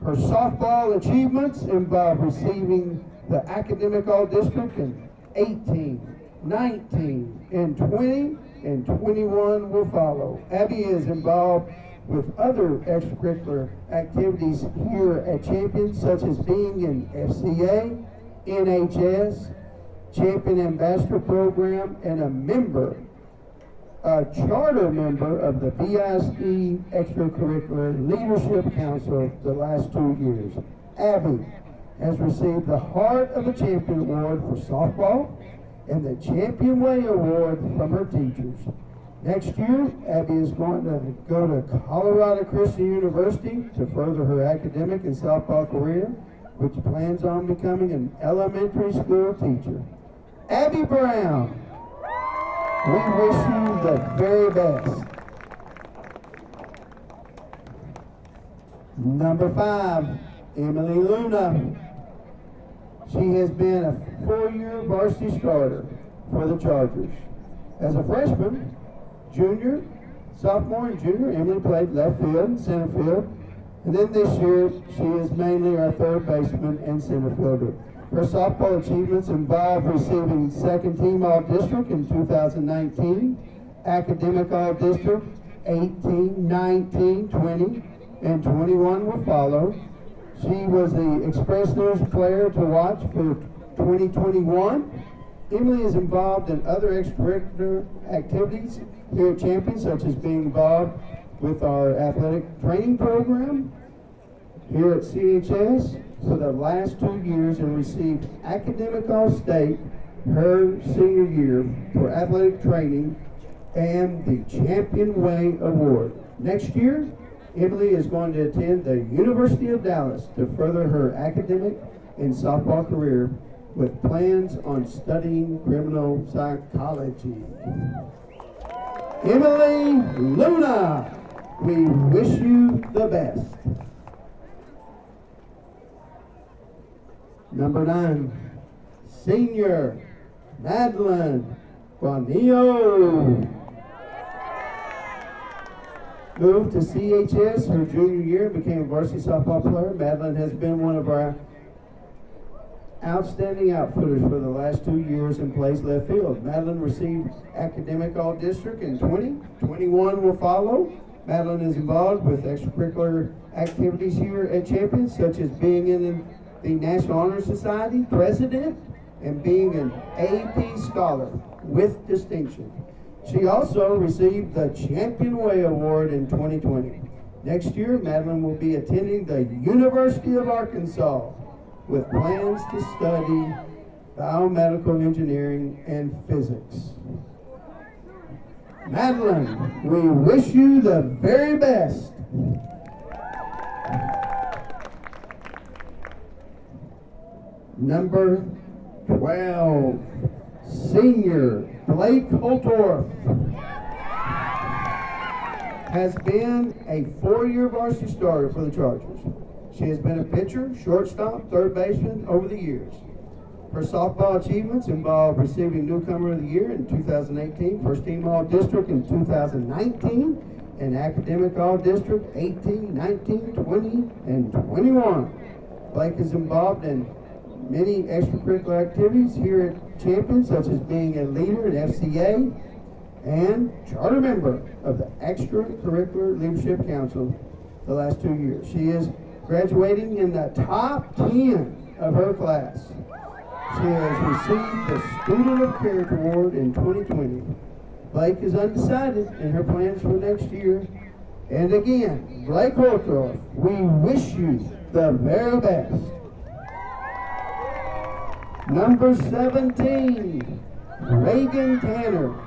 Speaker 21: Her softball achievements involve receiving the academic all-district in 18, 19, and 20, and 21 will follow. Abby is involved with other extracurricular activities here at Champion, such as being in FCA, NHS, Champion Ambassador Program, and a charter member of the BISD Extracurricular Leadership Council the last 2 years. Abby has received the Heart of a Champion Award for softball and the Champion Way Award from her teachers. Next year, Abby is going to go to Colorado Christian University to further her academic and softball career, which plans on becoming an elementary school teacher. Abby Brown, we wish you the very best. Number 5, Emily Luna. She has been a 4-year varsity starter for the Chargers. As a freshman, junior, sophomore, and junior, Emily played left field, center field, and then this year she is mainly our third baseman and center fielder. Her softball achievements involve receiving second team all-district in 2019, academic all-district 18, 19, 20, and 21 will follow. She was the Express News player to watch for 2021. Emily is involved in other extracurricular activities here at Champion, such as being involved with our athletic training program here at CHS for the last 2 years and received academic all-state her senior year for athletic training and the Champion Way Award. Next year, Emily is going to attend the University of Dallas to further her academic and softball career with plans on studying criminal psychology. Emily Luna, we wish you the best. Number 9, senior Madeline Bonillo. Moved to CHS her junior year and became a varsity softball player. Madeline has been one of our outstanding outfitters for the last 2 years and plays left field. Madeline received academic all-district in 20, 21 will follow. Madeline is involved with extracurricular activities here at Champion, such as being in the National Honor Society president and being an AP scholar with distinction. She also received the Champion Way Award in 2020. Next year, Madeline will be attending the University of Arkansas with plans to study biomedical engineering and physics. Madeline, we wish you the very best. Number 12, senior Blake Holtorf has been a 4-year varsity starter for the Chargers. She has been a pitcher, shortstop, third baseman over the years. Her softball achievements involve receiving Newcomer of the Year in 2018, First Team All-District in 2019, and Academic All-District 18, 19, 20, and 21. Blake is involved in many extracurricular activities here at Champion, such as being a leader in FCA and charter member of the Extracurricular Leadership Council the last 2 years. She is graduating in the top 10 of her class. She has received the Student of Character Award in 2020. Blake is undecided in her plans for next year. And again, Blake Holtorf, we wish you the very best. Number 17, Reagan Tanner.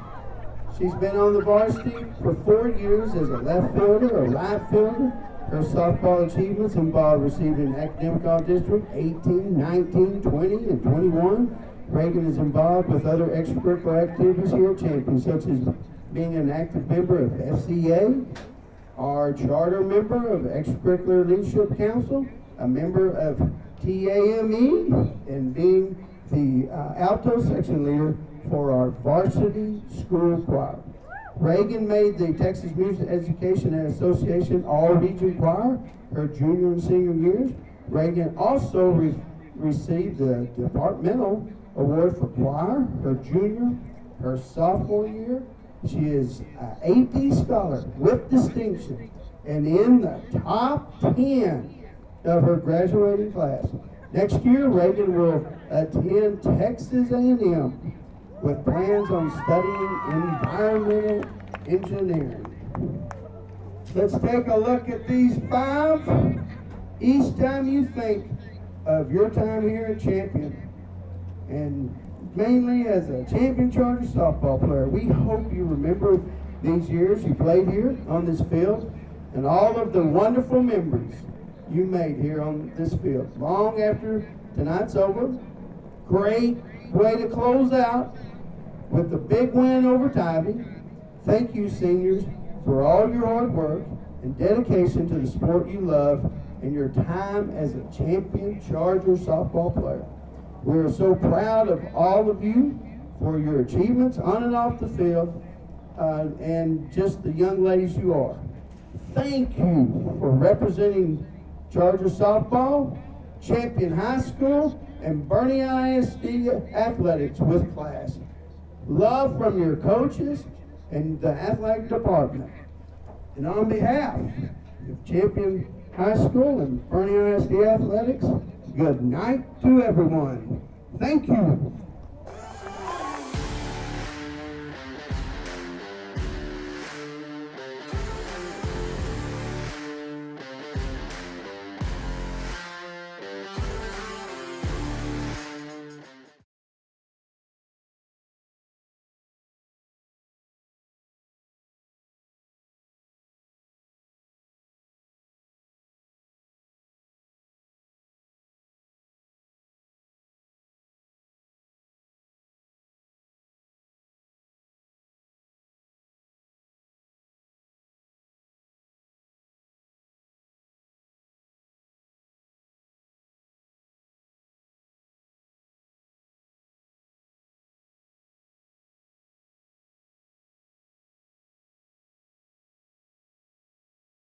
Speaker 21: She's been on the varsity for 4 years as a left fielder, a right fielder. Her softball achievements involve receiving Academic All-District 18, 19, 20, and 21. Reagan is involved with other extracurricular activities here at Champion, such as being an active member of FCA, our charter member of Extracurricular Leadership Council, a member of TAME, and being the alto section leader for our varsity school choir. Reagan made the Texas Music Education and Association All-Region Choir her junior and senior years. Reagan also received the departmental award for choir her junior, her sophomore year. She is an AP scholar with distinction and in the top 10 of her graduating class. Next year, Reagan will attend Texas A&M with plans on studying environmental engineering. Let's take a look at these 5. Each time you think of your time here at Champion, and mainly as a Champion Charger softball player, we hope you remember these years you played here on this field and all of the wonderful memories you made here on this field. Long after tonight's over, great way to close out with the big win over Tivy. Thank you, seniors, for all your hard work and dedication to the sport you love and your time as a Champion Charger softball player. We are so proud of all of you for your achievements on and off the field and just the young ladies you are. Thank you for representing Charger softball, Champion High School, and Boerne ISD athletics with class. Love from your coaches and the athletic department. And on behalf of Champion High School and Boerne ISD athletics, good night to everyone. Thank you.